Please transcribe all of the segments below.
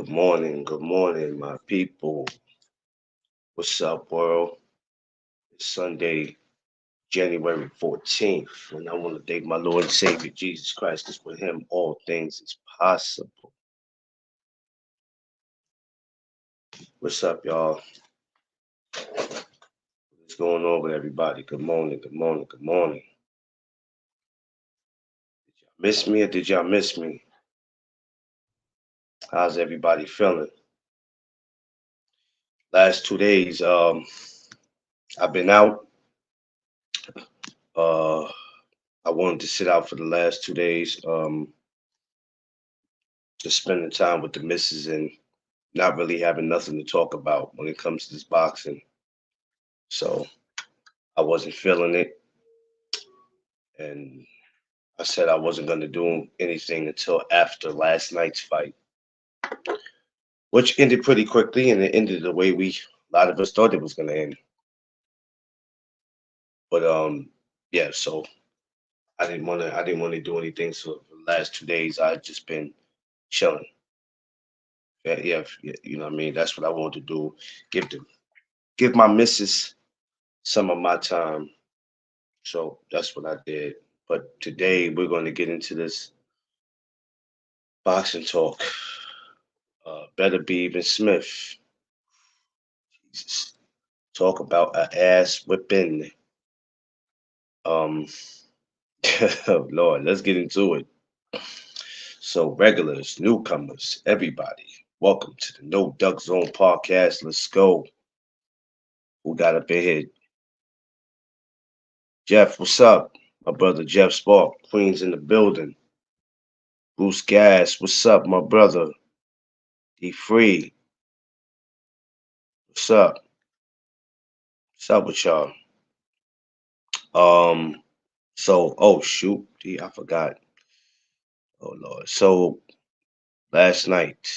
Good morning, my people. What's up, world? It's Sunday, January 14th, and I want to thank my Lord and Savior Jesus Christ, because with Him all things is possible. What's up, y'all? What's going on with everybody? Good morning, good morning, good morning. Miss me or did y'all miss me? How's everybody feeling? Last 2 days, I've been out. Uh, I wanted to sit out for the last 2 days, just spending time with the missus and not really having nothing to talk about when it comes to this boxing. So I wasn't feeling it, and I said I wasn't going to do anything until after last night's fight, which ended pretty quickly, and it ended the way a lot of us thought it was going to end. But yeah. So I didn't want to do anything. So for the last 2 days, I've just been chilling. Yeah, yeah, yeah, you know what I mean. That's what I want to do. Give my missus some of my time. So that's what I did. But today we're going to get into this boxing talk. Beterbiev and Smith. Jesus. Talk about a ass whipping. Um, oh Lord, let's get into it. So, regulars, newcomers, everybody, welcome to the No Duck Zone podcast. Let's go. Who got up ahead? Jeff, what's up? My brother Jeff Spark, Queens in the building. Bruce Gas, what's up, my brother? D Free, what's up? What's up with y'all? Um, oh shoot, I forgot. Oh Lord. So last night,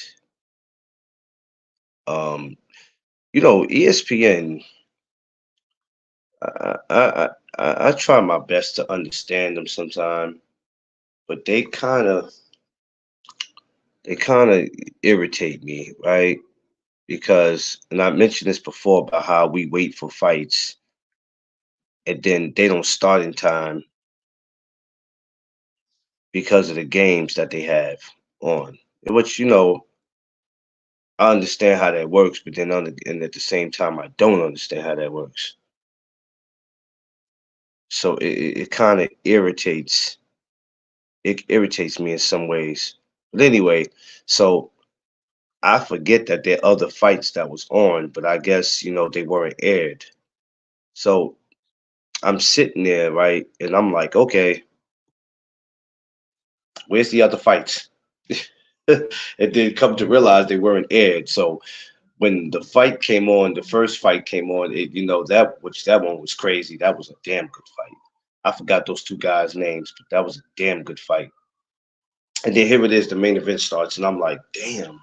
um, ESPN. I I I try my best to understand them sometimes, but they kind of irritate me, right? Because, and I mentioned this before about how we wait for fights and then they don't start in time because of the games that they have on. Which I understand how that works, but then and at the same time, I don't understand how that works. So it kind of irritates. It irritates me in some ways. But anyway, so I forget that there are other fights that was on, but I guess they weren't aired. So I'm sitting there, right, and I'm like, okay, where's the other fights? And then come to realize they weren't aired. So when the fight came on, the first fight came on, that one was crazy. That was a damn good fight. I forgot those two guys' names, but that was a damn good fight. And then here it is, the main event starts, and I'm like, damn,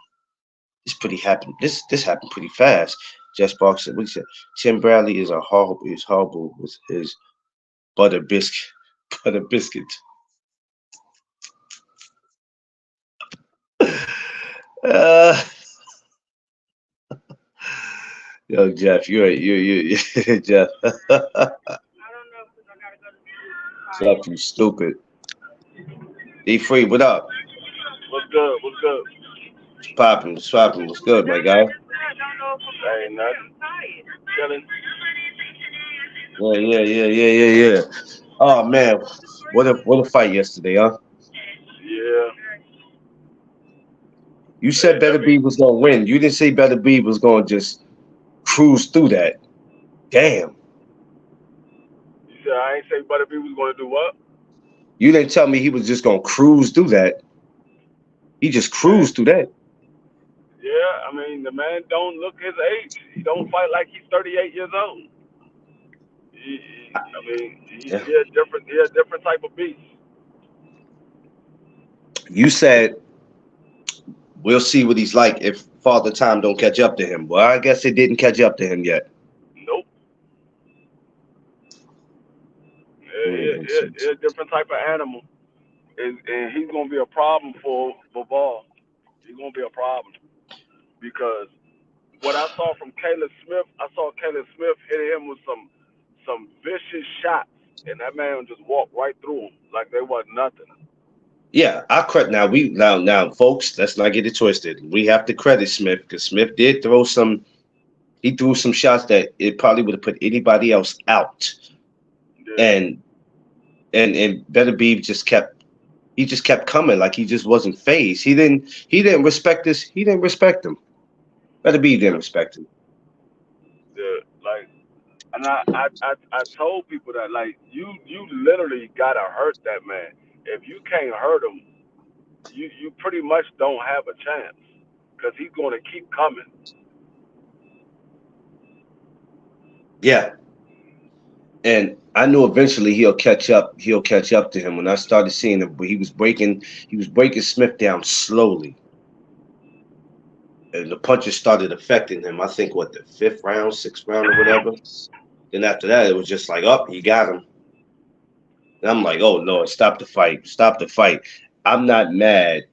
this happened pretty fast. Jess Barker said, what he said, Tim Bradley is horrible with his butter biscuit butter biscuit. Uh, yo, Jeff, you Jeff. What's up, you stupid? D free, what up? What's good? What's good? What's popping? What's popping? What's good, my guy? Ain't nothing. Chilling. Yeah, yeah, yeah, yeah, yeah, yeah. Oh man, what a fight yesterday, huh? Yeah. You Yeah, said Better definitely. B was gonna win. You didn't say Better B was gonna just cruise through that. Damn. You said I ain't say Butterbean was going to do what? You didn't tell me he was just gonna cruise through that. He just Man. cruised through that. Yeah, I mean, the man don't look his age. He don't fight like he's 38 years old. I mean, Yeah. he a different type of beast. You said we'll see what he's like if Father Time don't catch up to him. Well, I guess it didn't catch up to him yet. Nope. Mm-hmm. He a different type of animal. And he's going to be a problem for Ball. He's going to be a problem. because what I saw from Caleb Smith, I saw Caleb Smith hit him with some vicious shots, and that man just walked right through him like they was nothing. Yeah, I credit now, folks. Let's not get it twisted. We have to credit Smith because Smith did throw some. He threw some shots that it probably would have put anybody else out. Yeah, And and Beterbiev just kept coming like he just wasn't phased. He didn't respect this. He didn't respect him. Beterbiev didn't yeah, respect him. yeah. Like, and I told people that like you literally gotta hurt that man. If you can't hurt him, you pretty much don't have a chance because he's gonna keep coming. Yeah, and I knew eventually he'll catch up. He'll catch up to him. When I started seeing him, he was breaking Smith down slowly, and the punches started affecting him. I think what the fifth round, sixth round, or whatever. Then after that, it was just like, oh, he got him. And I'm like, oh Lord, stop the fight, stop the fight. I'm not mad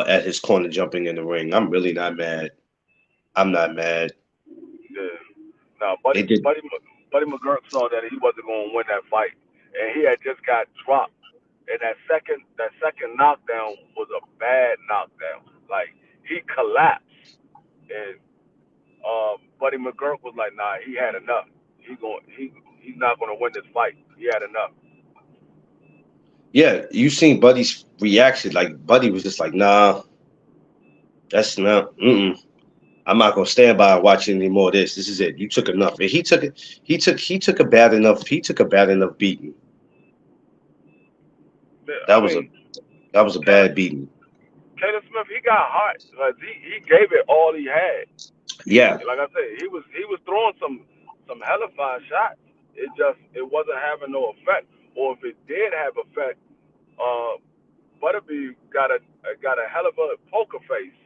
at his corner jumping in the ring. I'm really not mad. I'm not mad. Yeah. Now, Buddy They did Buddy Buddy McGurk saw that he wasn't going to win that fight, and he had just got dropped. And that second knockdown was a bad knockdown. Like he collapsed, and Buddy McGurk was like, "Nah, he had enough. He's not going to win this fight. He had enough." Yeah, you seen Buddy's reaction. Like Buddy was just like, nah, that's not. Mm-mm. I'm not gonna stand by watching any more of this. This is it. You took enough. And he took it. He took a bad enough. He took a bad enough beating. I That was a mean, that was a Caleb, bad beating. Caleb Smith, he got hot. Like he gave it all he had. Yeah. Like I said, he was throwing some hellified shots. It wasn't having no effect. Or if it did have effect, uh, Butterby got a hell of a poker face.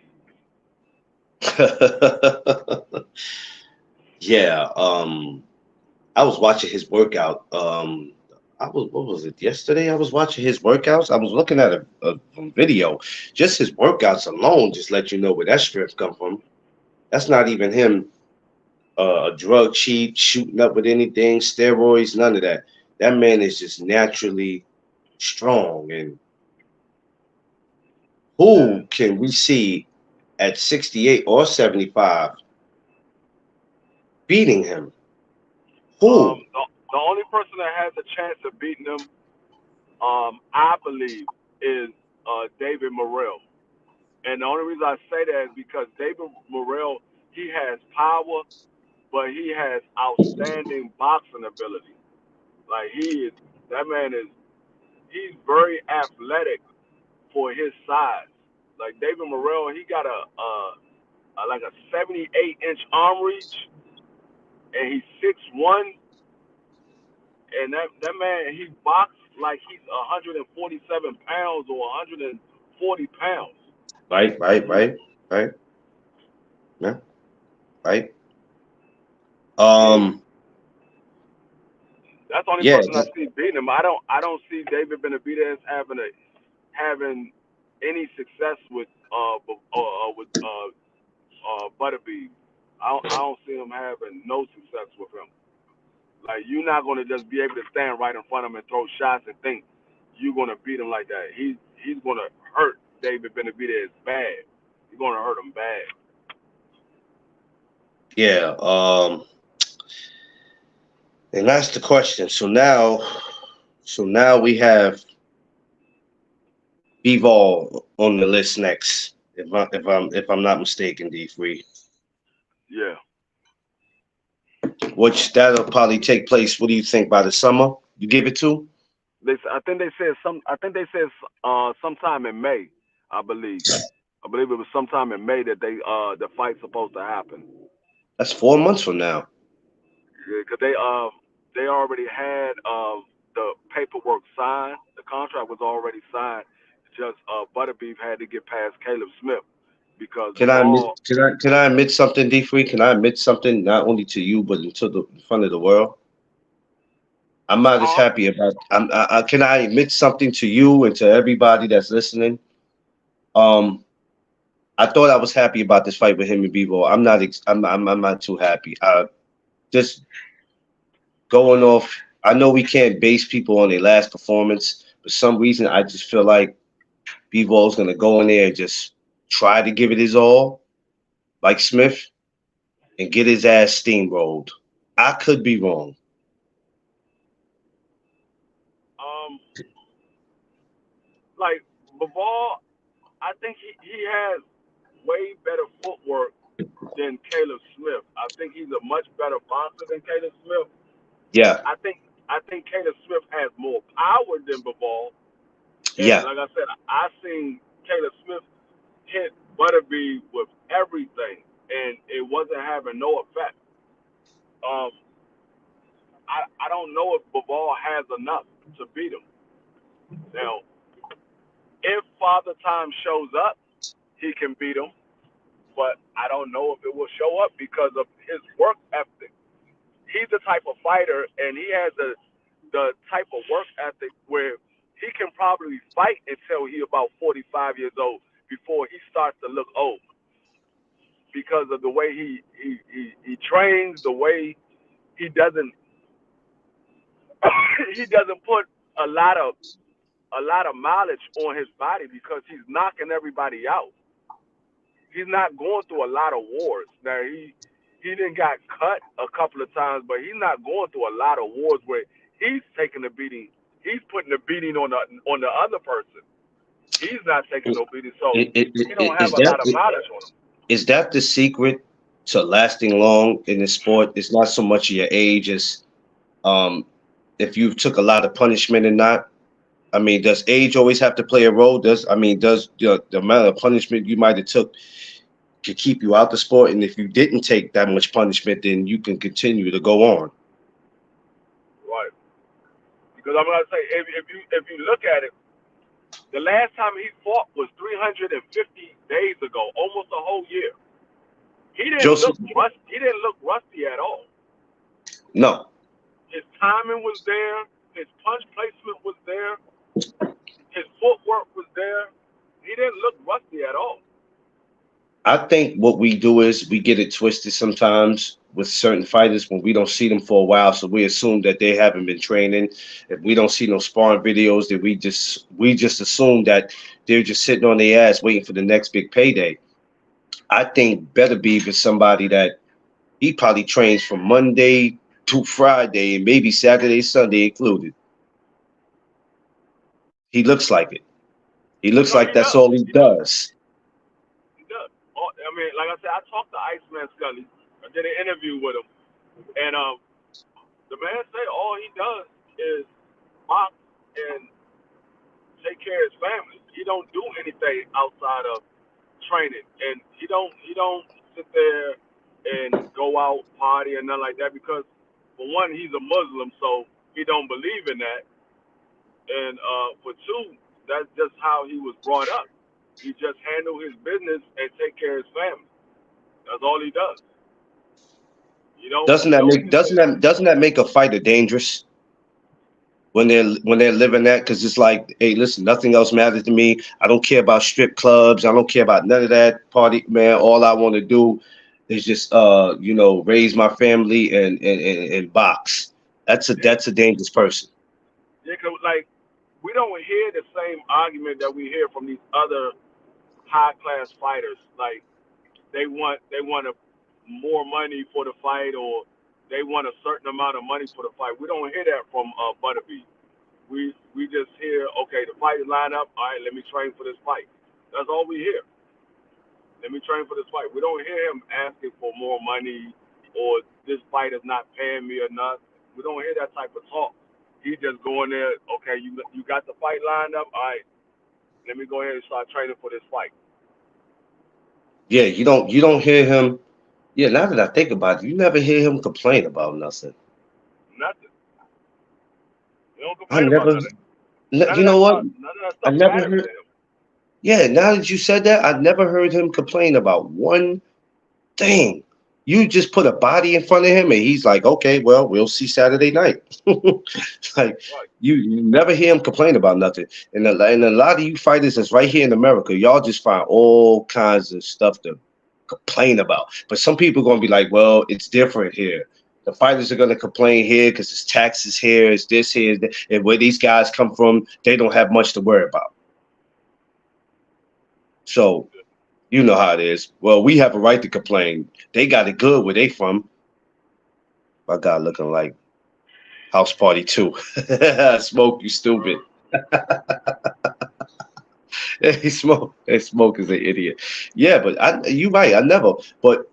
Yeah. I was watching his workout. I was what was it yesterday? I was watching his workouts. I was looking at a video. Just his workouts alone just let you know where that strength come from. That's not even him a drug cheat, shooting up with anything, steroids, none of that. That man is just naturally strong. And Yeah. who can we see at 68 or 75 beating him? Um, Who? the, the only person that has a chance of beating him, I believe, is David Morrell. And the only reason I say that is because David Morrell, he has power, but he has outstanding boxing ability. Like that man he's very athletic for his size. Like David Morrell, he got a like a 78-inch arm reach, and he's 6'1", and that man he boxed like he's 147 pounds or 140 pounds. Right, right, right, right. Yeah, right. He Um, That's the only yeah, person I see beating him. I don't see David Benavidez having any success with Butterbean. I don't see him having no success with him. Like you're not gonna just be able to stand right in front of him and throw shots and think you're gonna beat him like that. He's gonna hurt David Benavidez bad. He's gonna hurt him bad. yeah. And that's the question. So now we have Bivol on the list next. If I'm not mistaken, D3, Yeah. which that'll probably take place. What do you think by the summer? You give it to? I think they said sometime in May. I believe. I believe it was sometime in May that the fight's supposed to happen. That's 4 months from now. Because they already had the paperwork signed. The contract was already signed. Just Butterbeef had to get past Caleb Smith because Can I admit? Can I admit something, D3? Can I admit something not only to you but into the in front of the world? I'm not as huh? happy about. Can I admit something to you and to everybody that's listening? Um, I thought I was happy about this fight with him and Bebo. I'm not. I'm not too happy. Just going off. I know we can't base people on their last performance. For some reason, I just feel like Bevo's gonna go in there and just try to give it his all, like Smith, and get his ass steamrolled. I could be wrong. Um, like Bivol, I think he has way better footwork than Caleb Smith. I think he's a much better boxer than Caleb Smith. Yeah, I think I think Caleb Smith has more power than Bivol. And yeah. like I said, I seen Caleb Smith hit Butterbee with everything, and it wasn't having no effect. Um, I don't know if Bivol has enough to beat him. Now, if Father Time shows up, he can beat him, but I don't know if it will show up because of his work ethic. He's the type of fighter, and he has the type of work ethic where he can probably fight until he about 45 years old before he starts to look old because of the way he trains, the way he doesn't he doesn't put a lot of mileage on his body because he's knocking everybody out. He's not going through a lot of wars. Now he didn't got cut a couple of times, but he's not going through a lot of wars where he's taking the beating. He's putting the beating on the other person. He's not taking no beating, so he don't have Is a lot of that mileage on him. is that the secret to lasting long in this sport? It's not so much your age as um, if you took a lot of punishment or not. I mean, does age always have to play a role? Does the amount of punishment you might have took to keep you out the sport? And if you didn't take that much punishment, then you can continue to go on. Right. Because I'm gonna say if you look at it, the last time he fought was 350 days ago, almost a whole year. He didn't Joseph, look rust. He didn't look rusty at all. no, His timing was there. His punch placement was there. His footwork was there. He didn't look rusty at all. I think what we do is we get it twisted sometimes with certain fighters when we don't see them for a while, so we assume that they haven't been training. If we don't see no sparring videos, then we just assume that they're just sitting on their ass waiting for the next big payday. I think Beterbiev is somebody that he probably trains from Monday to Friday and maybe Saturday, Sunday included. He looks like it. He looks No, like he that's does. all he He does. does. He does. I mean, like I said, I talked to Iceman Scully. I did an interview with him, and the man said all he does is box and take care of his family. He don't do anything outside of training, and he don't sit there and go out party and nothing like that because for one he's a Muslim, so he don't believe in that, and for two, that's just how he was brought up. He just handle his business and take care of his family. That's all he does. You don't Doesn't you that don't make doesn't that make a fighter dangerous when they're living that? Because it's like, hey, listen, nothing else matters to me. I don't care about strip clubs. I don't care about none of that party, man. All I want to do is just raise my family and box. yeah That's a dangerous person. yeah 'cause, like we don't hear the same argument that we hear from these other high class fighters. Like they want more money for the fight or they want a certain amount of money for the fight. We don't hear that from Butterbee. We just hear okay, the fight is lined up. All right, let me train for this fight. That's all we hear. Let me train for this fight. We don't hear him asking for more money or this fight is not paying me enough. We don't hear that type of talk. He just going there. Okay, you got the fight lined up. All right, let me go ahead and start training for this fight. Yeah, you don't hear him. Yeah, now that I think about it, you never hear him complain about nothing. Nothing. We don't I complain about never. nothing. None You of know that what? stuff. None of that I stuff never matters to heard. him. Yeah, now that you said that, I never heard him complain about one thing. You just put a body in front of him, and he's like, "Okay, well, we'll see Saturday night." Like Right. you never hear him complain about nothing. And a lot of you fighters that's right here in America, y'all just find all kinds of stuff to complain about. But some people are gonna be like, "Well, it's different here." The fighters are gonna complain here because it's taxes here, it's this here, and where these guys come from, they don't have much to worry about. So you know how it is. Well, we have a right to complain. They got it good where they from. My God, looking like House Party 2. Smoke, you stupid. Hey, Smoke. Hey, Smoke is an idiot. Yeah, but you right. I never. But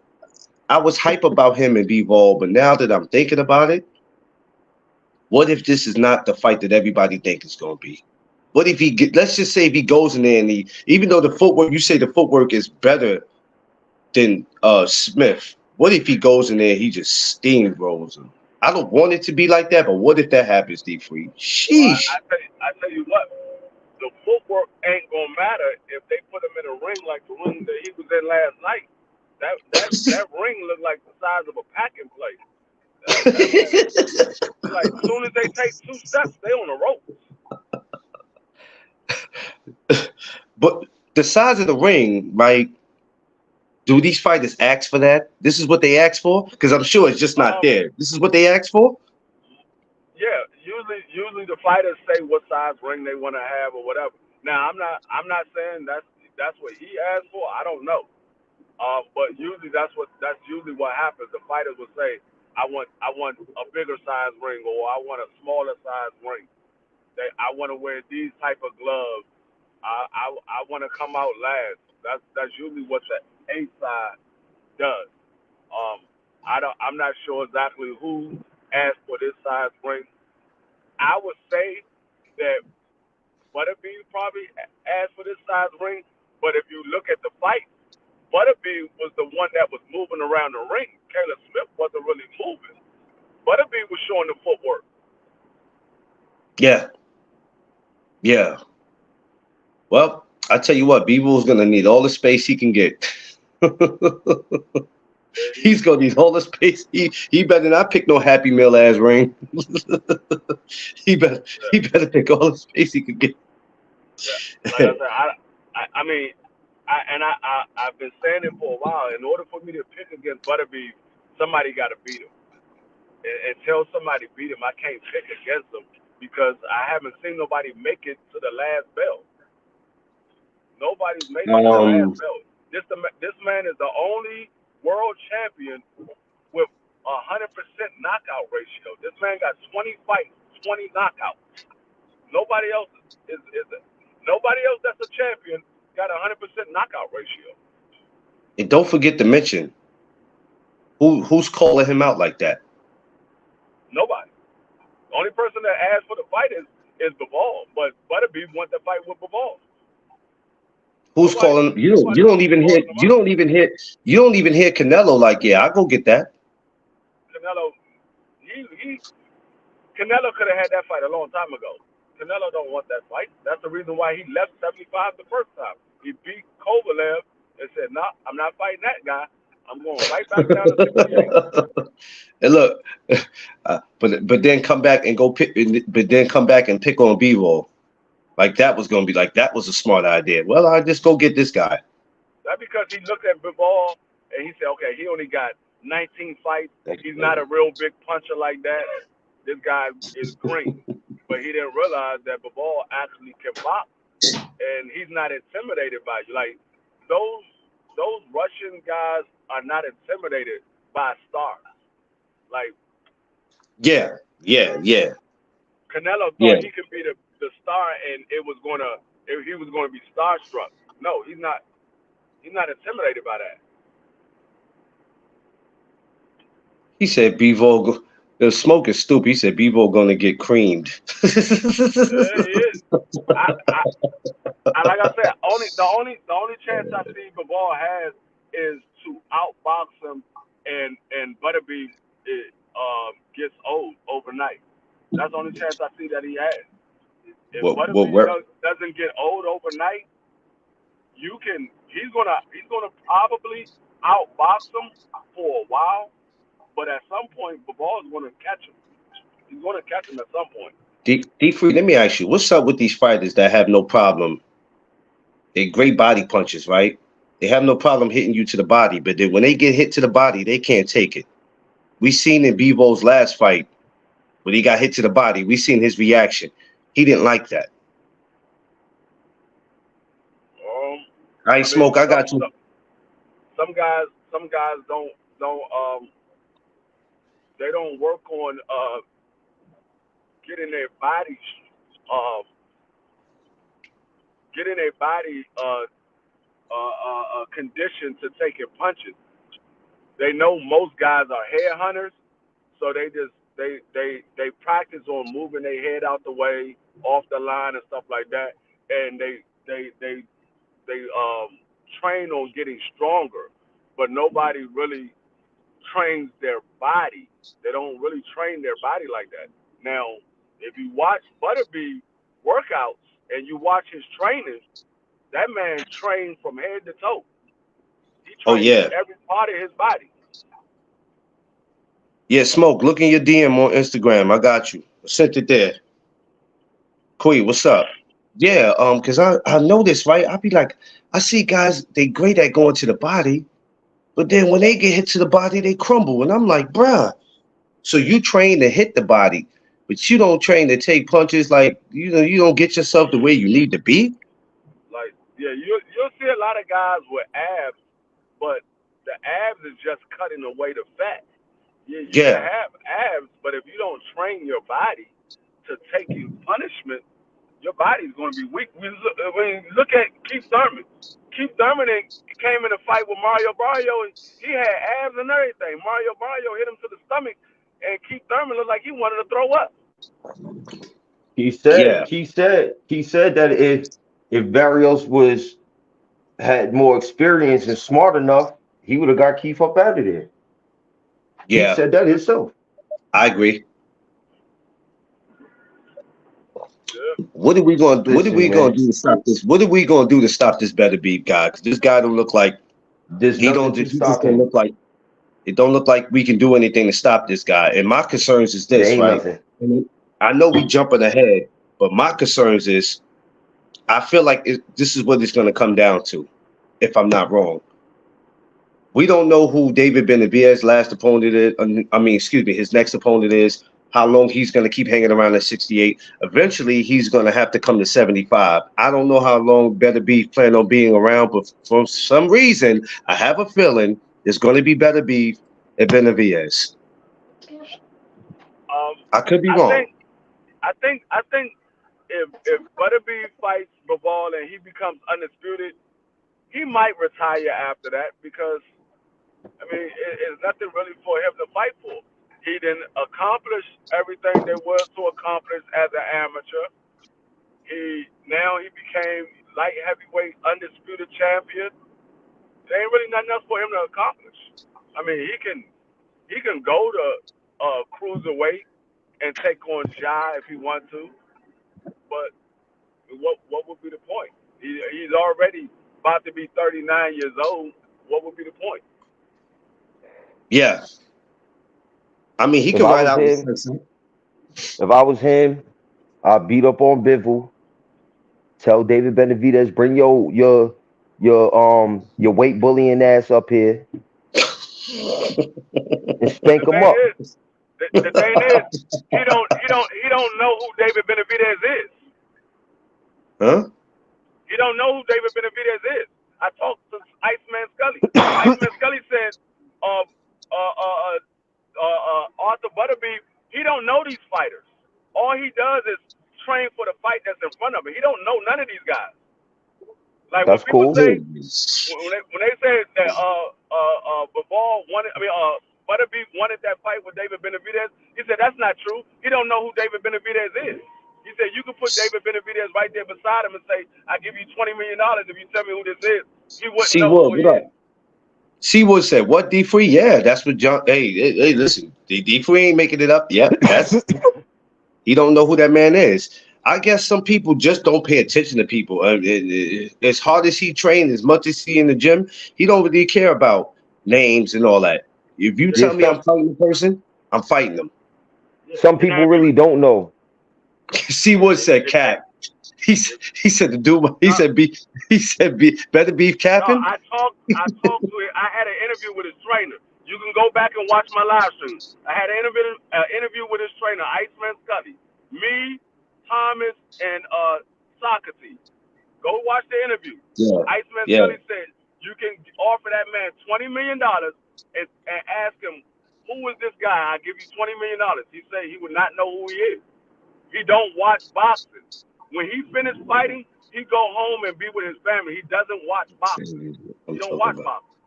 I was hype about him and B-Ball. But now that I'm thinking about it, what if this is not the fight that everybody think it's going to be? What if let's just say if he goes in there and even though the footwork, you say the footwork is better than Smith. What if he goes in there and he just steamrolls him? I don't want it to be like that, but what if that happens, D Free? Well, Sheesh. I tell you what, the footwork ain't gonna matter if they put him in a ring like the ring that he was in last night. That ring looked like the size of a packing place. That man, like soon as they take 2 steps, they on the ropes. But the size of the ring, right? Do these fighters ask for that? This is what they ask for? Because I'm sure it's just not Um, there. This is what they ask for? yeah, usually the fighters say what size ring they want to have or whatever. Now I'm not saying that's what he asked for. I don't know. But usually that's usually what happens. The fighters will say, I want a bigger size ring or I want a smaller size ring. I want to wear these type of gloves. I want to come out last. That's usually what the A side does. Um, I'm not sure exactly who asked for this size ring. I would say that Butterbean probably asked for this size ring. But if you look at the fight, Butterbean was the one that was moving around the ring. Caleb Smith wasn't really moving. Butterbean was showing the footwork. Yeah, yeah. Well, I tell you what, B-Bull's gonna need all the space he can get. He's gonna need all the space. He better not pick no Happy Meal ass ring. he better Yeah, he better pick all the space he can get. yeah. Like I said, I mean, I've been saying it for a while. In order for me to pick against Butterbean, somebody got to beat him. And until somebody beat him, I can't pick against him because I haven't seen nobody make it to the last bell. Nobody's made it to the last um, belt. This man is the only world champion with 100% knockout ratio. This man got 20 fights, 20 knockouts. Nobody else is nobody else that's a champion got a 100% knockout ratio. and don't forget to mention who's calling him out like that. Nobody. The only person that asked for the fight is Bivol, but Butterbeef wants to fight with Bivol. Who's calling Nobody you don't even hear calling him out. you don't even hear Canelo like, yeah, I'll go get that. Canelo, he Canelo could have had that fight a long time ago. Canelo don't want that fight. That's the reason why he left 75 the first time. He beat Kovalev and said, "No, I'm not fighting that guy. I'm going right back down to 68." And look, but then come back and go pick, but then come back and pick on B-roll. Like that was gonna be like that was a smart idea. Well, I just go get this guy. That's because he looked at Bivol and he said, "Okay, he only got 19 fights. He's not a real big puncher like that. This guy is green." But he didn't realize that Bivol actually can box and he's not intimidated by you. Like those those Russian guys are not intimidated by stars. Like Yeah, yeah, yeah, Canelo thought yeah. he could be the star and he was gonna be starstruck. No, he's not intimidated by that. He said Bevo. The smoke is stupid. He said Bevo gonna get creamed. He is. I like I said, the only chance I see Bivol has is to outbox him and Butterbean gets old overnight. That's the only chance I see that he has. If what Butterbean where doesn't get old overnight, he's gonna probably outbox him for a while, but at some point, Bivol is going to catch him. He's going to catch him at some point. D Free, let me ask you, what's up with these fighters that have no problem? They're great body punches, right? They have no problem hitting you to the body, but then when they get hit to the body, they can't take it. We seen in Bevo's last fight when he got hit to the body, we seen his reaction. He didn't like that. Um, I ain't I mean, smoke. I got you. some guys don't they don't work on getting their bodies um getting their body conditioned to taking punches. They know most guys are head hunters, so they practice on moving their head out the way, off the line and stuff like that, and they train on getting stronger, but nobody really trains their body. They don't really train their body like that. Now, if you watch Butterbee workouts and you watch his training, that man trained from head to toe. He Oh trains yeah, every part of his body. yeah. Smoke. Look in your DM on Instagram. I got you. I sent it there. Queen, what's up? Yeah, cause I know this, right? I be like, I see guys, they great at going to the body, but then when they get hit to the body, they crumble. And I'm like, bruh, so you train to hit the body, but you don't train to take punches like you don't get yourself the way you need to be. Like, yeah, you'll see a lot of guys with abs, but the abs is just cutting away the fat. Yeah, you can Yeah, have abs, but if you don't train your body to taking punishment, your body's going to be weak. When you look at Keith Thurman, Keith Thurman came in a fight with Mario Barrio, and he had abs and everything. Mario Barrio hit him to the stomach, and Keith Thurman looked like he wanted to throw up. yeah, He said that if Barrios was had more experience and smart enough, he would have got Keith up out of there. Keith yeah. said that himself. I agree. Yeah. What are Listen, we gonna man, do to stop this? What are we gonna do to stop this better beef guy? Because this guy don't look like there's nothing to he just stop don't him. look like it don't look like we can do anything to stop this guy. And my concerns is There this, ain't right? nothing. I know we jumping ahead, but my concerns is I feel like this is what it's gonna come down to, if I'm not wrong. We don't know who David Benavidez's last opponent is. I mean, excuse me, his next opponent is. How long he's going to keep hanging around at 68. Eventually, he's going to have to come to 75. I don't know how long Better Be plan on being around, but for some reason, I have a feeling it's going to be Better Be and Benavidez. Um, I could be I wrong. think, I think if Butterbean fights Bivol and he becomes undisputed, he might retire after that because I mean it's nothing really for him to fight for. He didn't accomplish everything there was to accomplish as an amateur. He became light heavyweight undisputed champion. There ain't really nothing else for him to accomplish. I mean, he can go to cruiserweight and take on Jai if he wants to, but what would be the point? He's already about to be 39 years old. What would be the point? Yeah. I mean, he If could I ride was out with him, Sexton. if I was him, I'd beat up on Bivol. Tell David Benavidez, bring your weight bullying ass up here and The spank him thing up. is, the thing is, he don't know who David Benavidez is. Huh? He don't know who David Benavidez is. I talked to Iceman Scully. Iceman Scully said, uh, Arthur Butterbeef, he don't know these fighters. All he does is train for the fight that's in front of him. He don't know none of these guys. Like when That's people cool. say when they say that Bivol wanted, I mean Butterbeef wanted that fight with David Benavidez, he said that's not true. He don't know who David Benavidez is. He said you can put David Benavidez right there beside him and say, "I give you $20 million if you tell me who this is." He wouldn't See know what? who he What is. up? See what said? What D Free? Yeah, that's what John. Hey, listen, D Free ain't making it up. Yep, that's he don't know who that man is. I guess some people just don't pay attention to people. As hard as he trained, as much as he in the gym, he don't really care about. names and all that. If you Yeah, tell There's me some I'm fighting a person, I'm fighting them. yeah. some And I people agree really with don't know. See what said exactly. Cap. He said the dude. He No, said be. He said be better beef no, capping. I talked to it. I had an interview with his trainer. You can go back and watch my live stream. I had an interview with his trainer, Iceman Scully. Me, Thomas, and Socrates. Go watch the interview. Yeah, Iceman yeah. Scully said you can offer that man $20 million and ask him who is this guy. I give you $20 million. He said he would not know who he is. He don't watch boxing. When he finished fighting, he go home and be with his family. He doesn't watch boxing. He I'm don't talking watch about. boxing.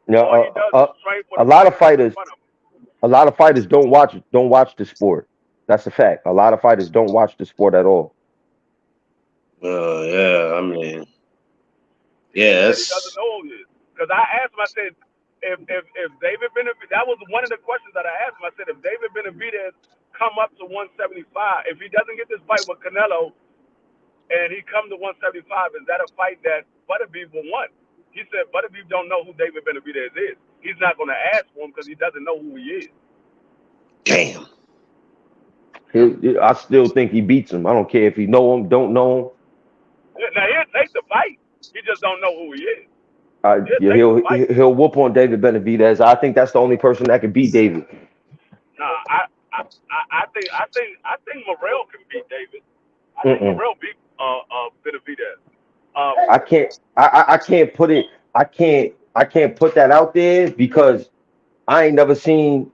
You know, All he does is train for a the lot of fighters that's in fighters, front of him. don't watch the sport. That's a fact. A lot of fighters don't watch the sport at all. Yeah. I mean, He yeah. said he doesn't know who he is. Because I asked him, I said, if David Benavidez, that was one of the questions that I asked him. I said, if David Benavidez come up to 175, if he doesn't get this fight with Canelo and he come to 175, is that a fight that Beterbiev will want? He said Beterbiev don't know who David Benavidez is. He's not going to ask for him because he doesn't know who he is. Damn. I still think he beats him. I don't care if he know him, don't know Now he'll take the fight. He just don't know who he is. him. He'll Yeah, take the he'll fight. he'll whoop on David Benavidez. I think that's the only person that can beat David. Nah, I think Morrell can beat David. I think Mm-mm. Morrell beat Benavidez. I can't. I can't put it. I can't put that out there because I ain't never seen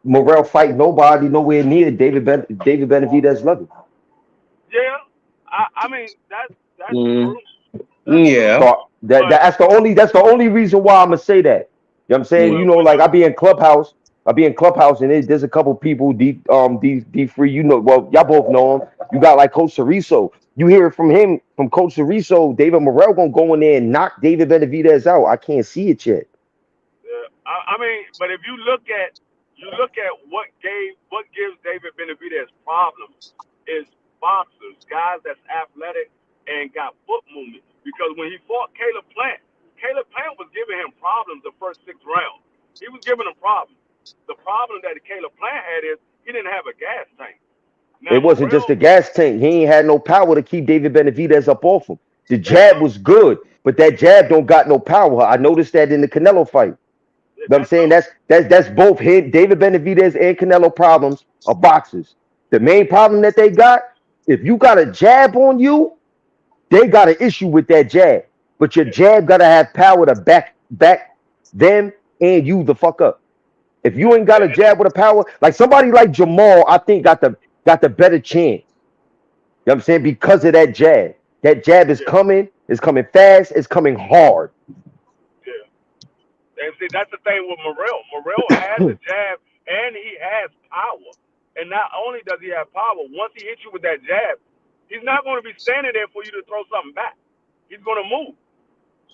Morrell fight nobody nowhere near David Benavidez level. Yeah, I mean that's Mm, true. That's true. yeah. So But that's the only reason why I'm gonna say that. You know what I'm saying? Mm, You know, with like the I be in clubhouse and there's a couple people D free, well, y'all both know him. You got like Coach Cerizo. You hear it from him, from Coach Cerizo, David Morrell gonna go in there and knock David Benavidez out. I can't see it yet. I mean, but if you look at what gives David Benavidez problems is boxers, guys that's athletic and got foot movement. Because when he fought Caleb Plant was giving him problems the first 6 rounds. He was giving him problems. The problem that Caleb Plant had is he didn't have a gas tank. Now It wasn't just Morrell, the gas tank. He ain't had no power to keep David Benavidez up off him. The that's jab true. was good, but that jab don't got no power. I noticed that in the Canelo fight. Yeah, But I'm that's saying true. that's both him, David Benavidez and Canelo problems are boxers. The main problem that they got, if you got a jab on you, they got an issue with that jab. But your Yeah, jab gotta have power to back them and you the fuck up. If you yeah, ain't got a jab with a power, like somebody like Jamal, I think got the better chance. You know what I'm saying? Because of that jab. That jab is yeah, coming fast, it's coming hard. yeah. And see, that's the thing with Morrell. Morrell has a jab and he has power. And not only does he have power, once he hits you with that jab, he's not going to be standing there for you to throw something back. He's going to move.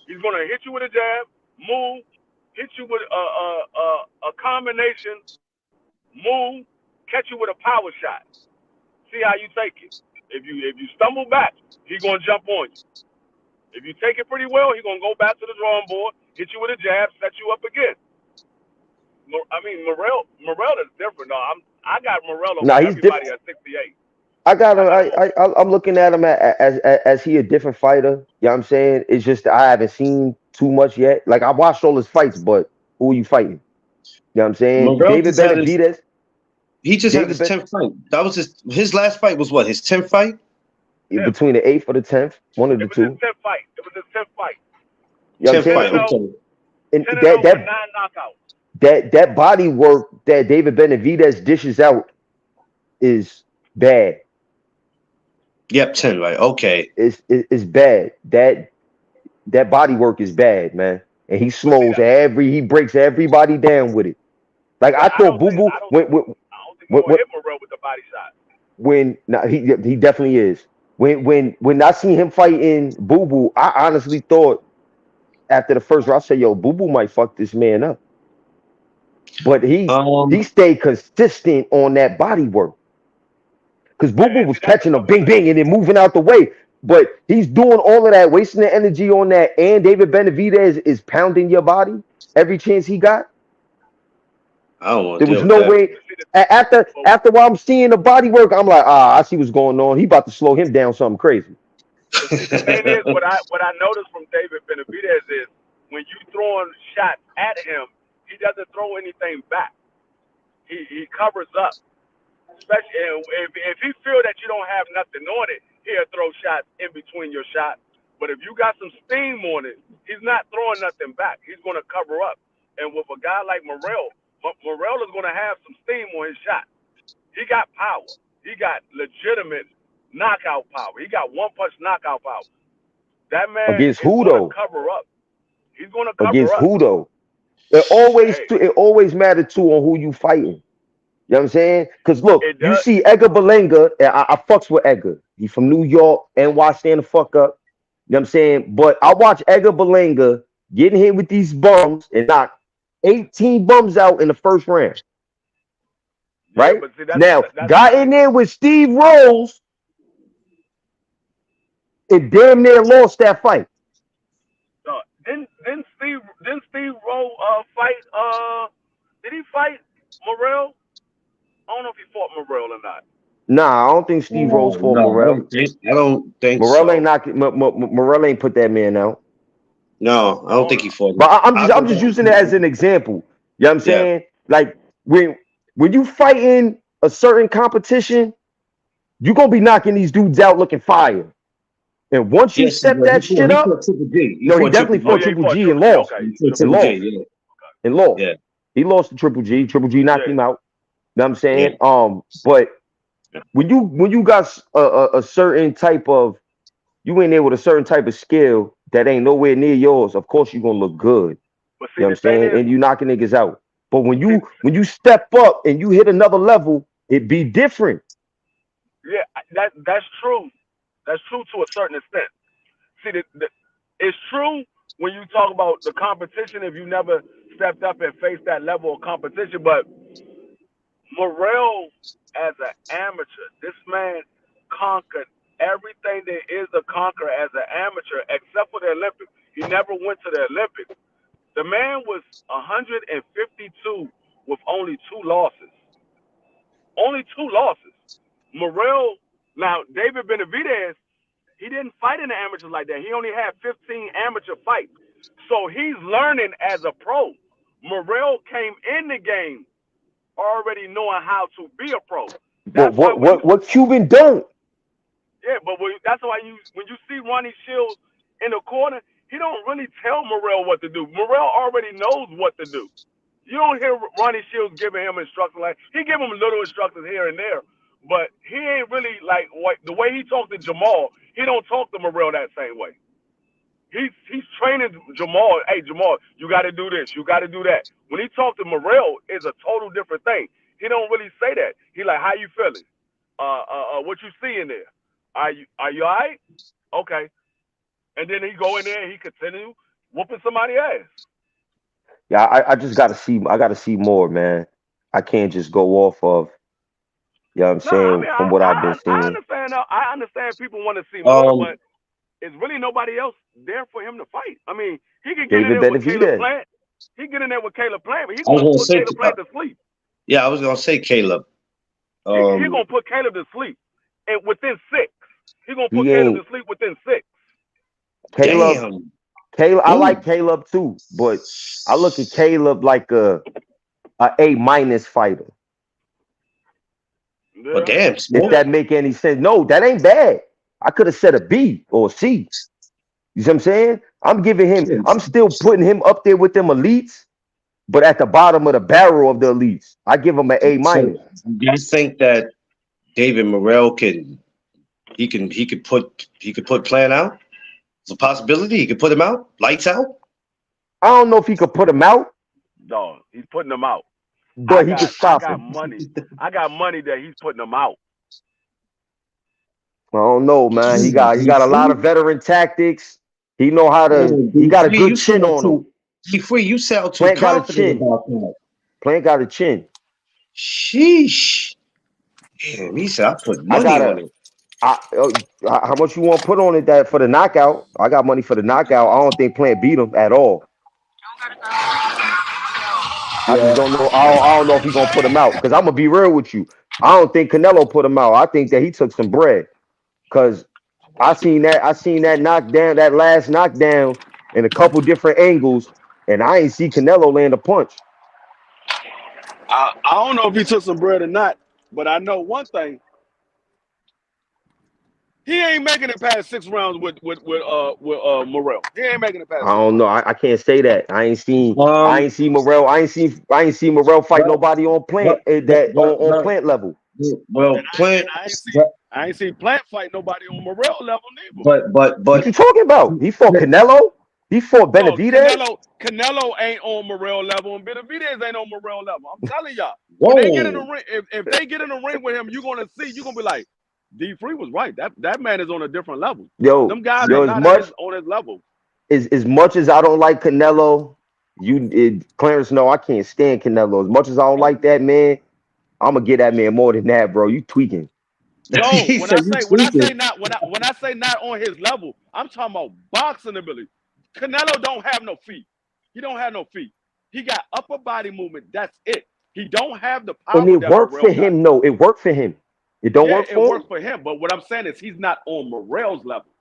He's going to hit you with a jab, move, hit you with a combination, move, catch you with a power shot. See how you take it. If you stumble back, he's going to jump on you. If you take it pretty well, he's gonna go back to the drawing board, hit you with a jab, set you up again. I mean, Morrell is different. No, I got Morrell over Nah, he's everybody different. at 68. I got I him. got him over. I'm looking at him as he a different fighter. You know what I'm saying? It's just I haven't seen too much yet. Like I watched all his fights, but who are you fighting? You know what I'm saying? Morrell just had his. He just had David his Ben, 10th fight. That was his last fight was what, his 10th fight? Tenth. between the eighth or the 10th, one of It the was his two. 10th fight. It was his 10th fight. You know what I'm 10th saying? 10 fight. and 0, Okay. And 10 and that 0 with that 9 knockouts. that body work that David Benavidez dishes out is bad. Yep, 10, right. Okay. Is bad. That body work is bad, man. And But see that. he breaks everybody down with it. Like But I thought Boo Boo I don't think he's when, gonna hit Morrell with the body shot. nah, he definitely is. When I seen him fighting Boo Boo, I honestly thought after the first round, I said, "Yo, Boo Boo might fuck this man up." But he Um, stayed consistent on that body work because Boo Boo And was see, that's catching him, another bing thing. bing, and then moving out the way. But he's doing all of that, wasting the energy on that, and David Benavidez is pounding your body. every chance he got? I don't want There to deal was with no that. way. See, but, After while I'm seeing the body work, I'm like, I see what's going on. He about to slow him down something crazy. but see, the thing is, what I noticed from David Benavidez is when you throwing shots at him, he doesn't throw anything back. He covers up. Especially if he feel that you don't have nothing on it, he'll throw shots in between your shots. But if you got some steam on it, he's not throwing nothing back. He's going to cover up. And with a guy like Morrell is going to have some steam on his shot. He got power. He got legitimate knockout power. He got one punch knockout power. That man Against is who going to though? cover up. He's going to cover Against up. who though? Hey, It always mattered too on who you fighting. You know what I'm saying? Because look, it you does. see Edgar Berlanga, and I fucks with Edgar. He from New York, NY, stand the fuck up. You know what I'm saying? But I watch Edgar Berlanga getting hit with these bums and knock 18 bums out in the first round. Yeah, Right? but see, that's Now, that's the got in thing. there with Steve Rose and damn near lost that fight. Didn't Steve Rowe fight did he fight Morrell? I don't know if he fought Morrell or not. Nah, I don't think Steve Rose fought No, Morrell. I don't think Morrell ain't so. knocking. Morrell ain't put that man out. No, I I don't don't think he know. fought But him. I'm I just I'm go just back and using it as see. an example. You know what I'm Yeah. saying? Like when you fighting a certain competition, you gonna be knocking these dudes out looking fire. And once you Yes, step but that shit he up, fought Triple G. He no, he fought Triple definitely Oh fought yeah, G. he Triple fought G and Triple G. lost. Okay, He fought And Triple Triple G. G. lost. Yeah, And lost. yeah, He lost to Triple G. Triple G knocked Yeah. him out. You know what I'm yeah. saying? But when you got a certain type of you in there with a certain type of skill that ain't nowhere near yours, of course you're gonna look good. But You see, know what I'm the thing saying? is, And you knocking niggas out. But see, when you step up and you hit another level, it be different. yeah, that's true. That's true to a certain extent. See, it's true when you talk about the competition. If you never stepped up and faced that level of competition, but Morrell, as an amateur, this man conquered everything there is to conquer as an amateur, except for the Olympics. He never went to the Olympics. The man was 152 with only two losses. Only two losses. Morrell, now David Benavidez, he didn't fight in the amateurs like that. He only had 15 amateur fights. So he's learning as a pro. Morrell came in the game already knowing how to be a pro. But That's why when you what Cuban don't? yeah, but that's why when you see Ronnie Shields in the corner, he don't really tell Morrell what to do. Morrell already knows what to do. You don't hear Ronnie Shields giving him instructions like he give him little instructions here and there, but he ain't really like the way he talked to Jamal. He don't talk to Morrell that same way. He's training Jamal. Hey Jamal, you got to do this. You got to do that. When he talked to Morrell, it's a total different thing. He don't really say that. He like, how you feeling? What you seeing there? Are you all right? Okay. And then he go in there and he continue whooping somebody ass. Yeah, I just gotta see more, man. I can't just go off of, you know what I'm No, I saying, mean from what I've been I seeing. understand. I understand people want to see more, Um, but it's really nobody else there for him to fight. I mean, he could get in David there with Caleb Benavidez. Plant. He get in there with Caleb Plant, but he I was gonna gonna put say, Caleb Plant to sleep. yeah, I was gonna say Caleb. He Um, gonna put Caleb to sleep, and within six, he gonna put He Caleb to ain't sleep within six. Caleb. damn. Caleb, I Ooh. like Caleb too, but I look at Caleb like a minus fighter. But Yeah, damn, If Smoke. that make any sense. No, that ain't bad. I could have said a B or a C. You see what I'm saying? I'm giving him, Shit. I'm still putting him up there with them elites, but at the bottom of the barrel of the elites. I give him an A So, minus. do you think that David Morrell he could put Plan out? It's a possibility. He could put him out. Lights out. I don't know if he could put him out, dog. He's putting them out. I but he could got I stop got him. money. I got money that he's putting them out. I don't know, man. He He got a lot free. of veteran tactics. He know how to. Oh, He be got a free. good You chin sound on him. too. Be free. You sound too Plant got a confident chin. about that. Plant got a chin. Sheesh. Damn, he said I put I money on gotta. it. How much you want to put on it that for the knockout? I got money for the knockout. I don't think Plant beat him at all. I just don't know. I don't know if he's gonna put him out. Because I'm gonna be real with you. I don't think Canelo put him out. I think that he took some bread. Cause I seen that knockdown, that last knockdown in a couple different angles, and I ain't see Canelo land a punch. I don't know if he took some bread or not, but I know one thing: he ain't making it past 6 rounds with Morrell. He ain't making it I past six don't know. rounds. I can't say that. I Um, ain't seen Morel. I ain't seen Morel fight but nobody on but plant but that but, on but plant level. well, Plant, but I ain't seen Plant fight nobody on Morrell level neither. What you but talking about? He fought Canelo. He fought No, Benavidez. Canelo ain't on Morrell level, and Beterbiev ain't on Morrell level. I'm telling y'all, when they get in the whoa, ring, if they get in the ring with him, you're gonna be like, D Free was right. That man is on a different level. Yo, Them guys are yo, as not at much his on his level. as much as I don't like Canelo, Clarence, no, I can't stand Canelo. As much as I don't like that man, I'm gonna get that man more than that, bro. You tweaking. No, he said you tweaking. when I say not on his level, I'm talking about boxing ability. Canelo don't have no feet. He don't have no feet. He got upper body movement. That's it. He don't have the And power it that worked for Morrell got. him. No, it worked for him. It don't Yeah, work it for him. works for him. But what I'm saying is he's not on Morrell's level.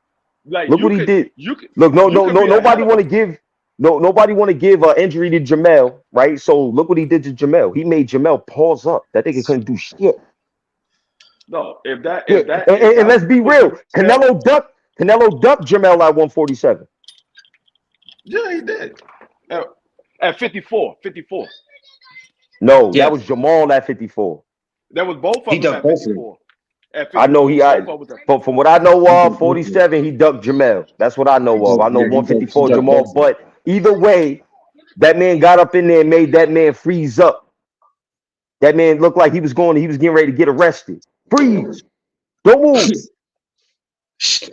Like Look what he did. you could Look, no, you no, could no. be a hell Nobody of a want to give. No, nobody want to give injury to Jamel, right? So look what he did to Jamel. He made Jamel pause up. That nigga couldn't do shit. no. Yeah, If and that let's was be for real. Jamel, Canelo ducked Jamel at 147. yeah, he did. At, at 54, 54. No, that Yeah, was Jamal at 54. There was both he of them done at both of them. 54. At I know 54, both of them. but from what I know He of, done both of them. 47, he ducked Jamel. That's what I know of. I know Yeah, he 154 done Jamal. both of them. But either way, that man got up in there and made that man freeze up. That man looked like he was getting ready to get arrested. Freeze. Don't move.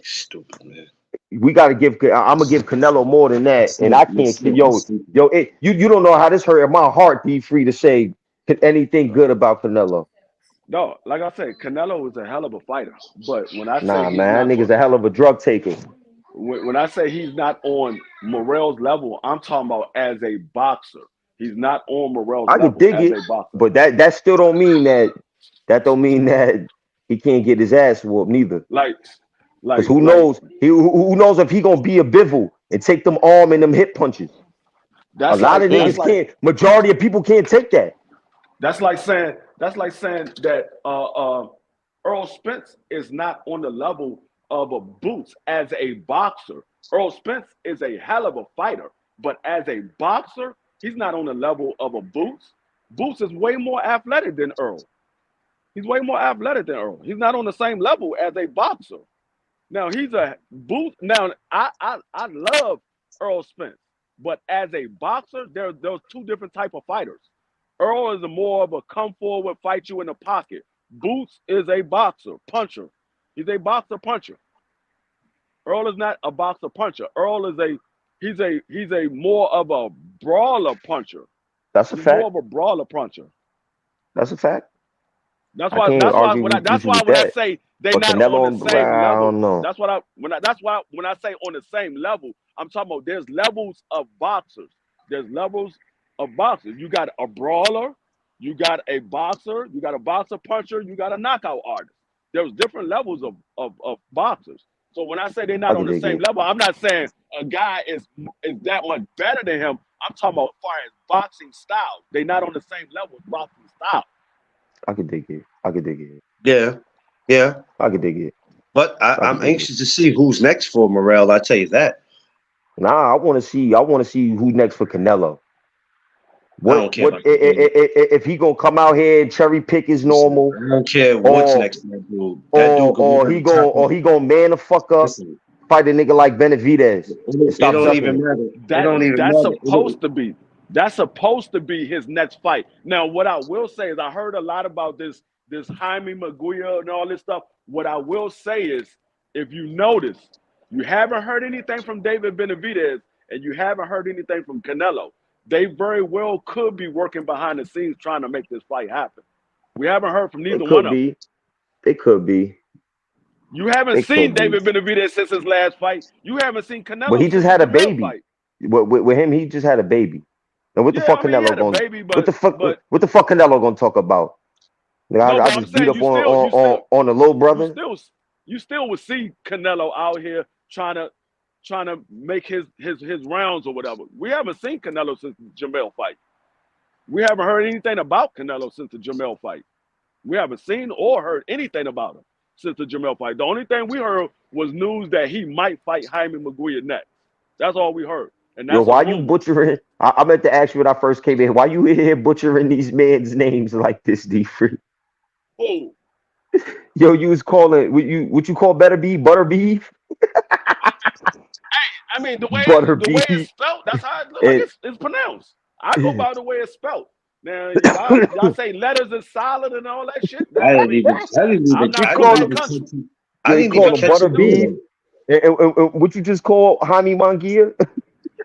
Stupid man. We got to give. I'm gonna give Canelo more than that, and I can't. You Yo, stupid. yo, you don't know how this hurt my heart. Be free to say anything good about Canelo. No, like I said, Canelo is a hell of a fighter. But when I say Nah, he's man, not, that nigga's a hell of a drug taker. when I say he's not on Morrell's level, I'm talking about as a boxer. He's not on Morrell's I could level dig as it, a boxer. but that still don't mean that. That don't mean that he can't get his ass whooped neither. Like, Cause like, who like knows? Who knows if he gonna be a bivel and take them arm and them hip punches? A that's lot like of that's niggas like can't. Majority of people can't take that. that's like saying that Earl Spence is not on the level of a Boots as a boxer. Earl Spence is a hell of a fighter, but as a boxer, he's not on the level of a Boots. Boots is way more athletic than Earl. He's way more athletic than Earl. He's not on the same level as a boxer. Now he's a boot. Now I love Earl Spence, but as a boxer, there's two different type of fighters. Earl is a more of a come forward, fight you in the pocket. Boots is a boxer, puncher. He's a boxer puncher. Earl is not a boxer puncher. Earl is he's a more of a brawler puncher. That's a He's more fact. of a brawler puncher. That's a fact. That's I why. can't That's why. argue with That's you why with when I that. say they But not on the Canelo, same I level. don't know. That's what I. When I. That's why when I say on the same level, I'm talking about there's levels of boxers. There's levels of boxers. You got a brawler. You got a boxer. You got a boxer puncher. You got a knockout artist. There's different levels of boxers. So when I say they're I not on could the dig same it. level, I'm not saying a guy is that much better than him. I'm talking about as far as boxing style. They're not on the same level as boxing style. I could dig it. I could dig it. Yeah, yeah. I could dig it. But I could I'm dig it. anxious to see who's next for Morrell. I tell you that. Nah, I want to see. I want to see who next for Canelo. I don't care What about the dude. if he gonna come out here and cherry pick his Listen, normal, I don't care what's or next for that dude. That dude could be ready to tap in. he gonna man the fuck up, Listen, fight a nigga like Benavidez and it stop don't ducking even him. matter. It That don't even that's matter. supposed to be his next fight. Now, what I will say is I heard a lot about this Jaime Maguire and all this stuff. What I will say is, if you notice, you haven't heard anything from David Benavidez and you haven't heard anything from Canelo. They very well could be working behind the scenes trying to make this fight happen. We haven't heard from They neither one could of them. be. They could be. You haven't They seen could be. David Benavidez since his last fight. You haven't seen But Canelo he just since the had a Jamel baby. fight. With him, he just had a baby. And what the Yeah, fuck I mean, he Canelo had a going? baby, but What the fuck Canelo gonna talk about? no, Nigga, I but I'm just beat saying up on the little you brother. still you still would see Canelo out here trying to make his rounds or whatever. We haven't seen Canelo since the Jamel fight. We haven't heard anything about Canelo since the Jamel fight. We haven't seen or heard anything about him since the Jamel fight. The only thing we heard was news that he might fight Jaime Maguire next. That's all we heard, and Yo, that's a why you rumor. butchering? I meant to ask you when I first came in. Why you here butchering these men's names like this, D Free? Oh, Yo, you was calling what you call Butterbeef? I mean the way it's Butterbeef. spelled. That's how it look like And it's pronounced. I go by the way it's spelled. Now y'all say letters is solid and all that shit. I I didn't mean, even, I didn't I'm even, you not I from didn't call that him, even country. catch it. I yeah, you didn't call even him catch the name of Butterbeef. them. And what you just call Jaime Mangia?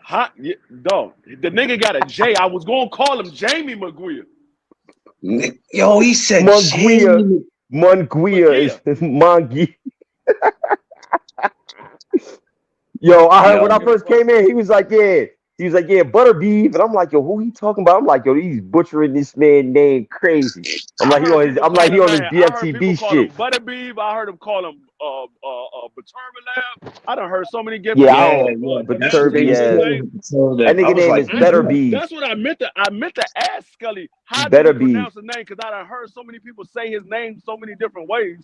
Huh? Yeah, dog. The nigga got a J. I was gonna call him Jamie McGuire. Yo, he said Manguia. Jamie. Manguia is McGear. Mangi. Yo, I heard That when Yo, I nigga first came funny. in, he was like, yeah. He was like, yeah, Butterbeef. And I'm like, yo, who he talking about? I'm like, yo, he's butchering this man name crazy. I heard people I'm like, call he him on his man. I heard people DFTB call him shit. Butterbeef. I heard him call him Beterbiev. I done heard so many Yeah, I yeah, don't, yeah. but That's what they was pronunciation Beterbiev. names. calling him. So That that I nigga was name like, is I, who's this? Beterbiev. that's what I meant to ask Scully. How do you Beterbiev. pronounce his name? Because I done heard so many people say his name so many different ways.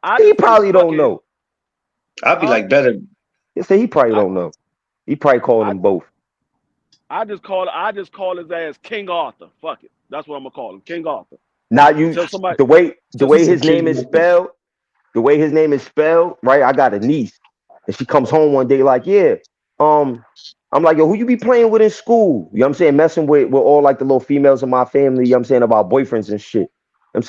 I He just say probably fuck don't it, know. I'd be huh? like, better. He said he probably I don't know. He probably calling I them both. I just call his ass King Arthur. Fuck it. That's what I'm gonna call him, King Arthur. Now you Tell somebody. the Tell He way some. said his name King is Arthur. spelled, right? I got a niece, and she comes home one day like, yeah, um, I'm like, yo, who you be playing with in school? You know what I'm saying? Messing with all like the little females in my family, you know what I'm saying, about boyfriends and shit.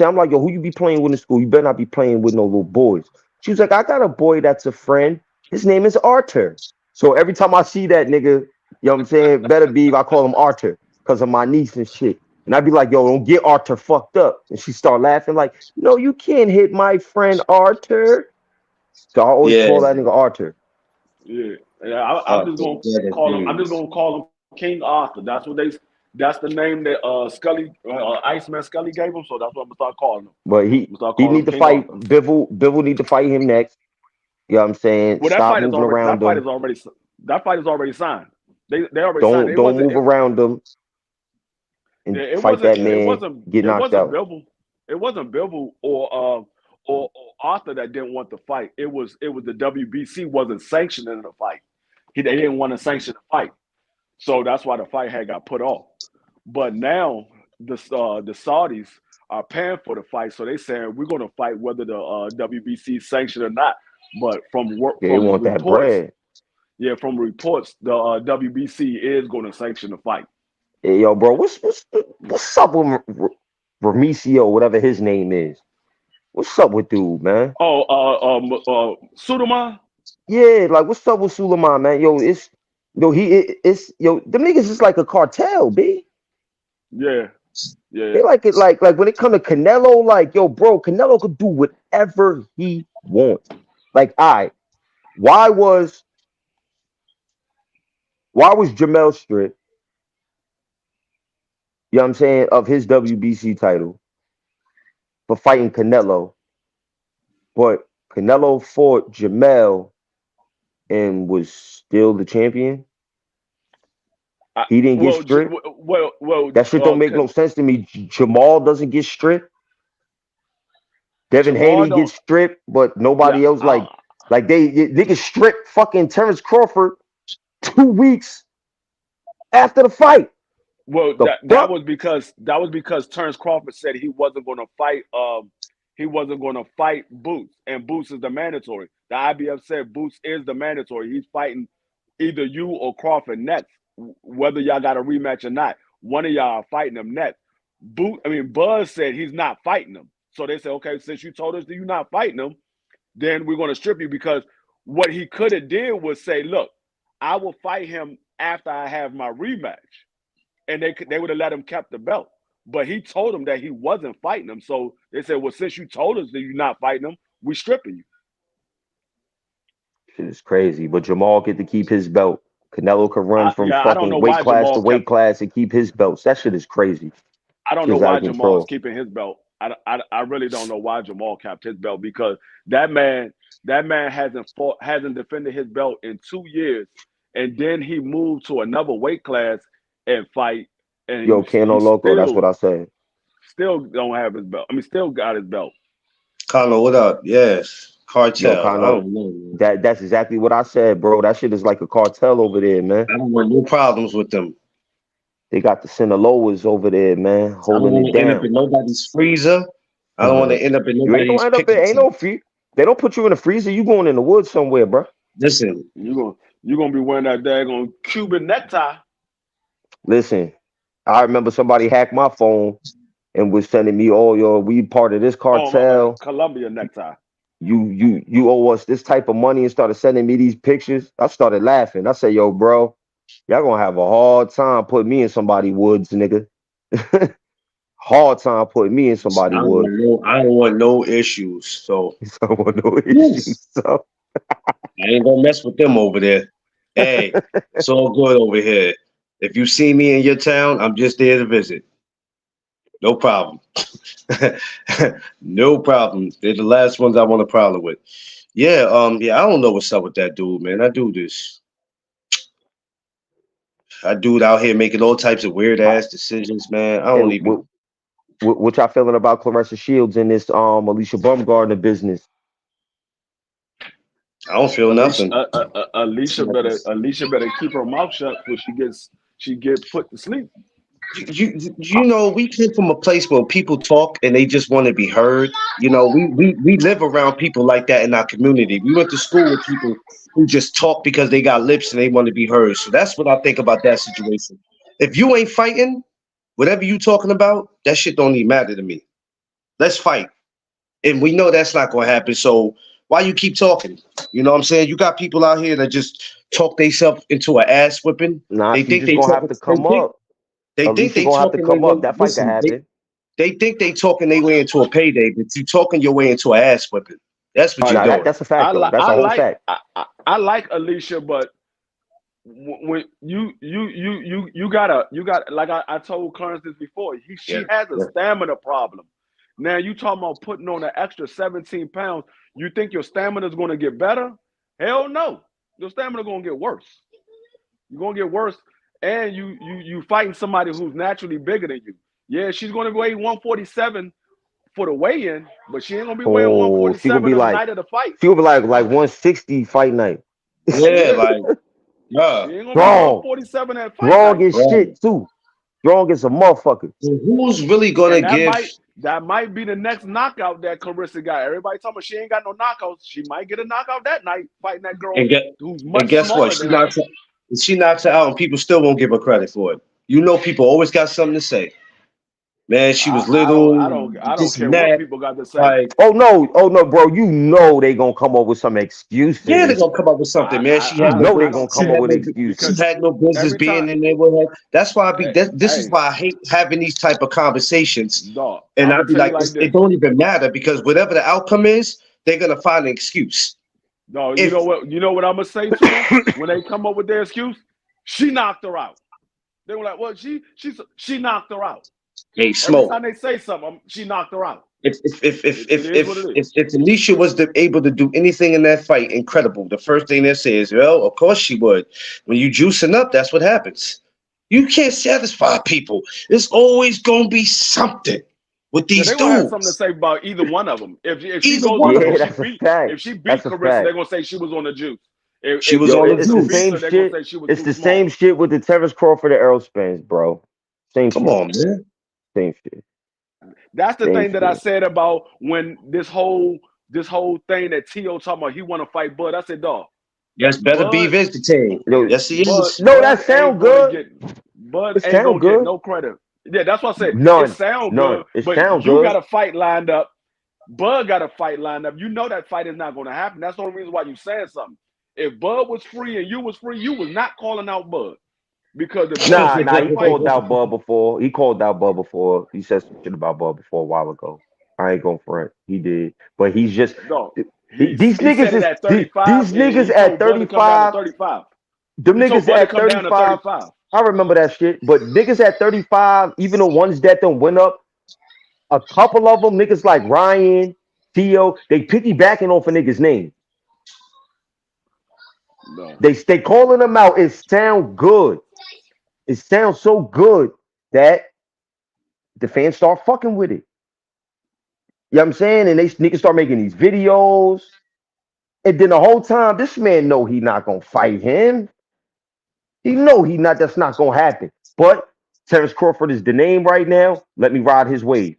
I'm like, yo, who you be playing with in school? You better not be playing with no little boys. She was like, I got a boy that's a friend. His name is Arthur. So every time I see that nigga, you know what I'm saying, better be, I call him Arthur because of my niece and shit. And I'd be like, yo, don't get Arthur fucked up. And she start laughing like, no, you can't hit my friend Arthur. So I always Yeah, call that nigga Arthur. Yeah, yeah. I'm just Arthur. gonna Better call him. I'm just bees. gonna call him King Arthur. That's the name that Scully, Iceman Scully gave him. So that's what I'm gonna start calling him. But I'm gonna start he calling him need to King fight Arthur. Bivol. Bivol need to fight him next. You know what I'm saying? Well, Stop moving around him. that fight is already signed. They already signed. Don't move around him and It fight wasn't that man. Get it knocked wasn't out. Bivol. It wasn't Bivol or Arthur that didn't want the fight. It was the WBC wasn't sanctioning the fight. They didn't want to sanction the fight. So that's why the fight had got put off. But now the Saudis are paying for the fight, so they saying we're going to fight whether the WBC sanctioned or not. But They from want that reports, bread. yeah, from reports, the WBC is going to sanction the fight. Hey, yo, bro, what's up with Ramicio, whatever his name is? What's up with dude, man? Oh, Sudama, Yeah, like what's up with Suleiman, man? Yo, it's yo, them niggas is like a cartel, b. yeah, yeah. They like it like when it come to Canelo, like yo, bro, Canelo could do whatever he wants. Like, why was Jamel stripped, you know what I'm saying, of his WBC title for fighting Canelo, but Canelo fought Jamel and was still the champion? I, He didn't get stripped. well. That shit don't make no sense to me. Jamal doesn't get stripped. Devin Jamal Haney don't. gets stripped, but Yeah, nobody else. Like they can strip fucking Terrence Crawford 2 weeks after the fight. well, The fuck? that was because Terrence Crawford said he wasn't going to fight. He wasn't going to fight Boots, and Boots is the mandatory. The IBF said Boots is the mandatory. He's fighting either you or Crawford next, whether y'all got a rematch or not. One of y'all are fighting him next. Buzz said he's not fighting him. So they said, okay, since you told us that you're not fighting him, then we're going to strip you because what he could have did was say, look, I will fight him after I have my rematch, and they would have let him kept the belt. But he told them that he wasn't fighting him. So they said, well, since you told us that you're not fighting him, we stripping you. Shit is crazy. But Jamal get to keep his belt. Canelo could run from I don't know fucking weight why class to Jamal weight kept. class and keep his belts. That shit is crazy. I don't know Shit's out why of Jamal is control. keeping his belt. I really don't know why Jamal kept his belt because that man that man hasn't defended his belt in 2 years, and then he moved to another weight class and fight, and Yo, he Cano Loco, that's what I said. still don't have his belt. I mean, still got his belt. Carlo, what up? Yes, Yo, cartel. I Cano, don't know, man. that's exactly what I said, bro. That shit is like a cartel over there, man. I don't want no problems with them. They got the Sinaloas over there, man, I don't holding want it to end up down. in nobody's freezer. I don't want to You end up in ain't gonna nobody's end up in picket ain't tent. no free. They don't put you in the freezer. You going in the woods somewhere, bro. Listen, You gonna be wearing that daggone Cuban necktie. Listen, I remember somebody hacked my phone and was sending me, "Oh, yo, we part of this Oh my bad, cartel. Columbia necktie. You owe us this type of money," and started sending me these pictures. I started laughing. I said, "Yo, bro, y'all gonna have a hard time putting me in somebody woods, nigga. Hard time putting me in somebody woods." I don't want no issues. So So no issues. yes, So I ain't gonna mess with them over there. Hey, it's all good over here. If you see me in your town, I'm just there to visit. No problem. No problem. They're the last ones I want a problem with. Yeah, yeah, I don't know what's up with that dude, man. That dude out here making all types of weird I, ass decisions, man. I don't and even what y'all feeling about Clarissa Shields in this Alicia Bumgarner business? I don't feel nothing. Alicia better keep her mouth shut before she get put to sleep. You know, we came from a place where people talk and they just want to be heard. You know, we live around people like that in our community. We went to school with people who just talk because they got lips and they want to be heard. So that's what I think about that situation. If you ain't fighting, whatever you talking about, that shit don't even matter to me. Let's fight. And we know that's not gonna happen. So why you keep talking? You know what I'm saying? You got people out here that just talk themselves into an ass whipping. Nah, They she think just they gonna have talking. to come up. They think Alicia they gonna have to talking their come way. up. That fight could Listen, happen. they think they talking their way into a payday, but you talking your way into an ass whipping. That's what All you're right, Nah, doing. that's a fact though. That's a whole fact. I like Alicia, but when you gotta like I told Clarence this before. Yeah, She has a yeah. stamina problem. Now you talking about putting on an extra 17 pounds. You think your stamina is gonna get better? Hell no. Your stamina gonna get worse. You're gonna get worse, and you fighting somebody who's naturally bigger than you. Yeah, she's gonna weigh 147 for the weigh-in, but she ain't gonna be weighing Oh, 147 the night of the fight. she gonna be like 160 fight night. Yeah, Yeah, like, she yeah, ain't gonna be Strong, 147 at fight strong night. as bro. shit too. Strong as a motherfucker. So who's really gonna And give that might be the next knockout that Carissa got. Everybody talking about she ain't got no knockouts. She might get a knockout that night fighting that girl and get who's and much guess what? smaller than her. She knocks her out, and people still won't give her credit for it. You know, people always got something to say. Man, she was little, I don't this care and what that. people got to say. Like, Oh no, bro. You know they gonna come up with some yeah, they're excuses. gonna come up with something, man. You know they I gonna don't She come up care had with no, excuses. she because had no business every time, being in there with her. That's why I be. hey, This is hey, why I hate having these type of conversations. dog, And I'm I'd gonna be tell you like, like it this. don't even matter because whatever the outcome is, they're gonna find an excuse. No, you If know what? You know what I'm gonna say to them when they come up with their excuse? She knocked her out. They were like, "Well, she knocked her out." they Every smoke, time they say something, she knocked her out. It is what it is. if Alicia was able to do anything in that fight, incredible. The first thing they say is, "Well, of course she would." When you juicing up, that's what happens. You can't satisfy people. There's always gonna be something with Yeah, these they gonna have something to dudes. say about either one of them. If she Either goes one on, of Yeah, them. that's a fact. if she beat That's a Carissa, they're fact. gonna say she was on the juice. She was If on Yo, the it's the Alicia juice. beats same her, they're gonna shit. say she was It's too the same small. shit with the Terrence Crawford and Errol Spence, bro. Same Come shit. on, man. Same shit. That's the Same thing that I shit. said about when this whole thing that T.O. talking about he want to fight Bud. I said, dog, Yes, better be Bud, vegetarian. Yo, Yes, he is. no, that sound good. Bud It ain't sound gonna get good. no credit. Yeah, that's what I said. It None. sound None. good, It but sound you got good. a fight lined up. Bud got a fight lined up. You know that fight is not going to happen. That's the only reason why you saying something. If Bud was free and you was free, you was not calling out Bud because if Bud Nah, take nah, that he fight, called out Bud before. He called out Bud before. He said some shit about Bud before a while ago. I ain't gonna front. He did. But he's just no, these he niggas said it is at 35, these and niggas he at told Bud to come down to 35. 35. Them You told niggas Bud to at come down to 35, 35. I remember that shit. But niggas at 35, even the ones that don't win up, a couple of them, niggas like Ryan, Theo, they piggybacking off a nigga's name. No. They calling them out. It sound good. It sounds so good that the fans start fucking with it. You know what I'm saying? And they niggas start making these videos. And then the whole time, this man know he not gonna fight him. He know he not. That's not gonna happen. But Terrence Crawford is the name right now. Let me ride his wave.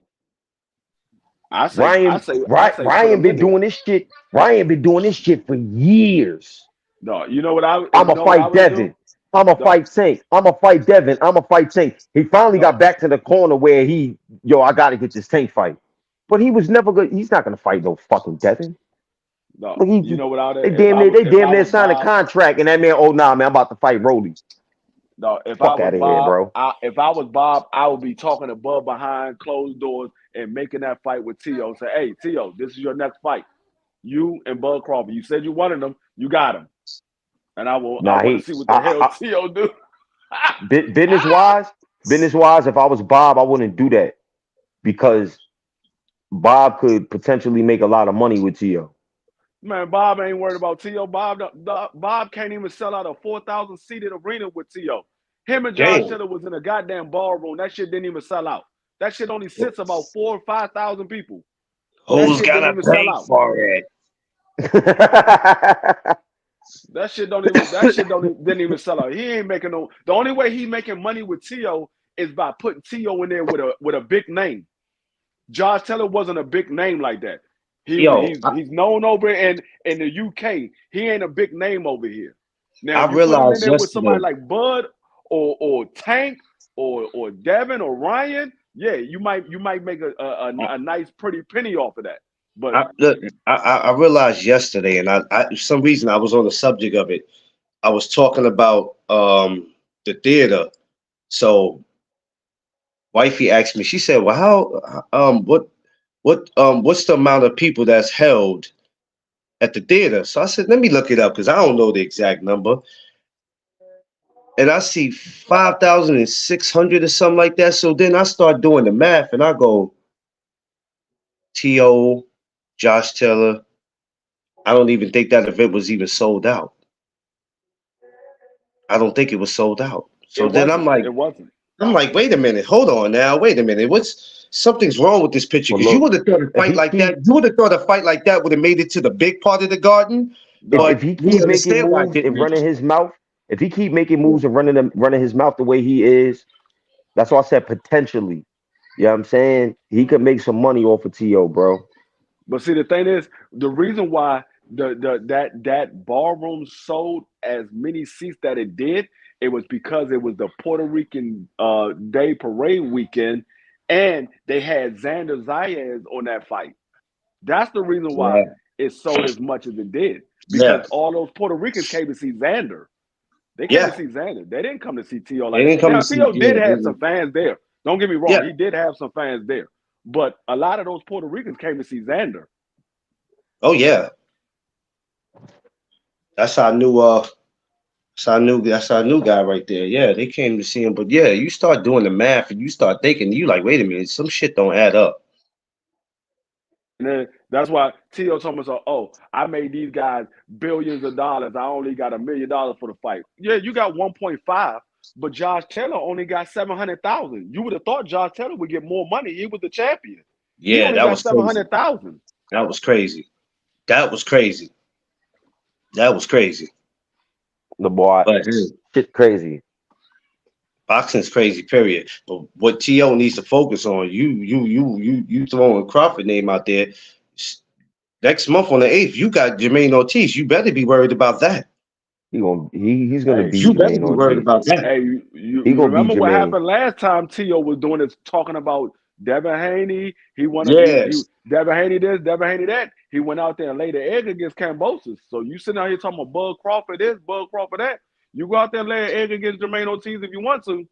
I say, I Ryan, say, I Ryan, say, put Ryan him in been there. doing this shit. Ryan been doing this shit for years. No, you know what I? You I'ma know what I fight would do? Devin. I'ma No, fight Tank. I'ma fight Devin. I'ma fight Tank. He finally no, got back to the corner where I gotta get this Tank fight. But he was never good. He's not gonna fight no fucking Devin. no. Like You know what I would? they If damn I near, was, they if damn I near was signed a Bob, contract, and that man, oh nah, man, I'm about to fight Rolly. no. If I Fuck was out of here, Bob, bro. if I was Bob, I would be talking to Bud behind closed doors and making that fight with Tio. Say, hey, Tio, this is your next fight. You and Bud Crawford. You said you wanted him. You got him. And I Nah, want to he see what the hell Tio do. business wise, if I was Bob, I wouldn't do that because Bob could potentially make a lot of money with Tio. Man, Bob ain't worried about T.O. Bob can't even sell out a 4,000 seated arena with T.O. Him and Josh Damn. Taylor was in a goddamn ballroom. That shit didn't even sell out. That shit only sits about 4 or 5,000 people. That Who's shit didn't gonna even sell pay out. for it? That shit don't even. That shit don't even, didn't even sell out. He ain't making no. The only way he making money with T.O. is by putting T.O. in there with a big name. Josh Taylor wasn't a big name like that. Yo, He's known over in the UK. He ain't a big name over here. Now I you put him in realized there with somebody yesterday. like Bud or Tank or Devin or Ryan, yeah, you might make a nice pretty penny off of that. But I look, I realized yesterday, and for some reason I was on the subject of it. I was talking about the theater. So wifey asked me. She said, "Well, how what's the amount of people that's held at the theater?" So I said, "Let me look it up because I don't know the exact number." And I see 5,600 or something like that. So then I start doing the math, and I go, T.O., Josh Taylor. I don't even think that event was even sold out. I don't think it was sold out. So it then wasn't. It wasn't. I'm like, wait a minute, hold on now, wait a minute. What's something's wrong with this picture? Well, Because you look, would have thought a if fight he like that, keep you would have thought a fight like that would have made it to the big part of the garden. No. if But he you keep making understand why it moves didn't and make running it. his mouth, if he keep making moves and running his mouth the way he is, that's why I said potentially. You know what I'm saying? He could make some money off of T.O., bro. But see, the thing is, the reason why that ballroom sold as many seats that it did, it was because it was the Puerto Rican Day Parade weekend, and they had Xander Zayas on that fight. That's the reason why Yeah, it sold as much as it did, because yeah, all those Puerto Ricans came to see Xander. They came to yeah. see Xander. They didn't come to see T.O. They like didn't that. come to Now, see. T.O. Yeah, did have some fans there. Don't get me wrong. yeah. He did have some fans there. But a lot of those Puerto Ricans came to see Xander. Oh yeah. That's our new. That's our new guy right there. Yeah, they came to see him. But yeah, you start doing the math and you start thinking, you like, wait a minute, some shit don't add up. And then that's why T.O. told me, so, oh, I made these guys billions of dollars. I only got $1 million for the fight. Yeah, you got 1.5, but Josh Taylor only got 700,000. You would have thought Josh Taylor would get more money. He was the champion. He Yeah, only that got was crazy. 700,000. That was crazy. That was crazy. That was crazy. The boy, But hey, shit crazy. boxing's crazy, period. But what T.O. needs to focus on, you throwing Crawford name out there. Next month on the 8th, you got Jermaine Ortiz. You better be worried about that. He's gonna Hey, beat You better Jermaine be worried Ortiz. about that. hey, you He gonna beat remember what Jermaine. happened last time T.O. was doing this, talking about Devin Haney. He wanted he Yes. Devin Haney this, Devin Haney that. He went out there and laid the egg against Cambosis. So you sitting out here talking about Bud Crawford this, Bud Crawford that. You go out there and lay an egg against Jermaine Ortiz if you want to.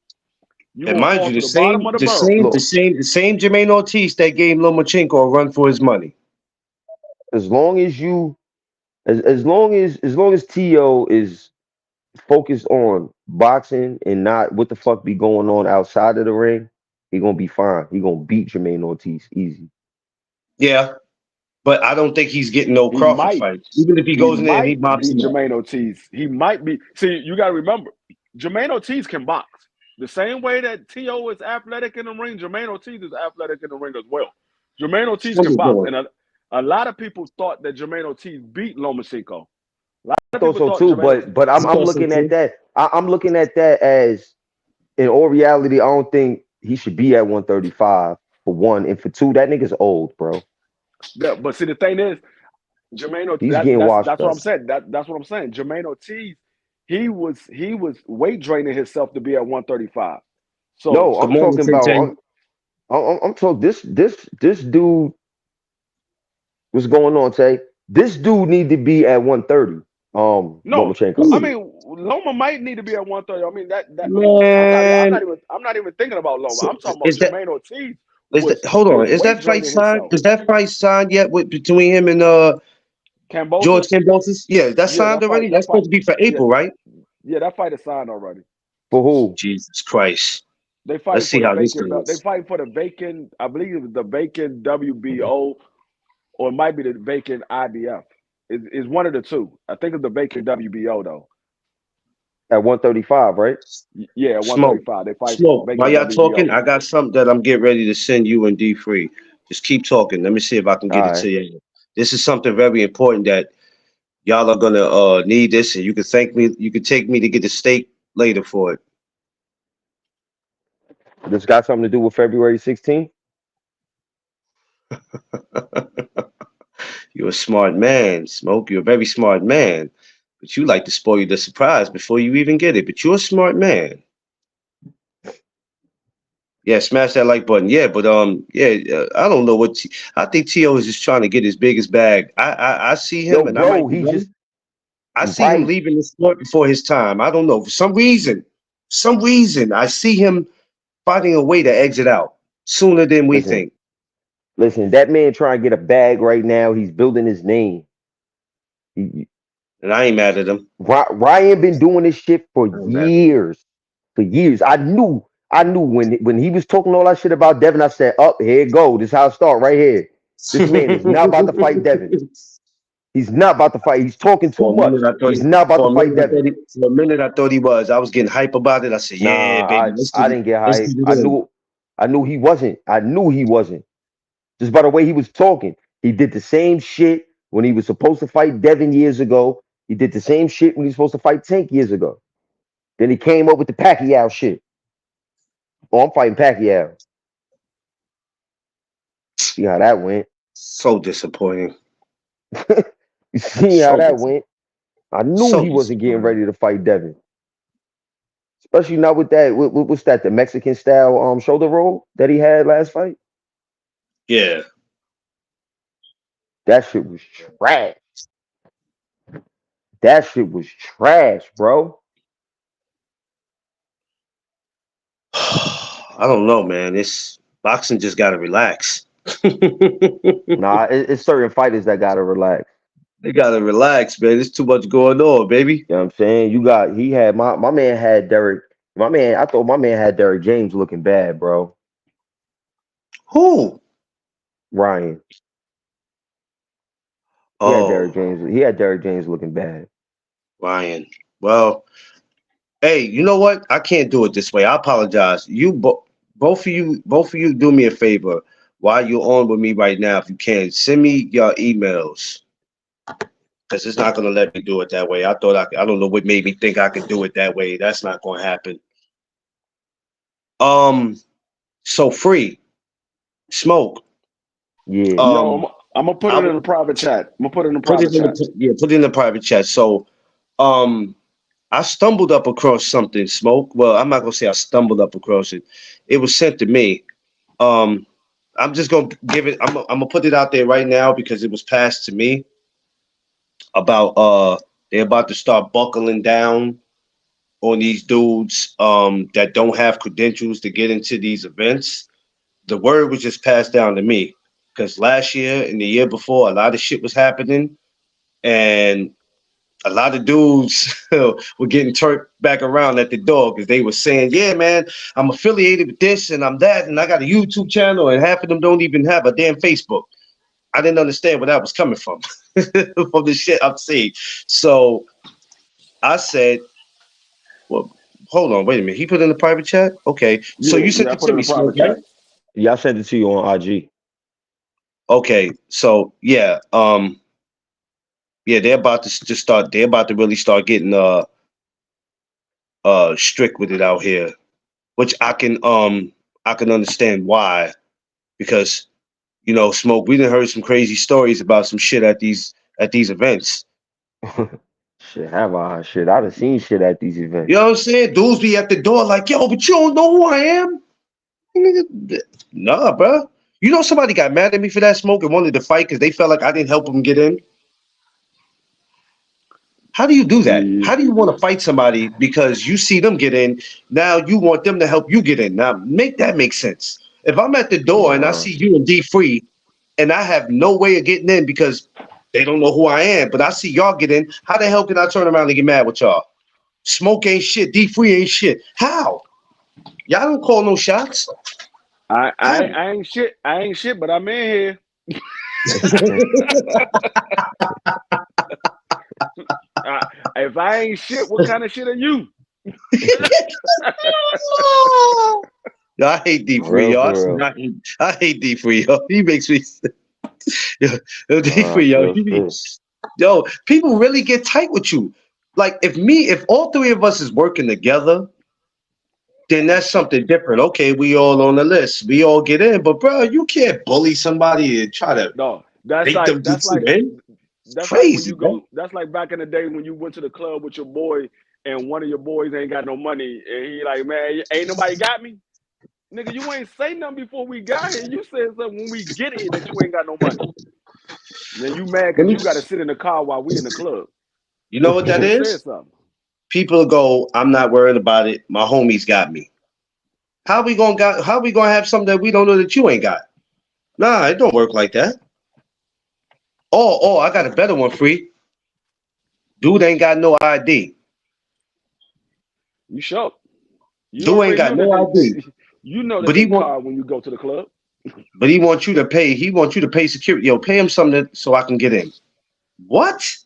You're And gonna mind fall you, to the bottom of the barrel. Look, the same Jermaine Ortiz that gave Lomachenko a run for his money. as long as you, as long as To is focus on boxing and not what the fuck be going on outside of the ring, he gonna be fine. He gonna beat Jermaine Ortiz easy. Yeah, but I don't think he's getting no He Crawford might. fights. Even if he He goes in there and he might mops beat him up. Jermaine Ortiz. He might be. See, you got to remember, Jermaine Ortiz can box. The same way that T.O. is athletic in the ring, Jermaine Ortiz is athletic in the ring as well. Jermaine Ortiz Send can it box. to him. And a lot of people thought that Jermaine Ortiz beat Lomachenko. A lot I of thought people so thought too, Jermaine Ortiz. but I I'm thought so looking at too. that. I'm looking at that as in all reality, I don't think he should be at 135 for one, and for two, that nigga's old, bro. Yeah, but see, the thing is, Jermaine Ortiz, He's getting washed that's what up. I'm saying. That's what I'm saying. Jermaine Ortiz, he was weight draining himself to be at 135. So No, Good I'm morning, talking Tay about. Tay. I'm talking this dude. What's going on, Tay? This dude need to be at 130. no, Lomachenko. I Ooh, mean Loma might need to be at 130. I mean that man, I'm not even thinking about Loma. so I'm talking about is that Jermaine Ortiz is that? Hold is on, is weight that fight draining signed? himself. Is that fight signed yet with between him and George Cambosis, Kambosos? Yeah, that's yeah, signed already. That's supposed to be for yeah, April, right? yeah, that fight is signed already. For who? Jesus Christ. They Let's fighting for see the how this vacant belt. They goes. fighting for the vacant. I believe it was the vacant WBO, or it might be the vacant IBF. It's one of the two. I think it's the vacant WBO though. At 135, right? Yeah, Smoke. 135. They fight Smoke. While vacant y'all WBO. talking, I got something that I'm getting ready to send you and D Free. Just keep talking. Let me see if I can All get it right. to you. This is something very important that y'all are gonna need this, and you can thank me. You can take me to get the steak later for it. This got something to do with February 16th. You're a smart man, Smoke. You're a very smart man. But you like to spoil the surprise before you even get it. But you're a smart man. Yeah, smash that like button. Yeah, but yeah, I don't know what I think T.O. is just trying to get his biggest bag. I see him, Yo, and I might bro, be he wrong. just I see him right. leaving the sport before his time. I don't know for some reason, I see him finding a way to exit out sooner than we Listen, think. listen. That man trying to get a bag right now. He's building his name. He, And I ain't mad at him. Ryan been doing this shit for I ain't mad at years. For years. I knew when he was talking all that shit about Devin. I said, "Up here, it go. This how it start right here. This man is not about to fight Devin. him. He's not about to fight. He's talking too For a much. minute, I thought He's not about to fight Devin. for a minute I thought he was. I was getting hype about it. I said, "Yeah, Nah, baby, I didn't get let's get hype. it in." I knew he wasn't. I knew he wasn't. Just by the way he was talking. He did the same shit when he was supposed to fight Devin years ago. He did the same shit when he was supposed to fight Tank years ago. Then he came up with the Pacquiao shit. Oh, I'm fighting Pacquiao. See how that went. So disappointing. You see how So that dis- went. I knew so he wasn't getting disappointing. ready to fight Devin. Especially not with that. What's that? The Mexican style shoulder roll that he had last fight. Yeah. That shit was trash. That shit was trash, bro. I don't know, man. This boxing just gotta relax. Nah, it's certain fighters that gotta relax. They gotta relax, man. There's too much going on, baby. You know what I'm saying? He had my man had Derek. I thought my man had Derek James looking bad, bro. Who? Ryan. Oh, He had Derek James looking bad. Ryan. Well, hey, you know what? I can't do it this way. I apologize. Both of you, do me a favor. While you're on with me right now, if you can, send me your emails because it's not gonna let me do it that way. I don't know what made me think I could do it that way. That's not gonna happen. Um, so free smoke. Yeah. Yo, Um, I'm gonna put I it in would the private chat. I'm gonna put it in the put it private in chat. the yeah, put it in the private chat. So, um, I stumbled up across something, smoke. Well, I'm not gonna say I stumbled up across it. It was sent to me. Um, I'm just gonna give it. I'm gonna put it out there right now because it was passed to me about they're about to start buckling down on these dudes that don't have credentials to get into these events. The word was just passed down to me because last year and the year before, a lot of shit was happening, and a lot of dudes were getting turned back around at the door because they were saying, "Yeah, man, I'm affiliated with this and I'm that, and I got a YouTube channel, and half of them don't even have a damn Facebook." I didn't understand where that was coming from, from the shit I'm seeing. So I said, "Well, hold on, wait a minute." He put in the private chat. Okay, so you sent Yeah, I it put to it in me, a private Smoke, right? chat. Yeah, I sent it to you on IG. Okay, so yeah, yeah, they're about to just start. They're about to really start getting strict with it out here, which I can understand why, because Smoke, we done heard some crazy stories about some shit at these events. Shit, have I? Shit, I done seen shit at these You events. know what I'm saying? Dudes be at the door like, "Yo, but you don't know who I am." Nigga, nah, bro. You know somebody got mad at me for that, Smoke, and wanted to fight because they felt like I didn't help them get in. How do you do that? Yeah. How do you want to fight somebody because you see them get in? Now you want them to help you get in. Now make that make sense. If I'm at the door and I Nah. see you and D Free, and I have no way of getting in because they don't know who I am, but I see y'all get in, how the hell can I turn around and get mad with y'all? Smoke ain't shit. D Free ain't shit. How? Y'all don't call no shots. How? I ain't shit. I ain't shit, but I'm in here. If I ain't shit, what kind of shit are you? I hate D For Free, real, yo. for real. I hate D Free, yo. He makes me yo, D Nah, Free, yo. for sure. Yo, people really get tight with you. Like if all three of us is working together, then that's something different. Okay, we all on the list. We all get in, but bro, you can't bully somebody and try to No, that's make like them get you in. when Crazy, you man. go. That's like back in the day when you went to the club with your boy, and one of your boys ain't got no money, and he like, man, ain't nobody got me. Nigga, you ain't say nothing before we got here. You said something when we get here that you ain't got no money. Then you mad Let because me, you got to sit in the car while we in the club. you know what You that should have said is? something. People go, I'm not worried about it. My homies got me. How we gonna have something that we don't know that you ain't got? Nah, it don't work like that. Oh, I got a better one, free. Dude ain't got no ID. You shook. You Dude ain't already got know that no ID. you know that But he they want card when you go to the club. but he wants you to pay. He wants you to pay security. Yo, pay him something so I can get in. What?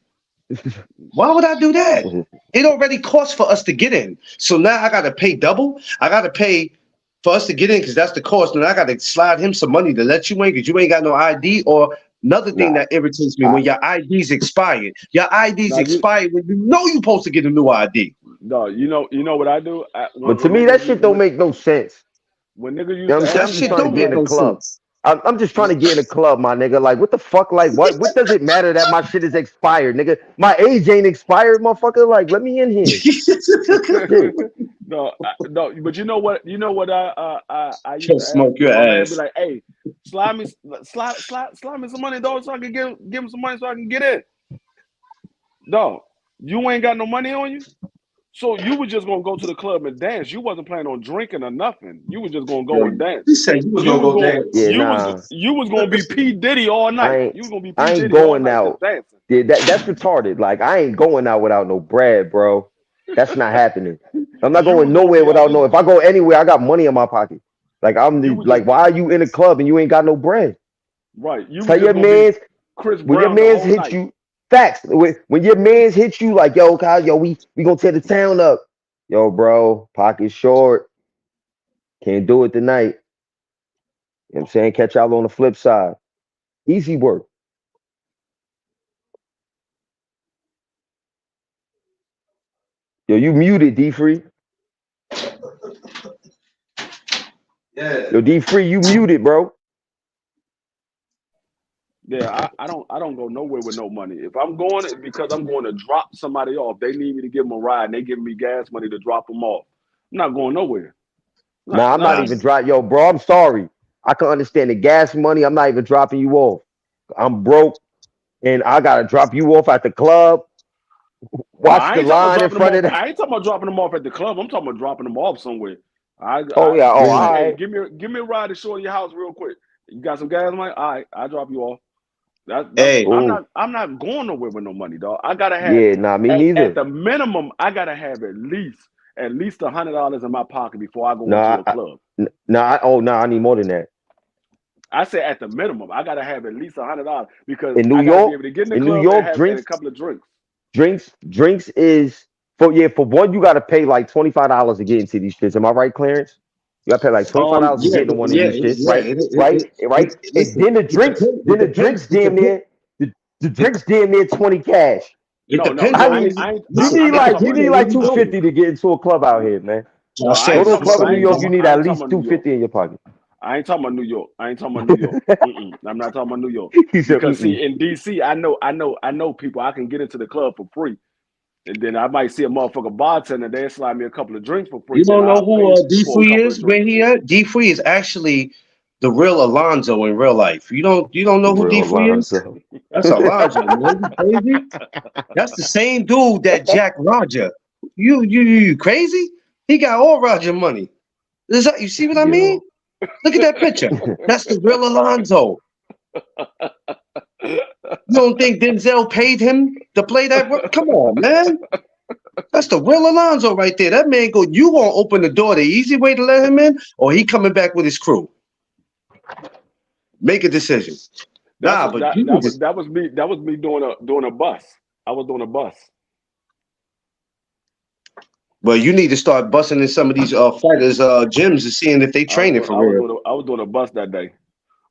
Why would I do that? It already costs for us to get in. So now I gotta pay double. I gotta pay for us to get in because that's the cost. And I gotta slide him some money to let you in because you ain't got no ID. Or another thing Nah, that irritates me I, when your ID's expired. Your ID's Now you expired when you know you're supposed to get a new ID. no, you know what I do. but to me, that shit don't make no sense. When niggas You know used what to I'm saying? That I'm ask just me, shit trying to I'd don't be get make in like, the no club. sense. I'm just trying to get in the club, my nigga. Like, what the fuck? Like, what does it matter that my shit is expired, nigga? My age ain't expired, motherfucker. Like, let me in here. Shit. no, no. But you know what I used to Just ask smoke your my man. Be ass. like, hey, slide me some money, dog, so I can give him some money so I can get in. Dog, you ain't got no money on you. So you was just gonna go to the club and dance. You wasn't planning on drinking or nothing. You was just gonna Yo, go and dance. he said you was gonna go Yeah, dance. nah. You was gonna be P Diddy all I night. ain't You was gonna be I P ain't Diddy all going night just out. dancing. Yeah, that's retarded. Like, I ain't going out without no bread, bro. That's not happening. I'm not You going was gonna nowhere be out without there. if I go anywhere, I got money in my pocket. Like, You was like, just why are you in the club and you ain't got no bread? right. You was Tell just your gonna be mans Chris when your Brown the mans whole hit night. you. Facts. When your mans hit you, like, yo, Kyle, yo, we gonna tear the town up. Yo, bro, pocket short. Can't do it tonight. You know what I'm saying? Catch y'all on the flip side. Easy work. Yo, you muted, D Free. Yeah. Yo, D Free, you muted, bro. Yeah, I don't go nowhere with no money. If I'm going, it's because I'm going to drop somebody off. They need me to give them a ride, and they give me gas money to drop them off. I'm not going nowhere. Nah, I'm not Nah, even drop. Yo, bro, I'm sorry. I can understand the gas money. I'm not even dropping you off. I'm broke and I gotta drop you off at the club. No, Watch I the ain't talking about line in dropping them front of off. the. I ain't talking about dropping them off at the club. I'm talking about dropping them off somewhere. Oh yeah. Oh, Be all like, hey, right. give me a ride to show your house real quick. You got some gas money? All right, I'll drop you off. That's Hey, Oh, I'm not going nowhere with no money, dog. I gotta have yeah, nah, me at neither. the minimum, I gotta have at least $100 in my pocket before I go into Nah, a club. nah, I need more than that. I say at the minimum, I gotta have at least $100 because In New I gotta be York, able to get in the in New club and York, have and a drinks, couple of drinks. drinks is for one. You got to pay like $25 to get into these shits. Am I right, Clarence? You got to pay like $25 to yeah, get into one of yeah, these shits, yeah. right? Right, right. And Listen, then the drinks damn near the drinks damn near 20 cash. it No, no, depends no. I on need where you. you Listen, need I'm not it like talking you about need depends no. on where like you two going. fifty to get into a club out here, man. No, I Go ain't to a talking Josh about. club in I New ain't York, talking you about. need I at ain't talking least about New two York. fifty in your pocket. I ain't talking about New York. I ain't talking about New York. I'm not talking about New York He said, because mm-mm. see, in DC, I know people. I can get into the club for free, and then I might see a motherfucker bartender. They slide me a couple of drinks for free. You Then don't know I'll who pay D for a Free couple of is? Where drinks. he at? D Free is actually the real Alonzo in real life. You don't know who D Real Free is? Alonzo. That's Alonzo, man. You crazy? That's the same dude that Jack Roger. You crazy? He got all Roger money. Is that you see what I mean? Yo. Look at that picture. That's the real Alonzo. You don't think Denzel paid him to play that? Come on, man. That's the real Alonzo right there. That man go, you gonna open the door the easy way to let him in, or he coming back with his crew? Make a decision. That's Nah, what but you need to. that was me. That was me doing a bus. I was doing a bus. Well, you need to start busting in some of these fighters gyms and seeing if they training for real. I was doing a bus that day.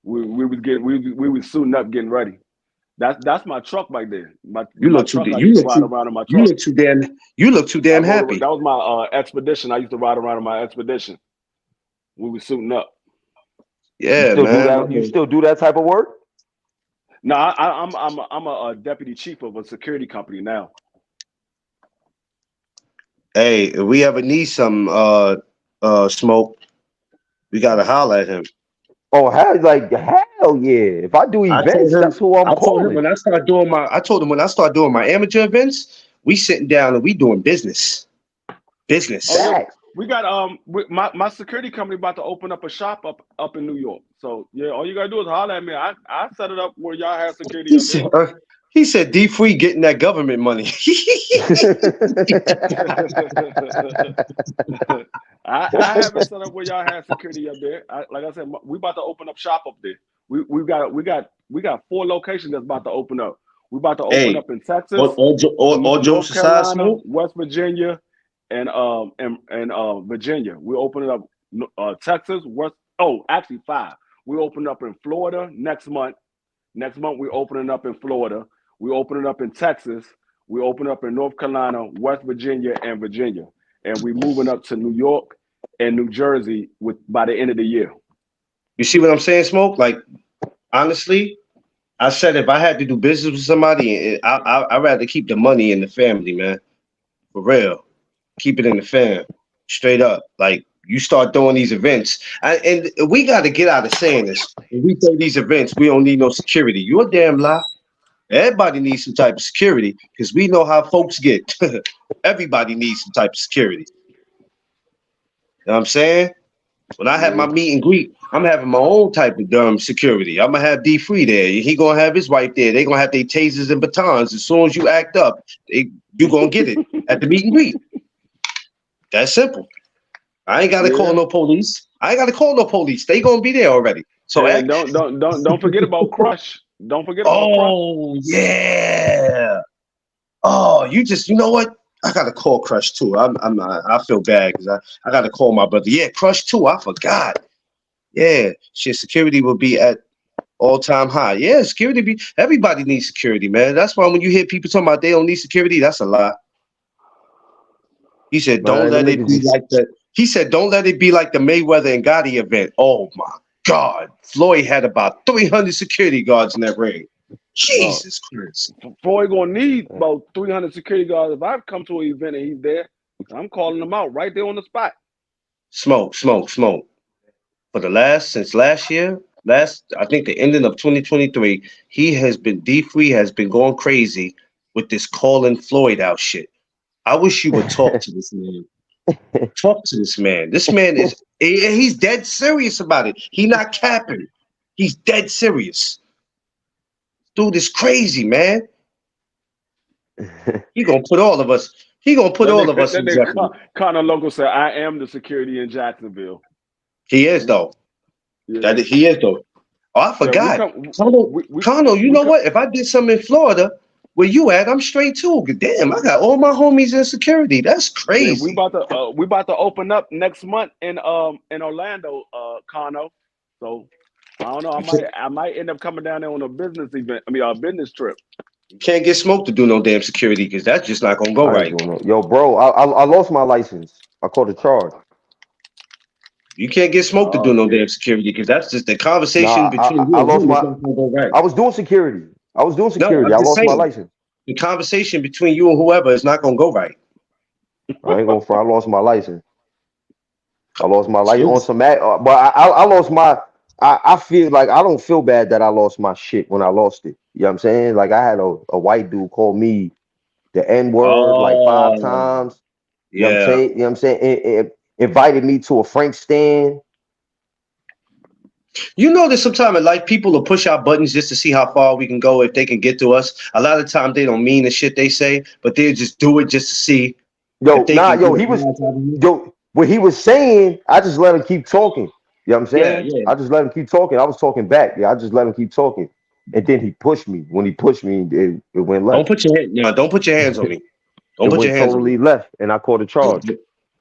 We was suiting up, getting ready. That's my truck right there. You My look too truck. I you used to look ride too around in my you truck. look too damn you look too damn happy. That was my expedition. I used to ride around in my expedition. We was suiting up. You Yeah, still do man. that? You still do that type of work? No, I'm a deputy chief of a security company now. Hey, if we ever need some smoke, we gotta holler at him. Oh, hell yeah. If I do I told events, him that's who I'm I told him calling. when I told him when I start doing my amateur events, we sitting down and we doing business. Oh yeah, Business. Facts. we got my security company about to open up a shop up in New York. So yeah, all you gotta do is holler at me. I set it up where y'all have security He up there. said he said D Free getting that government money. I have it set up where y'all have security up there. Like I said, we about to open up shop up there. We got 4 locations that's about to open up. We about to open Hey, up in Texas, all jokes North aside, Carolina, smoke. West Virginia, and Virginia. We opening up Texas, West. Oh, actually 5. We open up in Florida next month. Next month we opening up in Florida. We opening up in Texas. We open up in North Carolina, West Virginia, and Virginia, and we moving up to New York and New Jersey with by the end of the year. You see what I'm saying, smoke? Like honestly, I said if I had to do business with somebody, I'd rather keep the money in the family, man. For real. Keep it in the fam. Straight up. Like you start doing these events. And we gotta get out of saying this. When we throw these events, we don't need no security. You're a damn lie. Everybody needs some type of security because we know how folks get. Everybody needs some type of security. You know what I'm saying? When I have my Yeah. meet and greet, I'm having my own type of security. I'm gonna have D Free there. He gonna have his wife there. They gonna have their tasers and batons. As soon as you act up, you gonna get it at the meet and greet. That's simple. I ain't gotta call Yeah, no police. I ain't gotta call no police. They gonna be there already. So and don't forget about Crush. Don't forget about Crush. oh yeah. Oh, you know what? I gotta call Crush too. I feel bad because I gotta call my brother. Yeah, Crush too. I forgot. Yeah, shit. Security will be at all time high. Yeah, security be. Everybody needs security, man. That's why when you hear people talking about they don't need security, that's a lie. He said, "Don't Man, them let it niggas be be like that." He said, "Don't let it be like the Mayweather and Gotti event." Oh my God, Floyd had about 300 security guards in that ring. Uh, Jesus Christ! Floyd gonna need about 300 security guards if I come to an event and he's there. I'm calling him out right there on the spot. Smoke, smoke, smoke. For the since last year, I think the ending of 2023, he has been D Free has been going crazy with this calling Floyd out shit. I wish you would talk to this man. Talk to this man. This man he's dead serious about it. He not capping. He's dead serious. dude is crazy, man. He gonna put all of us. He gonna put That all of nigga, us that in nigga jeopardy. Connor Local said, "I am the security in Jacksonville." He is though. Yeah, He is though. Oh, I yeah. We forgot. come, we Kano, you we know come. what? If I did something in Florida, where you at, I'm straight too. Damn, I got all my homies in security. That's Yeah, crazy. we about to open up next month in Orlando, Connor. So I don't know. I might end up coming down there on a business event. I mean, a business trip. You can't get smoked to do no damn security because that's just not gonna go I ain't right. doing no. Yo, bro, I lost my license. I caught a charge. You can't get smoked to do Oh no damn shit. security because that's just the conversation Nah, between I you and lost him is my. not gonna go right. I was doing security. I was doing No, security. I'm I just lost my saying license. the conversation between you and whoever is not gonna go right. I ain't gonna front. I lost my license. I lost my license on Jeez. some but I lost my. I feel like I don't feel bad that I lost my shit when I lost it. You know what I'm saying? Like I had a white dude call me the N word like 5 times. You know what I'm Yeah. saying? You know what I'm saying? Invited me to a Frank stand. You know that sometimes in life people will push our buttons just to see how far we can go if they can get to us. A lot of times they don't mean the shit they say, but they'll just do it just to see if Yo, they nah, can yo, get a he was rise out of you. yo, what he was saying, I just let him keep talking. You know what I'm Yeah, saying? yeah. I just let him keep talking. I was talking back. Yeah, I just let him keep talking. And then he pushed me. When he pushed me, it went Don't left. put your hand, no, don't put your hands on me. Don't It put your went hands on me. totally left, and I caught a charge.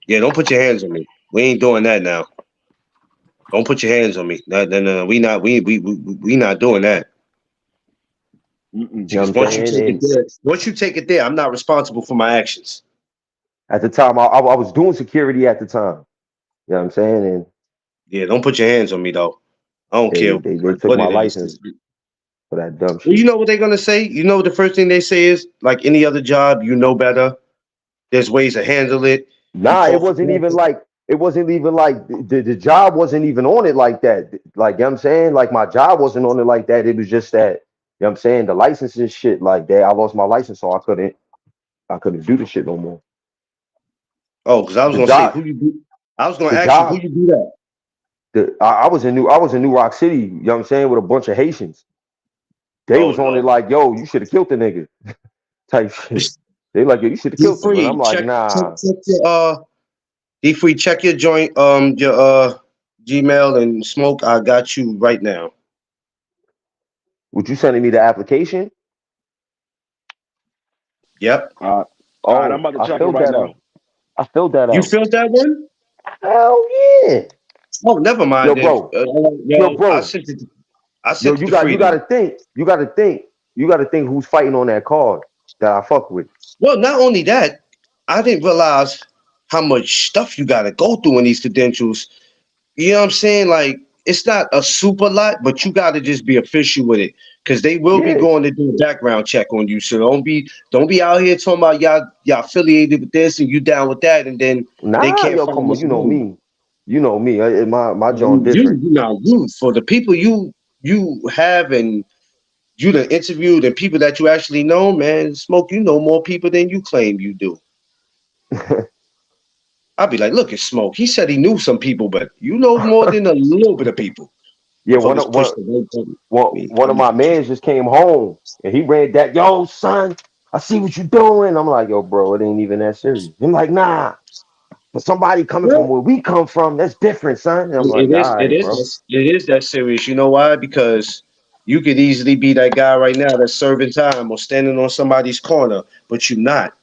Yeah, don't put your hands on me. We ain't doing that now. Don't put your hands on me. No, no, no. We not doing that. Mm-mm. You know Because what I'm once you saying? take it And there, I'm not responsible for my actions. at the time, I was doing security at the time. You know what I'm saying? And Yeah, don't put your hands on me though. I don't care they took what my it is. license for that dumb Well, you shit. know what they're gonna say? You know the first thing they say is like any other job, you know better. There's ways to handle it. You Nah, call for help. it wasn't even like the job wasn't even on it like that. Like, you know what I'm saying? Like my job wasn't on it like that. It was just that, you know what I'm saying, the license and shit like that. I lost my license, so I couldn't do the shit no more. Oh, because I was The gonna say job, who you do. I was gonna the ask you who job, you do that. I was in New Rock City, you know what I'm saying, with a bunch of Haitians. They Oh was on it no. like, yo, you should have killed the nigga type shit. They like, yo, you should have D killed him. And free. I'm like, nah. Check your D free, check your joint your Gmail and smoke. I got you right now. Would you sending me the application? Yep. All right, I'm Oh, about to I check it filled right that now. out. I filled that You out. filled that one? Hell yeah. Oh, never Yo, mind then. bro. Yo, bro. I Yo, sent it to Freedom. you gotta think who's fighting on that card that I fuck with. Well, not only that, I didn't realize how much stuff you gotta go through in these credentials. You know what I'm saying? Like it's not a super lot, but you gotta just be official with it. Cause they will be Yeah. going to do a background check on you. So don't be out here talking about y'all affiliated with this and you down with that, and then they Nah, can't yo, find come on. this You know money. me. You know me. My John You different. now you for the people you have and you done interviewed and people that you actually know, man, Smoke, you know more people than you claim you do. I'd be like, look at Smoke. He said he knew some people, but you know more than a little bit of people. Yeah, Motherfuckers push the right button. I mean, one of come my on. mans just came home and he read that, yo, son, I see what you doing. I'm like, yo, bro, it ain't even that serious. I'm like, nah, for somebody coming from Well, where we come from, that's different, son. And I'm like, it is all right, bro. it is that serious. You know why? Because you could easily be that guy right now that's serving time or standing on somebody's corner, but you're not.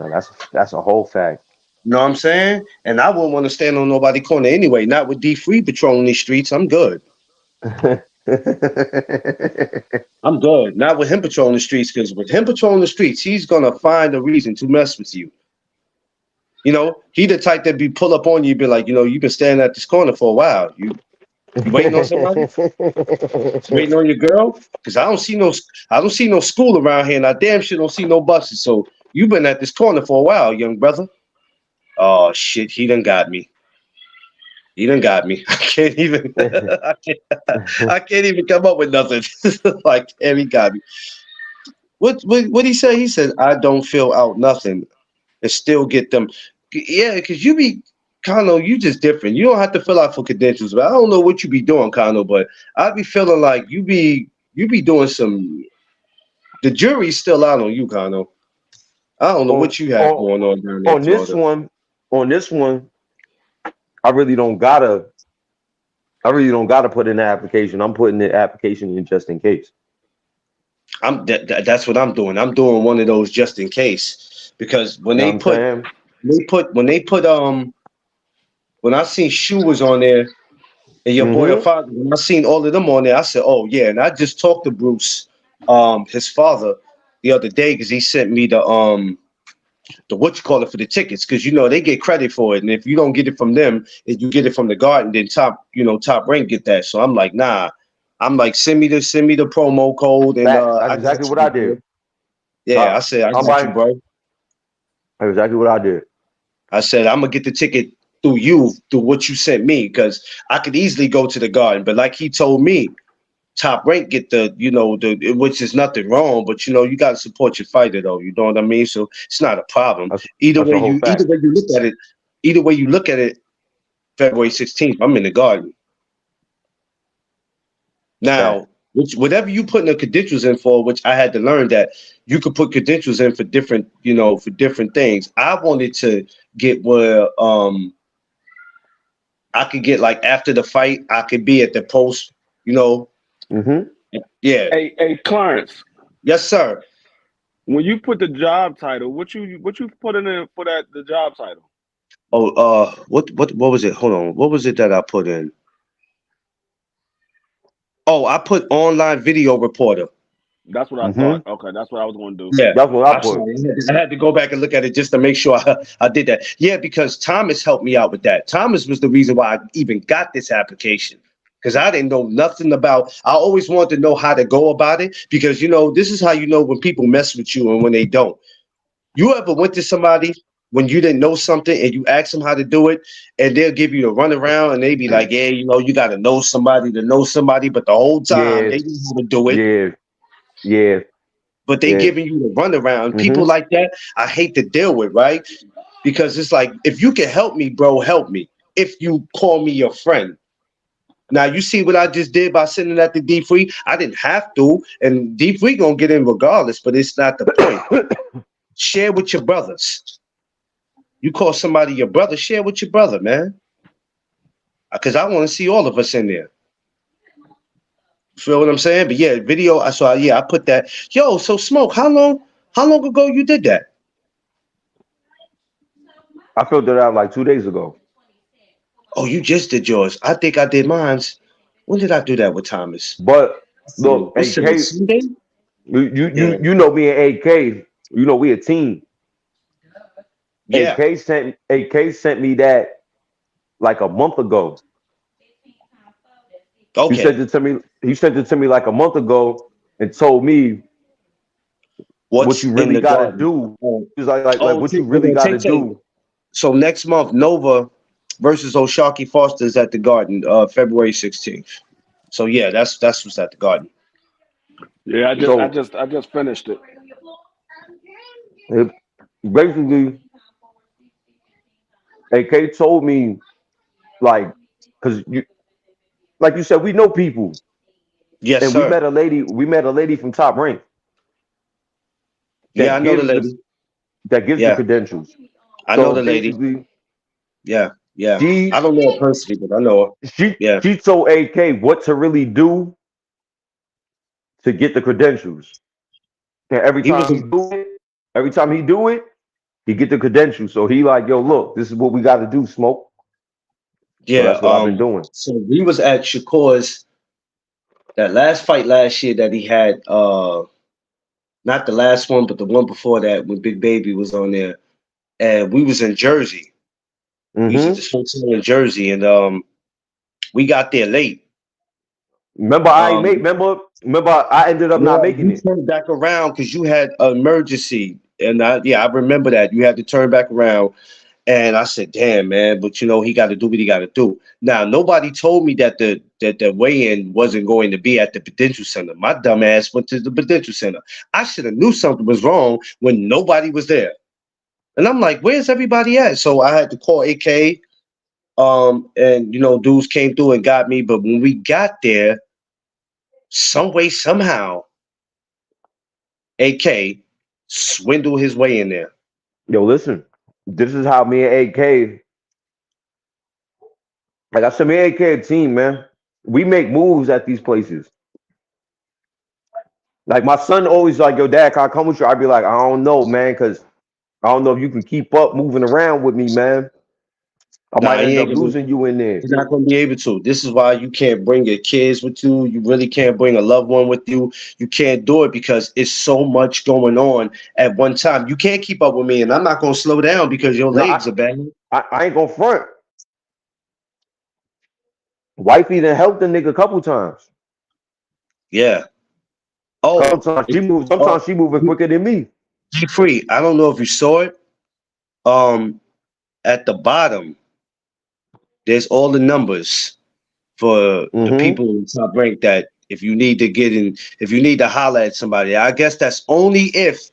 Now, that's a whole fact. You know what I'm saying? And I wouldn't want to stand on nobody's corner anyway. Not with D Free patrolling these streets. I'm good. I'm good. Not with him patrolling the streets, because with him patrolling the streets, he's gonna find a reason to mess with you. You know, he the type that be pull up on you, be like, you've been standing at this corner for a while. You waiting on somebody? You waiting on your girl? Because I don't see no school around here, and I damn sure don't see no buses. So you've been at this corner for a while, young brother. Oh shit, he done got me. He done got me. I can't even. I can't even come up with nothing. Like, damn, he got me. What he say? He said, "I don't fill out nothing and still get them." Yeah, because you be Kano, you just different. You don't have to fill out for credentials, but I don't know what you be doing, Kano. But I be feeling like you be doing some. The jury's still out on you, Kano. I don't know On what you have on going on down there in on this Florida. one, on this one, I really don't gotta. I really don't gotta put in the application. I'm putting the application in just in case. That's what I'm doing. I'm doing one of those just in case because You know what I'm saying? when they put when I seen Shu was on there and your boy Mm-hmm. father, when I seen all of them on there, I said, oh yeah. And I just talked to Bruce, his father, the other day because he sent me the what you call it for the tickets because you know they get credit for it, and if you don't get it from them, if you get it from the garden, then top rank get that. So I'm like, nah. I'm like, send me the promo code, and Facts. That's I got exactly what I you, bro. did. Yeah, I, I said I I'm got you, buying. bro. That's exactly what I did. I said I'm gonna get the ticket through you, through what you sent me, because I could easily go to the garden, but like he told me, top rank get the which is nothing wrong, but you got to support your fighter though. You know what I mean? So it's not a problem. That's that's a whole Either fact. way you look at it, either way you look at it, February 16th, I'm in the garden. Fact. Now, whatever you put in the credentials in for, which I had to learn that you could put credentials in for different, for different things. I wanted to get where I could get like after the fight, I could be at the post, you know. Mm-hmm. Yeah. Hey, Clarence, Yes, sir. when you put the job title, what you put in there for that the job title? Oh, what was it? Hold on. What was it that I put in? Oh, I put online video reporter. That's what I thought. Mm-hmm. Okay, that's what I was going to do. Yeah. That's what I I'm put. sorry. I had to go back and look at it just to make sure I did that. Yeah, because Thomas helped me out with that. Thomas was the reason why I even got this application. Because I didn't know nothing about. I always wanted to know how to go about it. Because this is how you know when people mess with you and when they don't. You ever went to somebody when you didn't know something and you ask them how to do it, and they'll give you the runaround and they be like, yeah, you got to know somebody to know somebody, but the whole time Yeah. they know how to do it, Yeah. Yeah. but they Yeah. giving you the runaround. People Mm-hmm. like that, I hate to deal with, right? Because it's like, if you can help me, bro, help me. If you call me your friend. Now you see what I just did by sending that to D Free. I didn't have to, and D Free gonna get in regardless, but it's not the point. Share with your brothers. You call somebody your brother, share with your brother, man. Because I want to see all of us in there. Feel what I'm saying? But yeah, video. I saw. Yeah, I put that. Yo, so Smoke, how long ago you did that? I filled it out like 2 days ago. Oh, you just did yours. I think I did mine's. When did I do that with Thomas? But So look, what's today? AK, Sunday? Yeah. you know me and AK. You know we a team. Yeah. AK sent me that like a month ago. He Okay. sent it to me. He sent it to me like a month ago and told me what What's you in really the got to garden? do. Oh, He's like oh, what you we're really gonna got to take. do. So next month, Nova versus Oshaki Foster's at the Garden, February 16th. So yeah, that's what's at the Garden. Yeah, Yeah. So I just finished it. it, basically, AK told me like because you like you said we know people Yes, and we sir. met a lady. We met a lady from Top Rank Yeah, that I know the gives lady. the Yeah, credentials. I know So the lady. basically, Yeah, yeah. she I don't know her personally, but I know her. she Yeah. she told AK what to really do to get the credentials. And He was. every time he do it, he get the credentials. So he like, yo, look, this is what we got to do, smoke. So Yeah. that's what I've been doing. So we was at Shakur's that last fight last year that he had. Not the last one, but the one before that when Big Baby was on there, and we was in Jersey. We was at Hmm. this hotel in Jersey, and we got there late. Remember, I made. Um, Remember, I ended up not yeah, making you it. turned back around because you had an emergency, and I remember that you had to turn back around. And I said, "Damn, man!" But he got to do what he got to do. Now, nobody told me that the weigh-in wasn't going to be at the Prudential Center. My dumb ass went to the Prudential Center. I should have knew something was wrong when nobody was there. And I'm like, "Where's everybody at?" So I had to call AK. And dudes came through and got me. But when we got there, some way, somehow, AK swindled his way in there. Yo, listen, this is how me and AK, like I said, me and AK a team, man. We make moves at these places. Like my son always like, yo, dad, can I come with you? I'd be like, I don't know, man, because I don't know if you can keep up moving around with me, man. I Nah, might he end ain't up gonna. losing you in there. He's not gonna be able to. This is why you can't bring your kids with you. You really can't bring a loved one with you. You can't do it because it's so much going on at one time. You can't keep up with me, and I'm not gonna slow down because your No, legs are bad. I ain't gonna front. Wifey done helped the nigga a couple times. Yeah. Couple Oh, times she it, moves. oh, Sometimes she moving quicker than me. G free. I don't know if you saw it. Um, at the bottom, there's all the numbers for the Mm-hmm. people in the top rank that if you need to get in, if you need to holler at somebody. I guess that's only if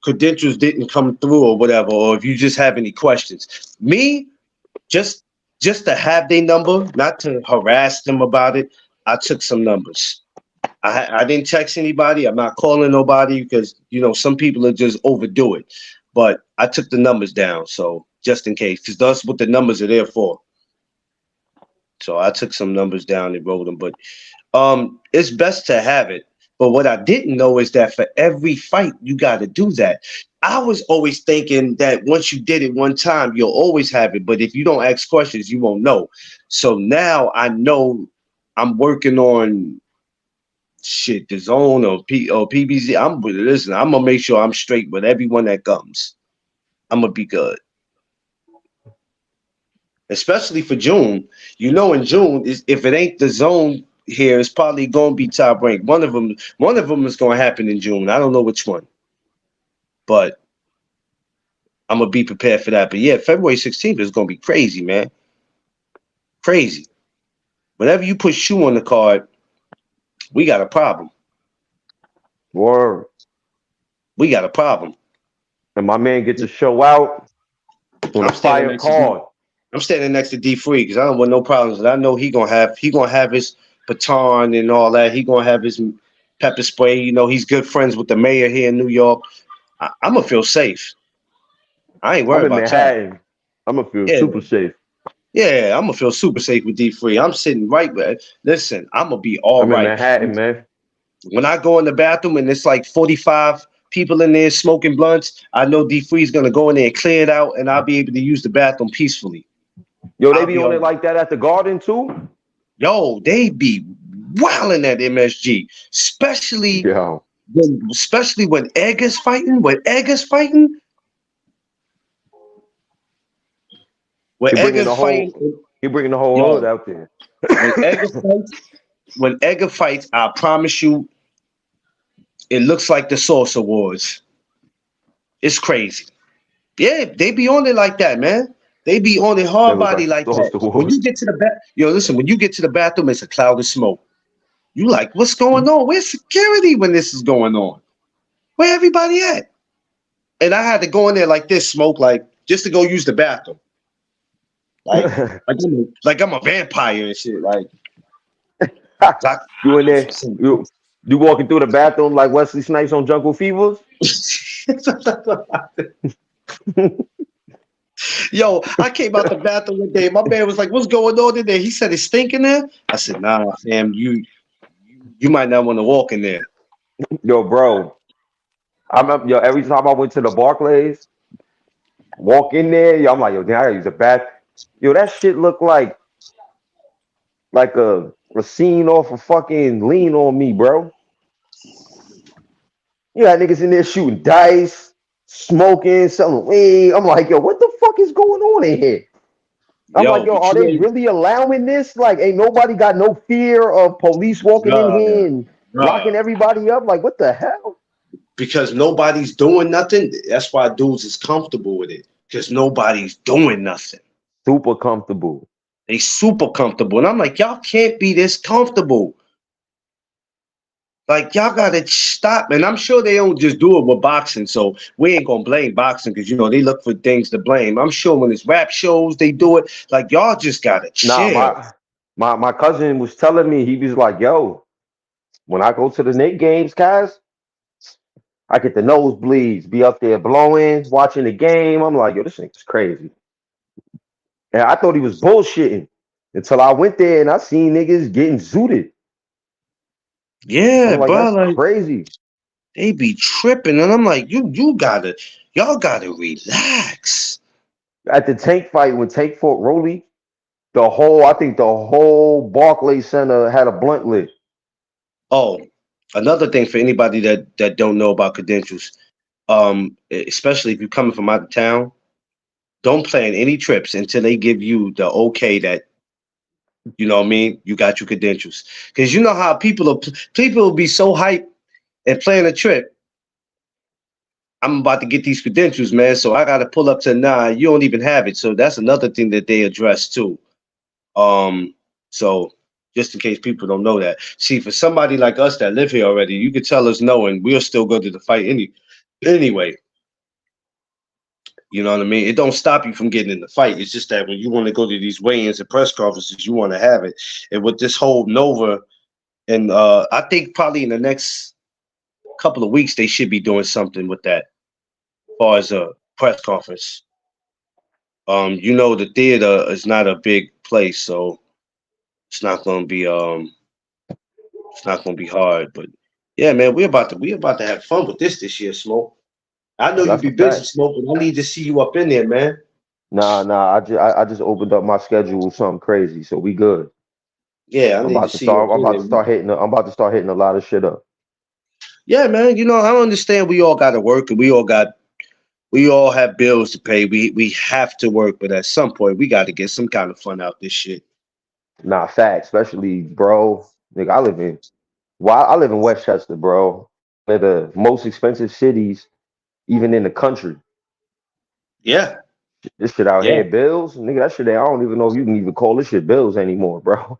credentials didn't come through or whatever, or if you just have any questions. Me, just just to have their number, not to harass them about it. I took some numbers. I didn't text anybody. I'm not calling nobody because some people are just overdo it. But I took the numbers down, so just in case, because that's what the numbers are there for. So I took some numbers down and wrote them. But it's best to have it. But what I didn't know is that for every fight, you got to do that. I was always thinking that once you did it one time, you'll always have it. But if you don't ask questions, you won't know. So now I know I'm working on shit, the zone or PBZ. Listen. I'm gonna make sure I'm straight with everyone that comes. I'm gonna be good, especially for June. In June, if it ain't the zone here, it's probably gonna be top rank. One of them is gonna happen in June. I don't know which one, but I'm gonna be prepared for that. But yeah, February 16th is gonna be crazy, man. Crazy. Whenever you put Shoe on the card, we got a problem. Word. We got a problem. And my man get to show out on a I'm standing fire next to D. card. I'm standing next to D Free because I don't want no problems. And I know he gonna have his baton and all that. He gonna have his pepper spray. He's good friends with the mayor here in New York. I'm gonna feel safe. I ain't I'm worried in about y'all. Manhattan. I'm gonna feel Yeah, super safe. yeah, I'm gonna feel super safe with D Free. I'm sitting right with. Listen, I'm gonna be all I'm in right. Manhattan, man. When I go in the bathroom and it's like 45 people in there smoking blunts, I know D Free's gonna go in there and clear it out, and I'll be able to use the bathroom peacefully. Yo, they I'll be be on all it right. like that at the Garden too. Yo, they be wilding at MSG, Yo, especially when Egg is fighting. When he Egg bringing is the fighting, whole he bringing the whole hood yo, out there. when Egg fights, I promise you, it looks like the Source Awards. It's crazy. Yeah, they be on it like that, man. They be on it That hard look body like the like that. Social When you Wars. get to the listen, when you get to the bathroom, it's a cloud of smoke. You like, what's going on? Where's security when this is going on? Where everybody at? And I had to go in there like this, smoke, like just to go use the bathroom, like I'm a vampire and shit. Like, I, You in there? You walking through the bathroom like Wesley Snipes on Jungle Fevers? yo, I came out the bathroom one day. My man was like, "What's going on in there?" He said, "It's stinking there." I said, "Nah, fam, you might not want to walk in there." Yo, bro. I remember, yo, every time I went to the Barclays, walk in there, yo, I'm like, yo, damn, I gotta use a bath. Yo, that shit look like a scene off of fucking Lean on Me, bro. You got niggas in there shooting dice, smoking, selling weed. I'm like, yo, what the fuck is going on in here? I'm like, Yo, yo, but are you they ain't, really allowing this? Like, ain't nobody got no fear of police walking in bruh, here and locking bruh, everybody up? Like, what the hell? because nobody's doing nothing. That's why dudes is comfortable with it because nobody's doing nothing. Super comfortable. They super comfortable, and I'm like, y'all can't be this comfortable. Like y'all gotta stop, and I'm sure they don't just do it with boxing. So we ain't gonna blame boxing because they look for things to blame. I'm sure when it's rap shows, they do it. Like y'all just gotta Nah, chill. my cousin was telling me, he was like, yo, When I go to the Nick games, guys, I get the nosebleeds, be up there blowing, watching the game. I'm like, yo, this thing's crazy. And I thought he was bullshitting until I went there and I seen niggas getting zooted. Yeah, I'm like, bro. that's Like crazy. they be tripping, and I'm like, y'all gotta relax. At the Tank fight, when Tank fought Rolly, I think the whole Barclays Center had a blunt lit. Oh, another thing for anybody that don't know about credentials, especially if you're coming from out of town, don't plan any trips until they give you the okay that you know what I mean. You got your credentials, because you know how people will be so hyped and plan a trip. I'm about to get these credentials, man. So I got to pull up to nine. You don't even have it. So that's another thing that they address too. Um, so just in case people don't know that. See, for somebody like us that live here already, you could tell us no, and we'll still go to the fight anyway. You know what I mean? It don't stop you from getting in the fight. It's just that when you want to go to these weigh-ins and press conferences, you want to have it. And with this whole Nova, and I think probably in the next couple of weeks they should be doing something with that, as far as a press conference. The theater is not a big place, so it's not gonna be it's not gonna be hard. But yeah, man, we about to have fun with this year, Smoke. I know Oh, you that's be a busy, fact. Smoke, but I need to see you up in there, man. Nah. I just opened up my schedule with something crazy, so we good. Yeah, I I'm need to about to see you up start. I'm in about there. to start hitting. I'm about to start hitting a lot of shit up. Yeah, man. I understand we all got to work and we all have bills to pay. We have to work, but at some point we got to get some kind of fun out this shit. Nah, fact, especially bro. Nigga, I live in Westchester, bro. One of the most expensive cities, even in the country. Yeah, This shit out yeah. here, bills, nigga. That shit, I don't even know if you can even call this shit bills anymore, bro.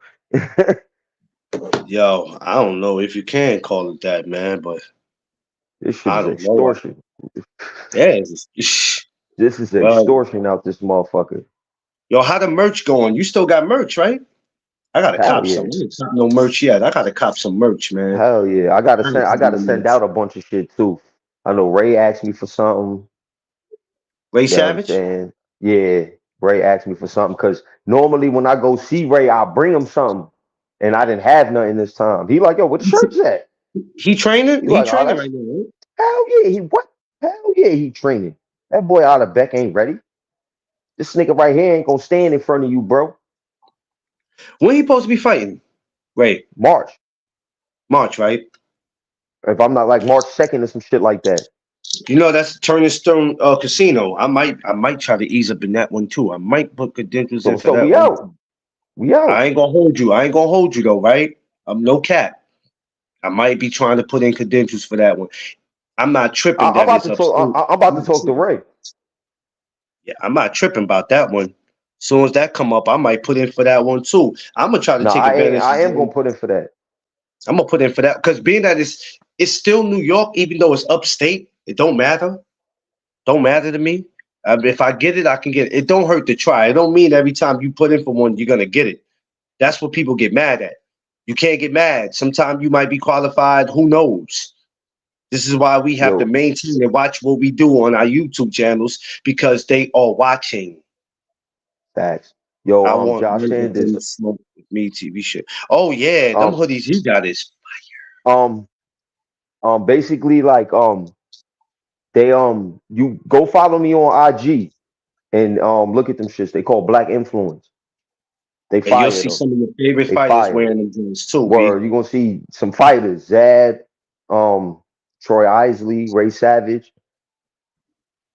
Yo, I don't know if you can call it that, man, but This shit I is don't know. extortion. Yeah, This is well, extortion out this motherfucker. yo, how the merch going? You still got merch, right? I gotta Hell cop yeah. some. I ain't cop no merch yet. I gotta cop some merch, man. Hell yeah. I ain't I cop gotta no send merch. out a bunch of shit too. I know Ray asked me for something. Ray You know what I'm Savage? saying? Yeah. Ray asked me for something because normally when I go see Ray, I'll bring him something. And I didn't have nothing this time. He like, yo, where the shirts at? He training? He He like, oh, training that's right now, right? hell yeah. He what? Hell yeah, he training. That boy out of Beck ain't ready. This nigga right here ain't gonna stand in front of you, bro. When he supposed to be fighting? Ray, March. March, right? If I'm not like March 2nd or some shit like that. That's Turning Stone Casino. I might try to ease up in that one too. I might put credentials in So for so that we one out. too. We I out. ain't gonna hold you. I ain't gonna hold you though, right? I'm no cap. I might be trying to put in credentials for that one. I'm not tripping I'm that about it's to talk. upstate. I'm about I'm to not talk to tripping. Ray. Yeah, I'm not tripping about that one. Soon as that come up, I might put in for that one too. I'm gonna try to No, take I ain't. advantage I of am the gonna put in for that. I'm gonna put in for that because being that it's still New York, even though it's upstate, it don't matter. Don't matter to me. If I get it, I can get it. It don't hurt to try. It don't mean every time you put in for one, you're gonna get it. That's what people get mad at. You can't get mad. Sometimes you might be qualified. Who knows? This is why we have to Yo, maintain and watch what we do on our YouTube channels because they are watching. facts. Yo, I want Josh Ray to Sanders. come smoke with me TV shit. Oh yeah, them Um, hoodies he got is um, basically like they you go follow me on IG and look at them shits. They call Black Influence. They and you'll fire see them. some of your favorite They fighters fire. wearing them jeans too, B. Where you gonna see some fighters, Zad, um, Troy Isley, Ray Savage.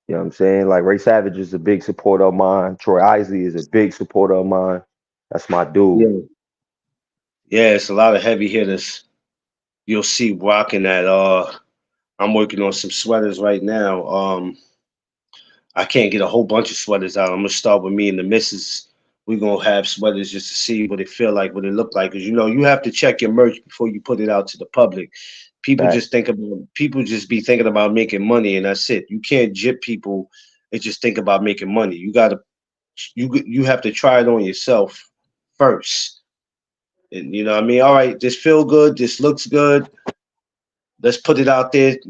You know what I'm saying? Like Ray Savage is a big supporter of mine. Troy Isley is a big supporter of mine. That's my dude. Yeah. Yeah, it's a lot of heavy hitters. You'll see rocking that. I'm working on some sweaters right now. I can't get a whole bunch of sweaters out. I'm gonna start with me and the missus. We're gonna have sweaters just to see what it feel like, what it look like. Cause you have to check your merch before you put it out to the public. Facts. People just be thinking about making money and that's it. You can't jip people and just think about making money. You have to try it on yourself first. And you know what I mean? All right, this feel good, this looks good. Let's put it out there, to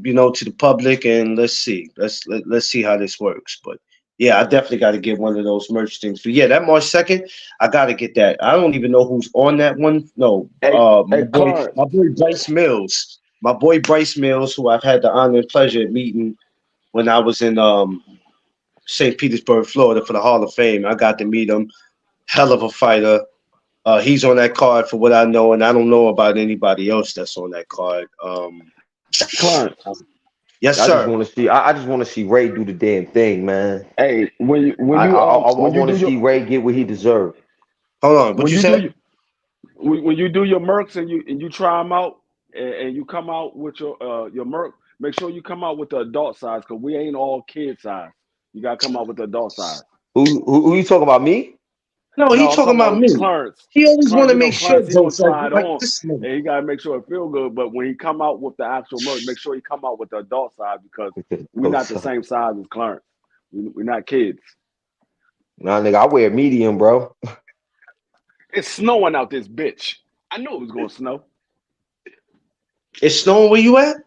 the public, and let's see. Let's see how this works. But yeah, I definitely got to get one of those merch things. But yeah, that March 2nd, I got to get that. I don't even know who's on that one. No, Hey, my hey, boy, Clarence. my boy Bryce Mills, who I've had the honor and pleasure of meeting when I was in St. Petersburg, Florida, for the Hall of Fame. I got to meet him. Hell of a fighter. He's on that card for what I know, and I don't know about anybody else that's on that card. Clarence. Yes, I just sir. want to see. I just want to see Ray do the damn thing, man. Hey, I when you want do to your see Ray get what he deserves. Hold on. What when you you do said? your when you do your mercs and you try them out and you come out with your merc, make sure you come out with the adult size because we ain't all kid size. You gotta come out with the adult size. Who you talking about? Me? No, he No, I'm talking talking about about me. Clarence. He always want Clarence, to make sure Clarence, he gonna jokes like try it like on this man. and he gotta make sure it feel good. But when he come out with the actual merc, make sure he come out with the adult size because we're Oh, not the son. same size as Clarence. We're not kids. Nah, nigga, I wear medium, bro. It's snowing out this bitch. I knew it was gonna snow. It's snowing where you at?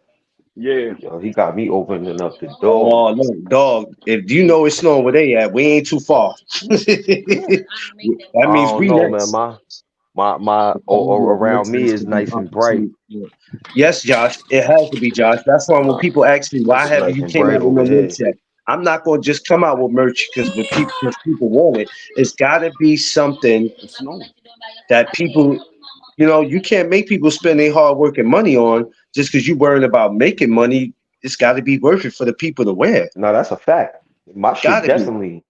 Yeah. Yo, he got me opening up the door. Oh, look, dog. If you know it's snowing where they at, we ain't too far. That I means don't we know, man. next. My around me is nice and bright. Yes, Josh, it has to be Josh. That's why when people ask me why It's haven't nice you and came bright out with over no here. merch yet, I'm not going to just come out with merch because people want it. It's got to be something It's snowing. that people, you can't make people spend their hard work and money on just because you worrying about making money. It's got to be worth it for the people to wear. No, that's a fact. Got to be.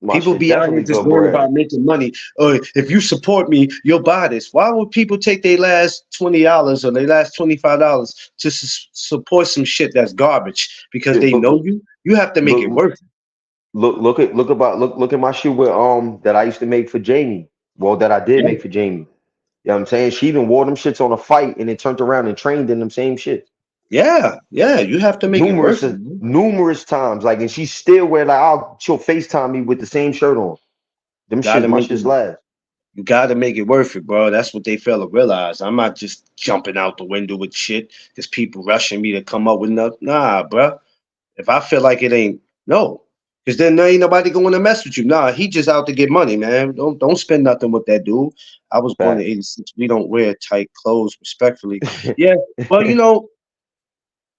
My People shit be out here definitely just good worrying bread. about making money. If you support me, you'll buy this. Why would people take their last $20 or their last $25 to support some shit that's garbage because Shit, they know you? You have to make it look, worth it. look at my shit with that I used to make for Jamie. Well, that I did Yeah, make for Jamie. You know what I'm saying? She even wore them shits on a fight and then turned around and trained in them same shits. yeah, yeah. You have to make it Numerous worth it, man. numerous times. Like, and she still wear like she'll FaceTime me with the same shirt on. Them Got shits, to my make it. shits last. You got to make it worth it, bro. That's what they fail to realize. I'm not just jumping out the window with shit because people rushing me to come up with nothing. Nah, bro. If I feel like it ain't, no, because then there ain't nobody going to mess with you. Nah, he just out to get money, man. Don't spend nothing with that dude. I was born in Fact. '86. We don't wear tight clothes, respectfully. Yeah, well,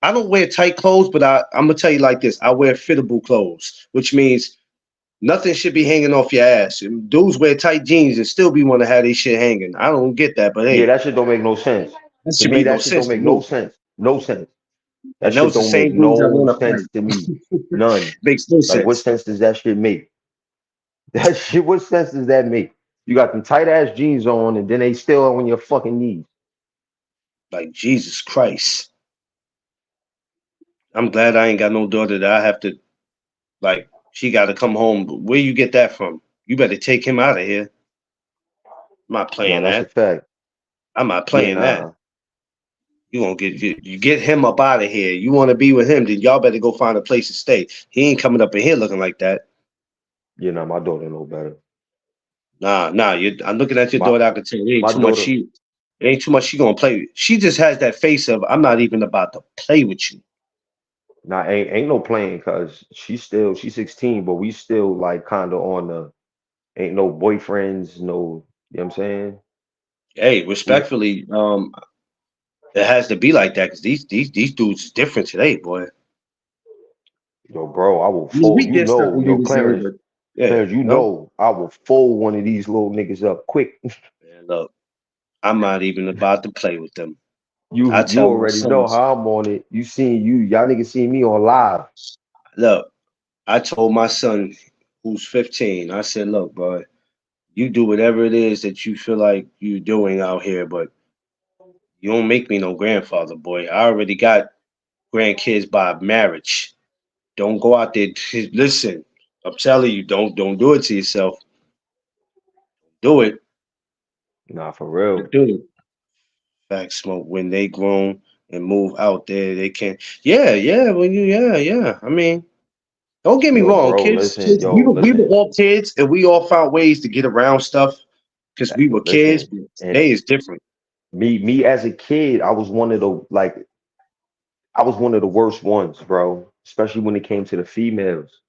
I don't wear tight clothes, but I'm gonna tell you like this: I wear fittable clothes, which means nothing should be hanging off your ass. And dudes wear tight jeans and still be want to have their shit hanging. I don't get that, but Yeah, hey, that shit don't make no sense. that To should me, make no that shit don't sense to make no me. sense. No sense. That And shit those the don't make same dudes that no want to sense to me. fight. None. Makes no Like, what sense. sense does that shit make? That shit, what sense does that make? You got them tight ass jeans on, and then they still on your fucking knees. Like Jesus Christ. I'm glad I ain't got no daughter that I have to like. She got to come home. Where you get that from? You better take him out of here. I'm not No, playing that's a that. fact. I'm not Yeah, playing that. nah. You gonna you get him up out of here. You want to be with him? Then y'all better go find a place to stay. He ain't coming up in here looking like that. You know, my daughter know better. Nah, nah. I'm looking at your My daughter. I can tell you, ain't my too much. daughter, It ain't too much. She gonna play. She just has that face of I'm not even about to play with you. nah, ain't no playing because she's 16, but we still like kind of on the ain't no boyfriends, no, you know what I'm saying? Hey, We, respectfully, it has to be like that because these dudes is different today, boy. yo, bro, I will I mean, fold, we you did know, certain yo, niggas there, but yeah, Clarence, you know, I will fold one of these little niggas up quick. man, look, I'm not even about to play with them. I You tell my already know sons, how I'm on it. Y'all niggas see me on live. look, I told my son who's 15, I said, look, bro, you do whatever it is that you feel like you doing out here, but you don't make me no grandfather, boy. I already got grandkids by marriage. Don't go out there. Listen, I'm telling you, don't do it to yourself. Do it. Nah, for real. Do it. Fact smoke when they grown and move out there, they can. Yeah, yeah. When you, yeah, yeah. I mean, don't get me Yo, wrong, bro, kids. listen, Kids yo, we were listen. all kids, and we all found ways to get around stuff. because we were kids. Listen, But and today is different. me as a kid, I was one of the worst ones, bro. Especially when it came to the females.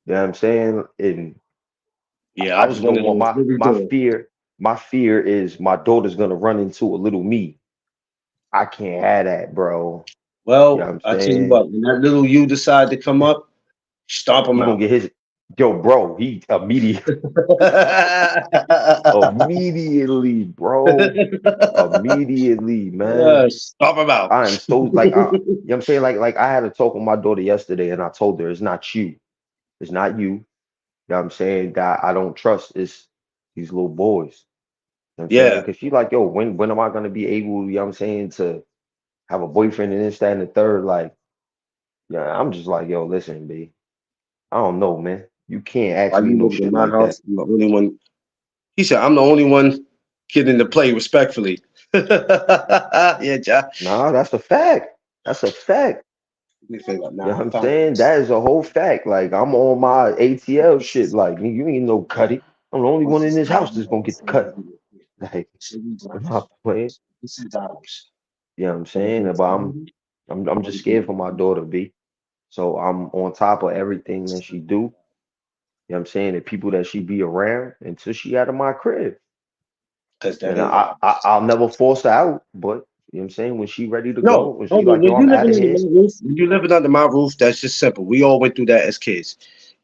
You know what I'm saying? And Yeah, I I just just one don't of want those. What we doing? my fear is my daughter's gonna run into a little me. I can't have that, bro. You know what Well, I'm I tell you saying? what, when that little you decide to come up, stomp him He gonna out. get his yo, bro. He immediately, bro. Immediately, man. Stomp him out. I am so like you know what I'm saying? Like I had a talk with my daughter yesterday and I told her it's not you. It's not you. You know what I'm saying? That I don't trust is these little boys. You know what I'm saying? Yeah, Because she like, yo, when am I gonna be able, you know what I'm saying, to have a boyfriend and this, that, and the third? Like, yeah, I'm just like, yo, listen, B. I don't know, man. You can't why ask me you no living in shit my like that. house? I'm the only one. He said, I'm the only one getting to play respectfully. Yeah, Josh. Nah, that's a fact. That's a fact. He said, You know nah, what I I'm found saying? That is a whole fact. Like I'm on my ATL shit. Like you ain't no cutty. I'm the only one in this house that's gonna get the cut. Like I'm not playing. You know what I'm saying? But I'm just scared for my daughter, B. So I'm on top of everything that she do. You know what I'm saying? The people that she be around until she out of my crib. because that And ain't right. I'll never force her out. But you know what I'm saying? When she ready to go, No, when no, she but like, yo, when you I'm out living of under here. my roof, when you living under my roof, that's just simple. We all went through that as kids.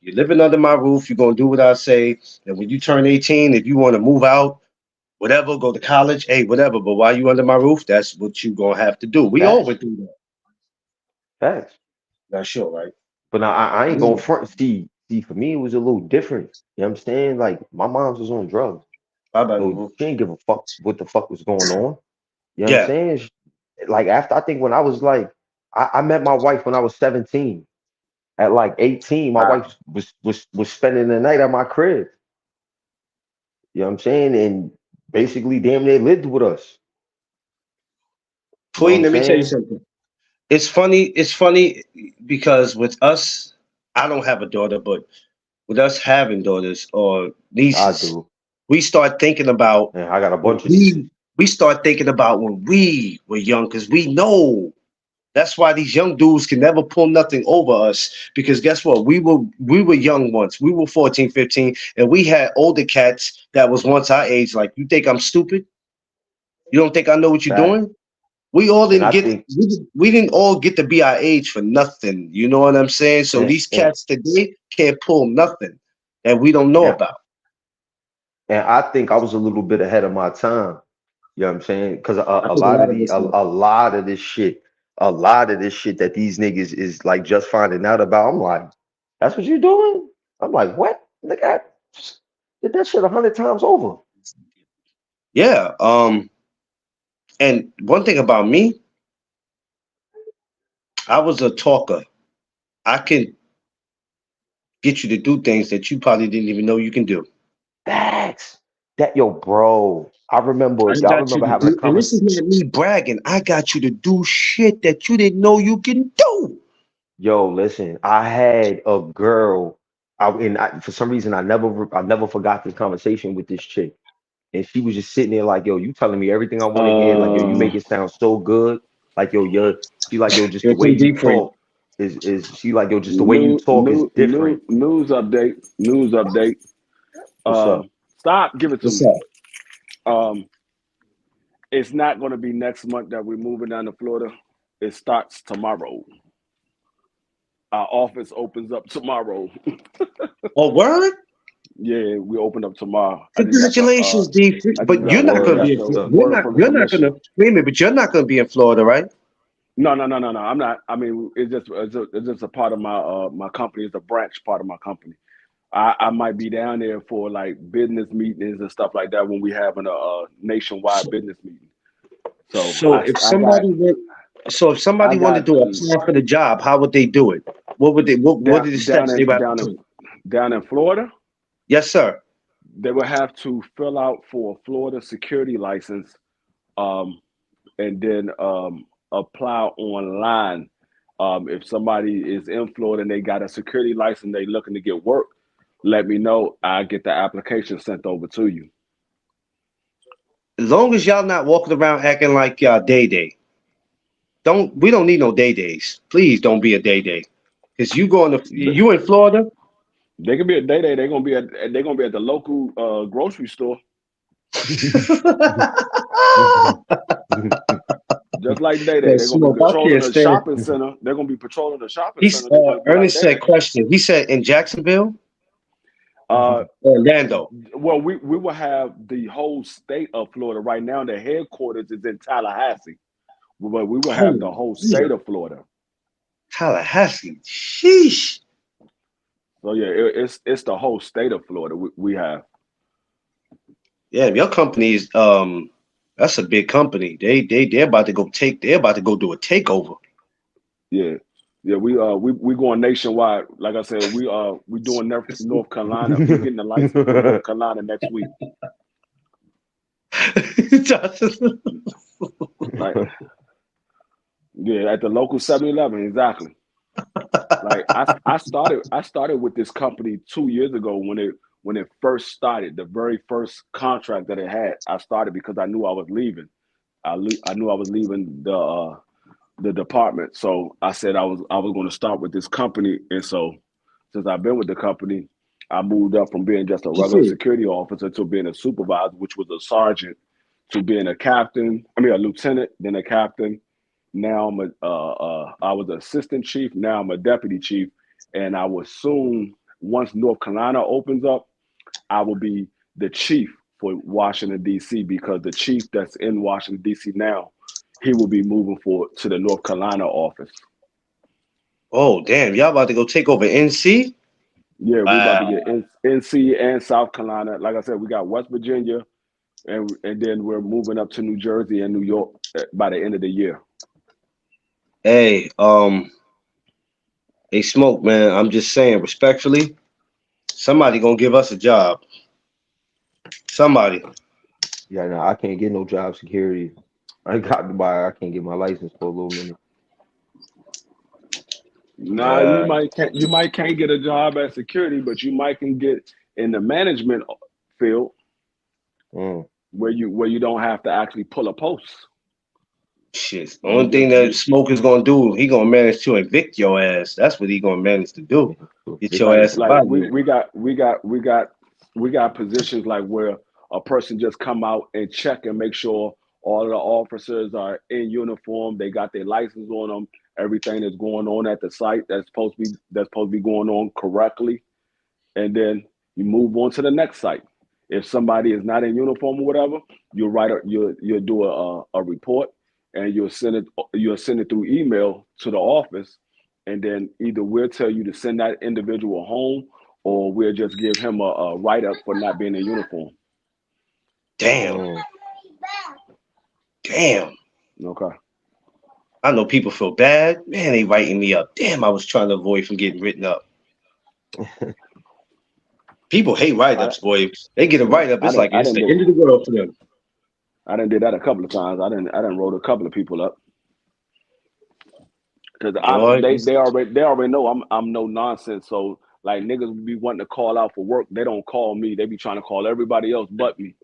You're living under my roof, you're gonna do what I say. And when you turn 18, if you want to move out, whatever, go to college, hey, whatever. But while you under my roof, that's what you gonna have to do. We all Facts. went through that. Facts. That's sure, right? But now I ain't gonna Yeah. front. See, for me, it was a little different. You know what I'm saying? Like, my mom's was on drugs. Bye bye, So boo. she didn't give a fuck what the fuck was going on. You know what I'm Yeah. saying? Like, after, I think when I was like, I met my wife when I was 17. At like 18, my wife Wow. was spending the night at my crib. You know what I'm saying? And basically, damn near lived with us. You know what Queen, I'm let me tell you saying? something. It's funny because with us, I don't have a daughter, but with us having daughters or I nieces, do. we start thinking about And I got a when bunch of nieces. we start thinking about when we were young because we know that's why these young dudes can never pull nothing over us because guess what? We were young once. We were 14, 15, and we had older cats that was once our age. Like, you think I'm stupid? You don't think I know what you're Fact. doing? We all And didn't I get think, we didn't all get to be our age for nothing. You know what I'm saying? So and, these and, cats today can't pull nothing that we don't know and, about. and I think I was a little bit ahead of my time. You know what I'm saying? Because I a think a lot lot of of us know. a lot of this shit, that these niggas is like just finding out about. I'm like, that's what you're doing? I'm like, what? Nigga, I did that shit 100 times over. Yeah. And one thing about me, I was a talker. I can get you to do things that you probably didn't even know you can do. Facts. That yo, bro. I I got you remember to having a do, and this conversation. is not me bragging. I got you to do shit that you didn't know you can do. Yo, listen, I had a girl. For some reason, I never forgot this conversation with this chick. And she was just sitting there like, yo, you telling me everything I want to hear. Like, yo, you make it sound so good. Like, yo, she like, yo, just the You're way too you deep for you. talk is she like, yo, just the way you talk is different. News update. News update. What's up? Stop. Give it to What's me. up? Um, it's not going to be next month that we're moving down to Florida. It starts tomorrow. Our office opens up tomorrow. Oh, word? Yeah, we open up tomorrow. Congratulations, D. I just But got you're not word. going to That's be. what's up. You're Word not. from the You're not going commission. to. Wait a minute. But you're not going to be in Florida, right? No. I'm not. I mean, it's just a part of my company. It's a branch part of my company. I might be down there for like business meetings and stuff like that when we having a nationwide So, business meeting. So so if somebody went, so if I somebody wanted got to apply for the job, how would they do it? What would they? What down are the steps they would have to take? down in Florida. Yes, sir. They will have to fill out for a Florida security license, um, and then apply online. If somebody is in Florida and they got a security license, they looking to get work, let me know. I get the application sent over to you. As long as y'all not walking around acting like y'all day day, we don't need no day days. Please don't be a day day. Cause you in Florida. They could be a day day. They're gonna be at the local grocery store, just like day day. Yeah, They're gonna be Smoke, I patrolling can't the stand. shopping center. They're gonna be patrolling the shopping He's center just like be like Ernest day said day. question. He said in Jacksonville, Uh, Orlando. well, we will have the whole state of Florida right now. The headquarters is in Tallahassee, but we will have Oh, the whole yeah. state of Florida. Tallahassee. Sheesh. So yeah, it's the whole state of Florida we have. Yeah, your company is that's a big company. They're about to they're about to go do a takeover. Yeah, yeah, we going nationwide. Like I said, we doing North Carolina. We getting the license for North Carolina next week. Like yeah, at the local 7-Eleven, exactly. Like I started with this company 2 years ago when it first started. The very first contract that it had, I started because I knew I was leaving. I knew I was leaving the department. So I said I was going to start with this company, and so since I've been with the company, I moved up from being just a regular security officer to being a supervisor, which was a sergeant, to being a captain. I mean, a lieutenant, then a captain. Now I was an assistant chief. Now I'm a deputy chief, and I will soon, once North Carolina opens up, I will be the chief for Washington D.C. because the chief that's in Washington D.C. now, he will be moving to the North Carolina office. Oh damn, y'all about to go take over NC? Yeah, we about to Wow. get NC and South Carolina. Like I said, we got West Virginia, and then we're moving up to New Jersey and New York by the end of the year. Hey, hey, Smoke, man. I'm just saying, respectfully, somebody gonna give us a job. Somebody. Yeah, no, I can't get no job security. I got to buy. I can't get my license for a little minute. Nah, Uh, you might can't get a job at security, but you might can get in the management field Mm. where you don't have to actually pull a post. shit. You Only thing just that you Smoke is gonna do, he gonna manage to evict your ass. That's what he gonna manage to do. Get your like ass like about we here. we got we got we got we got positions like where a person just come out and check and make sure all of the officers are in uniform, they got their license on them, everything that's going on at the site that's supposed to be going on correctly, and then you move on to the next site. If somebody is not in uniform or whatever, you'll do a report, and you'll send it through email to the office, and then either we'll tell you to send that individual home, or we'll just give him a write up for not being in uniform. Damn, Mm. damn. Okay. I know people feel bad. Man, they writing me up. Damn, I was trying to avoid from getting written up. People hate I write-ups, boy. They get a write-up, I it's didn't like I it's didn't the do end of the world for them. I didn't did that a couple of times. I didn't wrote a couple of people up because Boy, they already know I'm no nonsense. So like niggas be wanting to call out for work, they don't call me. They be trying to call everybody else but me.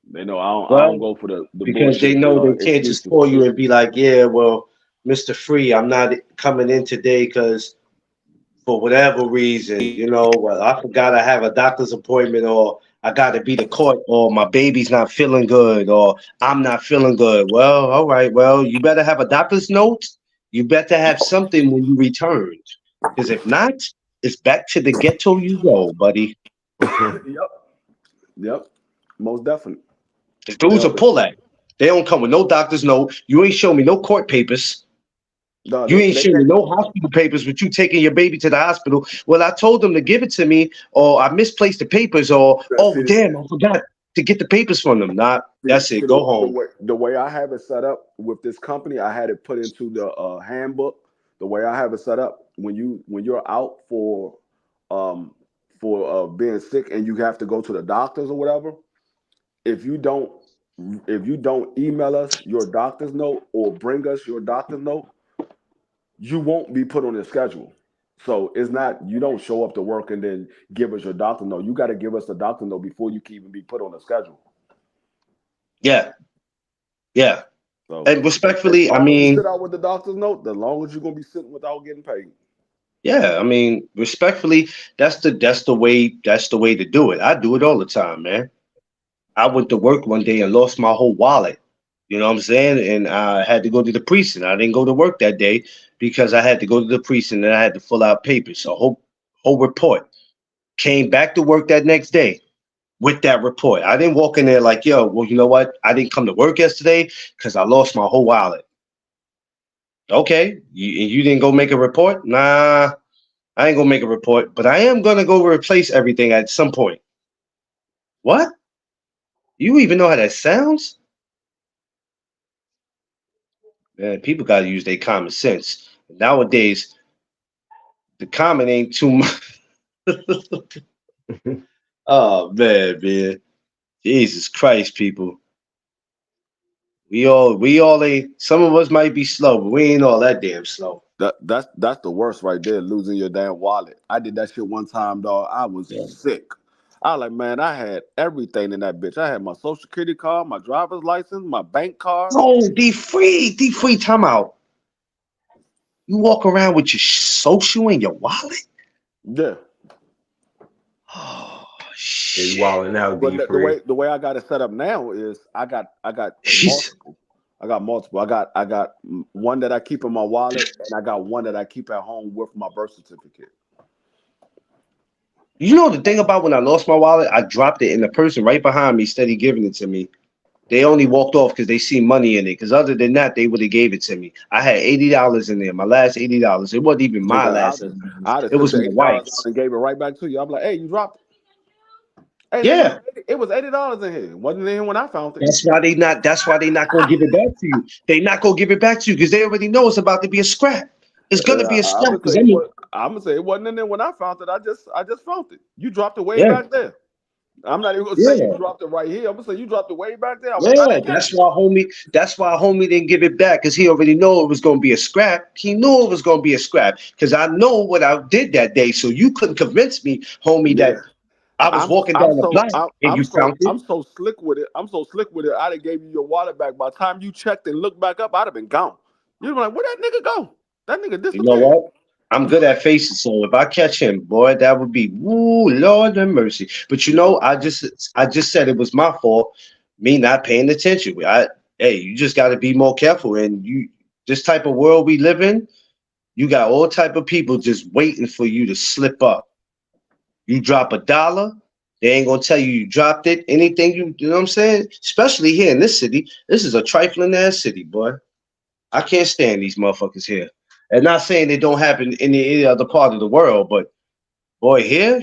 They know I don't well, go for the because they bullshit know they can't just excuses. call you and be like, yeah, well, Mr. Free, I'm not coming in today because for whatever reason, well, I forgot I have a doctor's appointment, or I got to be to court, or my baby's not feeling good, or I'm not feeling good. Well, all right, well, you better have a doctor's note. You better have something when you return. Because if not, it's back to the ghetto you go, buddy. Yep, yep, most definitely. If dudes They'll are pull at, they don't come with no doctor's note. You ain't show me no court papers. no, You they ain't they showing me can't. no hospital papers with you taking your baby to the hospital. Well, I told them to give it to me, or I misplaced the papers, or oh See, damn, I forgot to get the papers from them. Nah, that's see it. Go the home. way the way I have it set up with this company, I had it put into the handbook. The way I have it set up, when you're out um being sick and you have to go to the doctors or whatever, if you don't if you don't email us your doctor's note or bring us your doctor's note, you won't be put on the schedule. So it's not you don't show up to work and then give us your doctor note. You got to give us the doctor note before you can even be put on the schedule. Yeah, yeah. So And as respectfully, I long as you sit mean, out with the doctor's note, the longest you're gonna be sitting without getting paid. yeah, I mean, respectfully, that's the way to do it. I do it all the time, man. I went to work one day and lost my whole wallet. You know what I'm saying? And I had to go to the precinct. I didn't go to work that day because I had to go to the precinct and I had to fill out papers. So whole report. Came back to work that next day with that report. I didn't walk in there like, yo, well, you know what? I didn't come to work yesterday because I lost my whole wallet. Okay, you didn't go make a report? Nah, I ain't gonna make a report, but I am gonna go replace everything at some point. What? You even know how that sounds? Man, people gotta use their common sense. Nowadays, the common ain't too much. Oh man. Jesus Christ, people. We all ain't some of us might be slow, but we ain't all that damn slow. That's the worst right there, losing your damn wallet. I did that shit one time, dog. I was Yeah. sick. I like, man, I had everything in that bitch. I had my social security card, my driver's license, my bank card. Oh, D free, time out. You walk around with your social in your wallet? Yeah. Oh Yeah, you shit. wilding out, But D the free. way I got it set up now is I got Jeez. multiple. I got multiple. I got one that I keep in my wallet, and I got one that I keep at home with my birth certificate. You know the thing about when I lost my wallet, I dropped it and the person right behind me steady giving it to me. They only walked off because they see money in it. Because other than that, they would have gave it to me. I had $80 in there. My last $80. It wasn't even my Nigga, last $80. I'd have It sent was the my $80 out wife's. and gave it right back to you. I'm like, hey, you dropped it. Hey, nigga, Yeah. it was $80 in here. It wasn't in here when I found it. That's why they not gonna give it back to you. They not gonna give it back to you because they already know it's about to be a scrap. It's gonna be a I'm scrap gonna because say it was. I'm gonna say it wasn't in there when I found it. I just found it. You dropped it way yeah, back there. I'm not even gonna say you yeah. dropped it right here. I'm gonna say you dropped it way back there. I was trying to Yeah, catch it. that's why homie didn't give it back because he already know it was gonna be a scrap. He knew it was gonna be a scrap because I know what I did that day. So you couldn't convince me, homie, Yeah. that I was walking down the block and you found it. I'm so slick with it. I'm so slick with it. I'd have gave you your wallet back. By the time you checked and looked back up, I'd have been gone. You'd be like, where that nigga go? That nigga You know disappeared. what? I'm good at faces, so if I catch him, boy, that would be woo, Lord have mercy. But you know, Yo, I just said it was my fault, me not paying attention. Hey, you just got to be more careful. And this type of world we live in, you got all type of people just waiting for you to slip up. You drop $1, they ain't gonna tell you dropped it. Anything you know what I'm saying? Especially here in this city, this is a trifling ass city, boy. I can't stand these motherfuckers here. And not saying it don't happen in any other part of the world, but boy, here,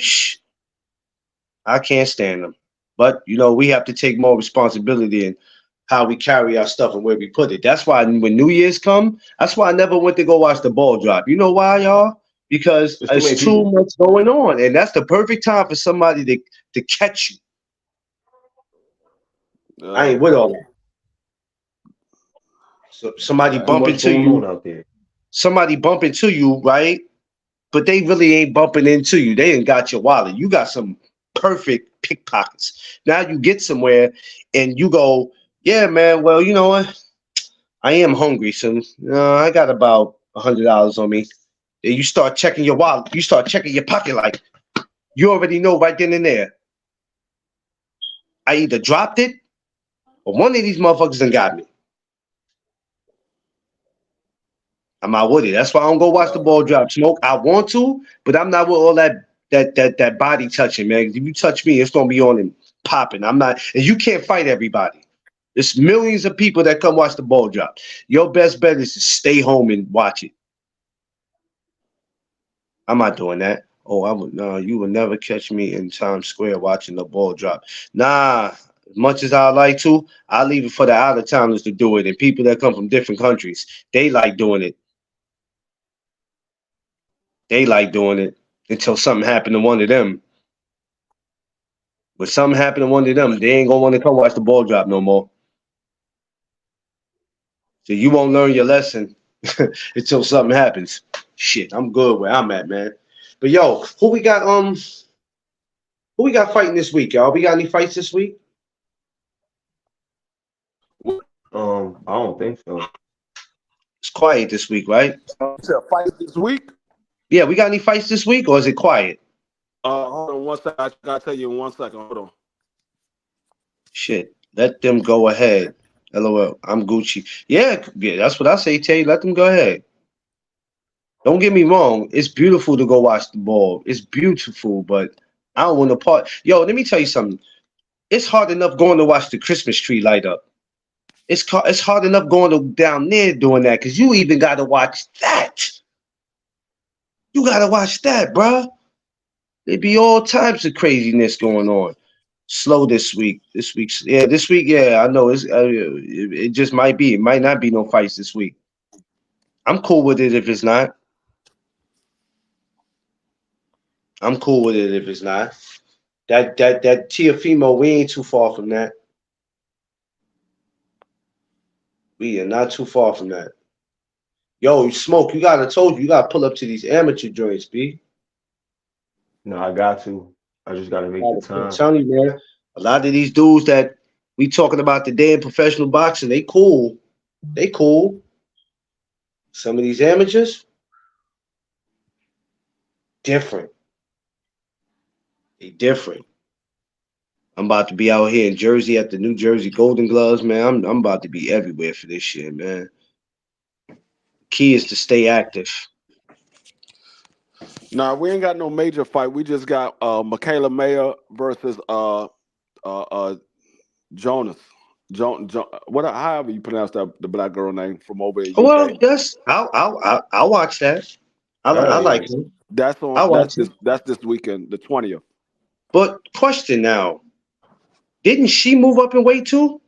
I can't stand them. But we have to take more responsibility in how we carry our stuff and where we put it. That's why when New Year's come, that's why I never went to go watch the ball drop. You know why, y'all? Because There's too it's many too people. much going on, and that's the perfect time for somebody to catch you. I uh, ain't with all that. So somebody Too bump facts. much into going on you, out there. somebody bump into you, right? But they really ain't bumping into you. They ain't got your wallet. You got some perfect pickpockets. Now you get somewhere and you go, yeah, man. Well, you know what? I am hungry, so I got about $100 on me. And you start checking your wallet. You start checking your pocket like you already know right then and there. I either dropped it or one of these motherfuckers done got me. I'm out with it. That's why I don't go watch the Uh, ball drop. Smoke. I want to, but I'm not with all that body touching, man. If you touch me, it's gonna be on and popping. I'm not, and you can't fight everybody. There's millions of people that come watch the ball drop. Your best bet is to stay home and watch it. I'm not doing that. Oh, I would no. You would never catch me in Times Square watching the ball drop. Nah. As much as I like to, I leave it for the out of towners to do it, and people that come from different countries. They like doing it. They like doing it until something happened to one of them. But something happened to one of them, they ain't gonna want to come watch the ball drop no more. So you won't learn your lesson until something happens. Shit, I'm good where I'm at, man. But yo, who we got fighting this week, y'all? We got any fights this week? I don't think so. It's quiet this week, right? You said fight this week? Yeah, we got any fights this week, or is it quiet? Hold on one second. I gotta tell you in 1 second. Hold on. Shit, let them go ahead. LOL, I'm Gucci. Yeah, yeah, that's what I say, Tay. Let them go ahead. Don't get me wrong. It's beautiful to go watch the ball. It's beautiful, but I don't want to part. Yo, let me tell you something. It's hard enough going to watch the Christmas tree light up. It's hard enough going to down there doing that because you even got to watch that. You got to watch that, bruh. There be all types of craziness going on. Slow this week. This week, yeah. I know it just might be. It might not be no fights this week. I'm cool with it if it's not. I'm cool with it if it's not. That Tiafimo, we ain't too far from that. We are not too far from that. Yo, you smoke. You gotta told you. You gotta pull up to these amateur joints, B. No, I got to. I just gotta make the I'm time. telling you, man. A lot of these dudes that we talking about today in professional boxing, they cool. They cool. Some of these amateurs, different. They different. I'm about to be out here in Jersey at the New Jersey Golden Gloves, man. I'm about to be everywhere for this shit, man. Key is to stay active. Nah, we ain't got no major fight. We just got Michaela Mayer versus uh Jonas. What however you pronounce that the black girl name from over in Well, UK. that's I'll watch that. I Hell like yeah. him. That's I on watch him. that's this weekend, the 20th. But question now, didn't she move up in weight too?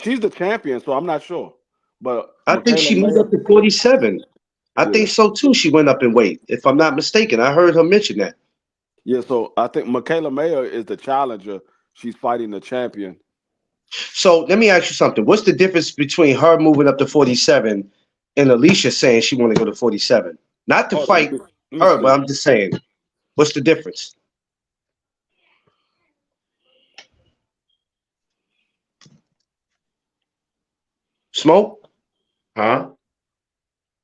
She's the champion, so I'm not sure. But I think Michaela she moved Mayer, up to 47. I yeah. think so too. She went up in weight, if I'm not mistaken. I heard her mention that. Yeah, so I think Michaela Mayer is the challenger. She's fighting the champion. So let me ask you something. What's the difference between her moving up to 47 and Alicia saying she want to go to 47? Not to Hold on, fight let me her, but see. I'm just saying, what's the difference? Smoke? Huh?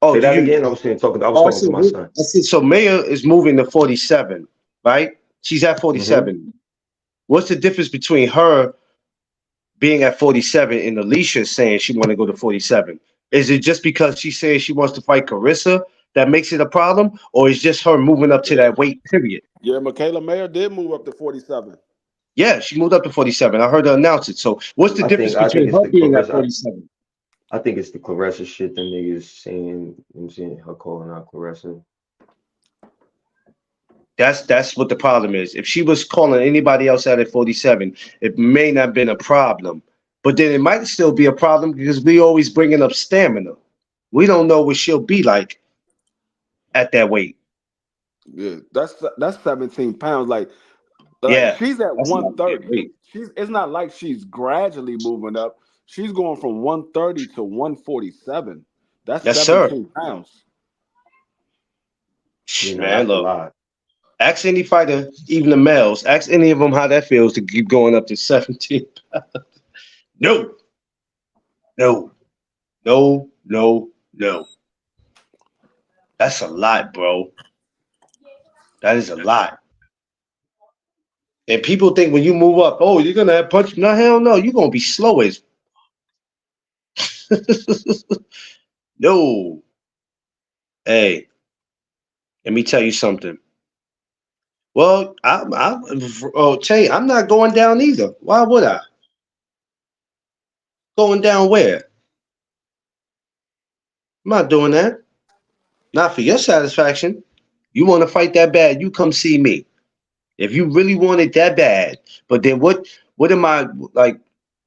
Oh, Say do that you? again. I was Oh, talking to my son. I said, so Mayor is moving to 47, right? She's at Mm-hmm. 47. What's the difference between her being at 47 and Alicia saying she want to go to 47? Is it just because she says she wants to fight Carissa that makes it a problem, or is just her moving up to Yeah, that weight period? yeah, Michaela Mayer did move up to 47. Yeah, she moved up to 47. I heard her announce it. So what's the difference I think between it's her the being at Clarissa. 47? I think it's the Clarissa shit. The niggas saying, you know what I'm saying, her calling out Clarissa. That's what the problem is. If she was calling anybody else out at 47, it may not have been a problem. But then it might still be a problem because we always bringing up stamina. We don't know what she'll be like at that weight. Yeah, that's 17 pounds. Like Yeah, she's at that's a lot of damn 130. weight. She's it's not like she's gradually moving up. She's going from 130 to 147. That's Yes, sir. 17 pounds. You know, Man, that's a look. lot. Ask any fighter, even the males. Ask any of them how that feels to keep going up to 17. No, no, no, no, no. That's a lot, bro. That is a lot. And people think when you move up, oh, you're gonna have punch. No, hell no. You're gonna be slow as no. Hey, let me tell you something. Well, oh, Tay, I'm not going down either. Why would I? Going down where? I'm not doing that. Not for your satisfaction. You want to fight that bad? You come see me. If you really want it that bad, but then what am I like?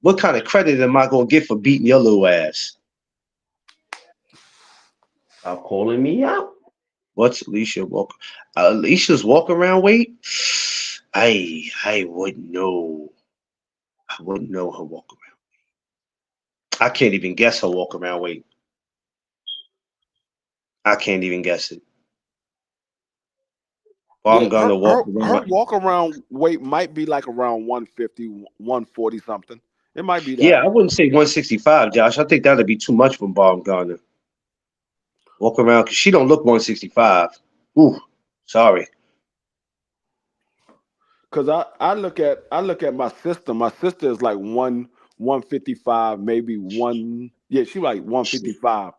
What kind of credit am I gonna get for beating your little ass? Stop calling me out. What's Alicia walk? Alicia's walk around weight? I wouldn't know. I wouldn't know her walk around. I can't even guess her walk around weight. I can't even guess it. Well, Yeah, I'm gonna walk her around. walk around weight might be like around 150, 140 something. It might be Yeah, that. I wouldn't say 165, Josh. I think that'd be too much for Baumgartner. Walk around because she don't look 165. Ooh, sorry. Cause I look at my sister. My sister is like 155, maybe one. Yeah, she like 155,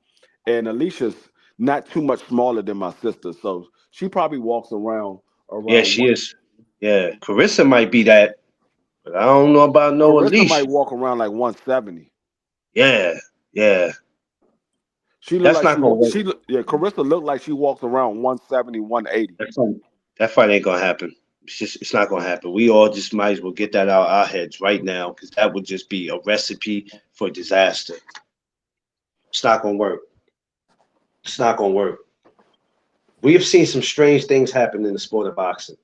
and Alicia's not too much smaller than my sister, so she probably walks around Yeah, around she one. is. Yeah, Carissa might be that, but I don't know about no Carissa might Alicia. walk around like 170. Yeah, yeah. She look That's like not she gonna walk. work. Yeah, Carissa look like she walks around 170, 180. That fight, that fight ain't gonna happen. It's not gonna happen. We all just might as well get that out of our heads right now because that would just be a recipe for disaster. It's not gonna work. It's not gonna work. We have seen some strange things happen in the sport of boxing.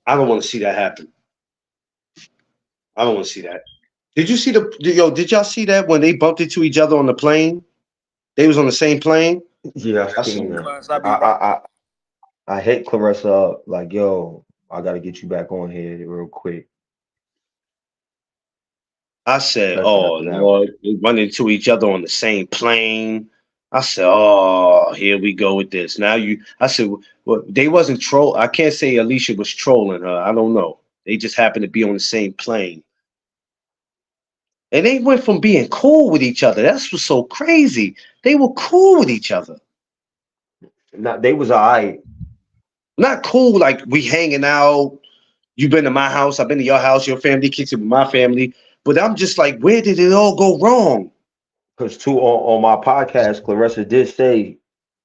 I don't want to see that happen. I don't want to see that. Did you see Did y'all see that when they bumped into each other on the plane? They was on the same plane. Yeah, I I saw seen In that. that. class, I I be right I back. I, I hit Clarissa up like, yo, I gotta get you back on here real quick. I said, Especially "Oh after that one. Lord, they run into each other on the same plane." I said, "Oh, here we go with this." Now I said, "Well, they wasn't troll. I can't say Alicia was trolling her. I don't know. They just happened to be on the same plane, and they went from being cool with each other. That's what's so crazy. They were cool with each other, Now they was alright, not cool like we hanging out. You've been to my house. I've been to your house. Your family kicks it with my family. But I'm just like, where did it all go wrong? because too on my podcast, Clarissa did say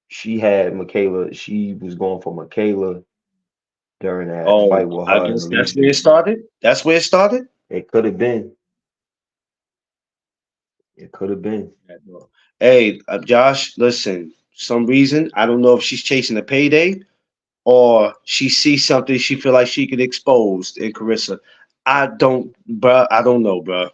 she had Michaela. She was going for Michaela during that Oh, fight with I her and guess that's where it Alicia. started. That's where it started. It could have been. It could have been. Hey, Josh, listen. Some reason I don't know if she's chasing a payday or she sees something she feel like she could expose in Carissa. I don't, bruh. I don't know, bruh.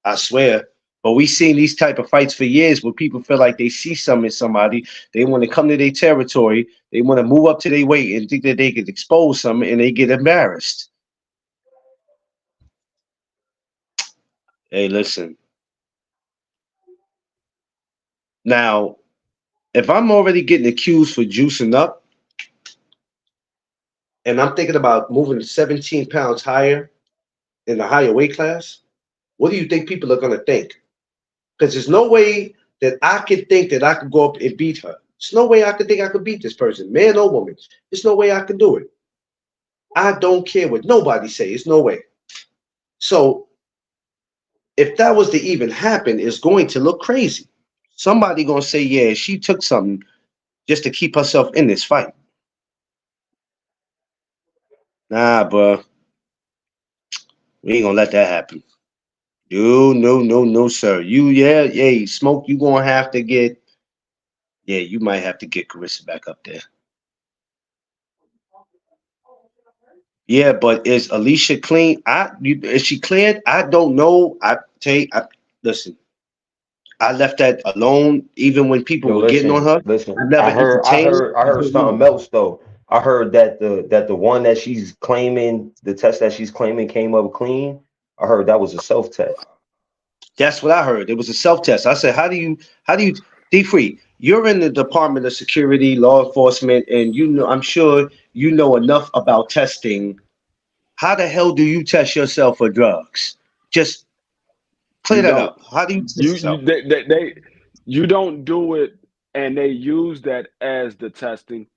I swear. But we seen these type of fights for years where people feel like they see something in somebody. They want to come to their territory. They want to move up to their weight and think that they could expose something and they get embarrassed. Hey, listen. Now, if I'm already getting accused for juicing up and I'm thinking about moving 17 pounds higher in the higher weight class, what do you think people are going to think? Because there's no way that I could think that I could go up and beat her. There's no way I could think I could beat this person, man or woman. There's no way I could do it. I don't care what nobody says. There's no way. So if that was to even happen, it's going to look crazy. Somebody gonna say, yeah, she took something just to keep herself in this fight. Nah, bro, we ain't gonna let that happen. No, no, no, no, sir. Yeah, Smoke, you gonna have to get, yeah, you might have to get Carissa back up there. Yeah, but is Alicia clean? Is she cleared? I don't know. Listen. I left that alone. Even when people Yo, were getting on listen, her, I listen. never entertained it I heard until something now. else though. I heard that the one that she's claiming, the test that she's claiming came up clean. I heard that was a self test. That's what I heard. It was a self test. I said, how do you, D free? You're in the Department of Security, law enforcement, and you know, I'm sure you know enough about testing. How the hell do you test yourself for drugs? Just clear You that don't. up. How do you test You yourself? you they you don't do it, and they use that as the testing.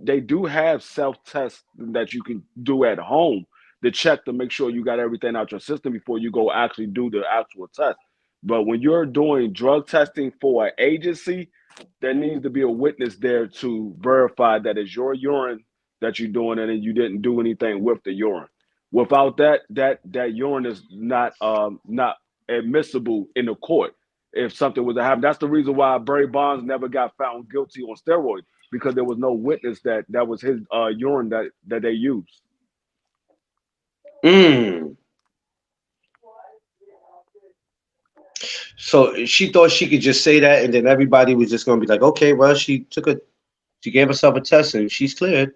They do have self tests that you can do at home to check to make sure you got everything out your system before you go actually do the actual test. But when you're doing drug testing for an agency, there needs to be a witness there to verify that it's your urine that you're doing and you didn't do anything with the urine. Without that urine is not admissible in the court if something was to happen. That's the reason why Barry Bonds never got found guilty on steroids, because there was no witness that was his urine that they used. Mm. So she thought she could just say that, and then everybody was just gonna be like, okay, well, she gave herself a test, and she's cleared.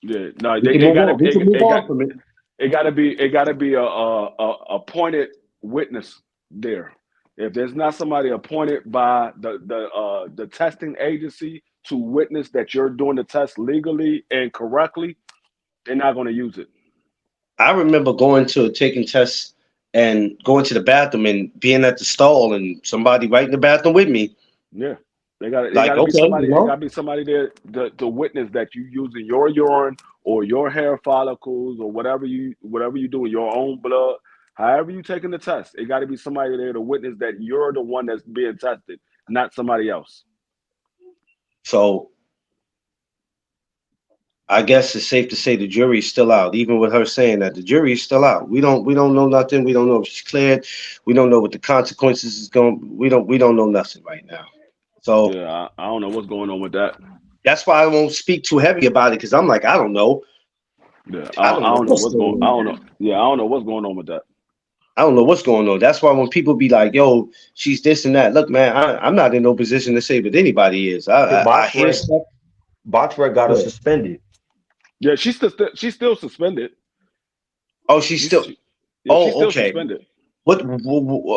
Yeah, no, We they, can they move got on. it. We can move It got on from it. It gotta be a appointed witness there. If there's not somebody appointed by the testing agency to witness that you're doing the test legally and correctly, they're not going to use it. I remember going to taking tests and going to the bathroom and being at the stall and somebody right in the bathroom with me. Yeah, they got it. Like, Got to be okay, somebody. It got to be somebody there to witness that you using your urine or your hair follicles or whatever you do in your own blood. However you taking the test, it got to be somebody there to witness that you're the one that's being tested, not somebody else. So I guess it's safe to say the jury's still out, even with her saying that the jury is still out. We don't know nothing. We don't know if she's cleared. We don't know what the consequences is going. We don't know nothing right now. So Yeah, I don't know what's going on with that. that's why I won't speak too heavy about it because I'm like, I don't know. Yeah, I I don't know don't know what's what's going going. I on. don't know. Yeah, I don't know what's going on with that. I don't know what's going on. That's why when people be like, "Yo, she's this and that," look, man, I'm not in no position to say what anybody is. Hey, I hear stuff. Boxrec got her Good. suspended. Yeah, she's still suspended. Oh, she's She's still. she, yeah, she's Oh, still okay. suspended.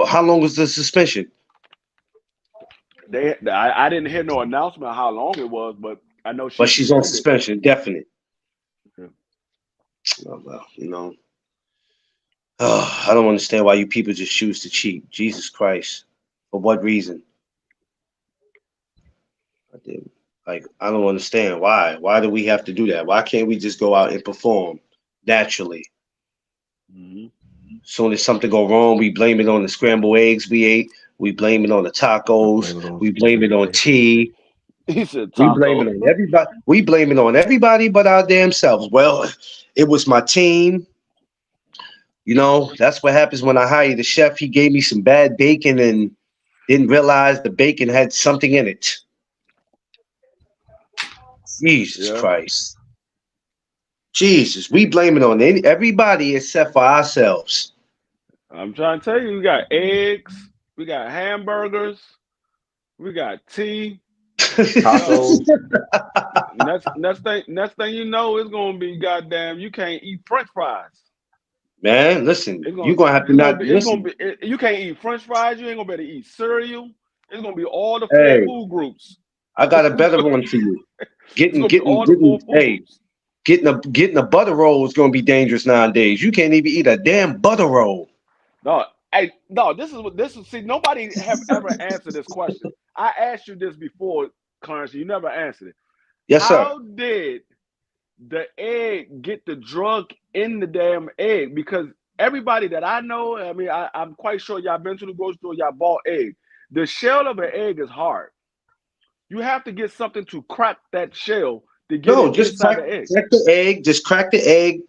How long was the suspension? I didn't hear no announcement how long it was, but I know But she's she's on suspended. suspension, definite. Yeah. Oh, well, I don't understand why you people just choose to cheat. Jesus Christ, for what reason? I did. Like, I don't understand why. Why do we have to do that? Why can't we just go out and perform naturally? Mhm. Soon as something go wrong, we blame it on the scrambled eggs we ate. We blame it on the I tacos. blame it on We blame it scrambled on eggs. tea. He said We blame it taco. on everybody. We blame it on everybody but our damn selves. Well, it was my team. That's what happens when I hire the chef. He gave me some bad bacon and didn't realize the bacon had something in it. Jesus Yeah, Christ. Jesus. We blame it on everybody except for ourselves. I'm trying to tell you, we got eggs, we got hamburgers, we got tea. Yo, Tacos. next thing you know, it's gonna be goddamn. You can't eat French fries. Man, listen, It's gonna you're going to have to it's gonna not be it's gonna listen. be. You can't eat French fries. You ain't gonna be able to eat cereal. It's gonna be all the four Hey, food groups. I got a it's better one for you. gonna be all the four food Hey, groups. getting a butter roll is going to be dangerous nowadays. You can't even eat a damn butter roll. No, hey, no. This is. See, nobody have ever answered this question. I asked you this before, Clarence. You never answered it. Yes, sir. How did the egg get the drug in the damn egg? Because everybody that I know, I mean, I'm quite sure y'all been to the grocery store, y'all bought egg. The shell of an egg is hard. You have to get something to crack that shell to get No, it just inside crack, the egg. crack the egg. Just crack the egg,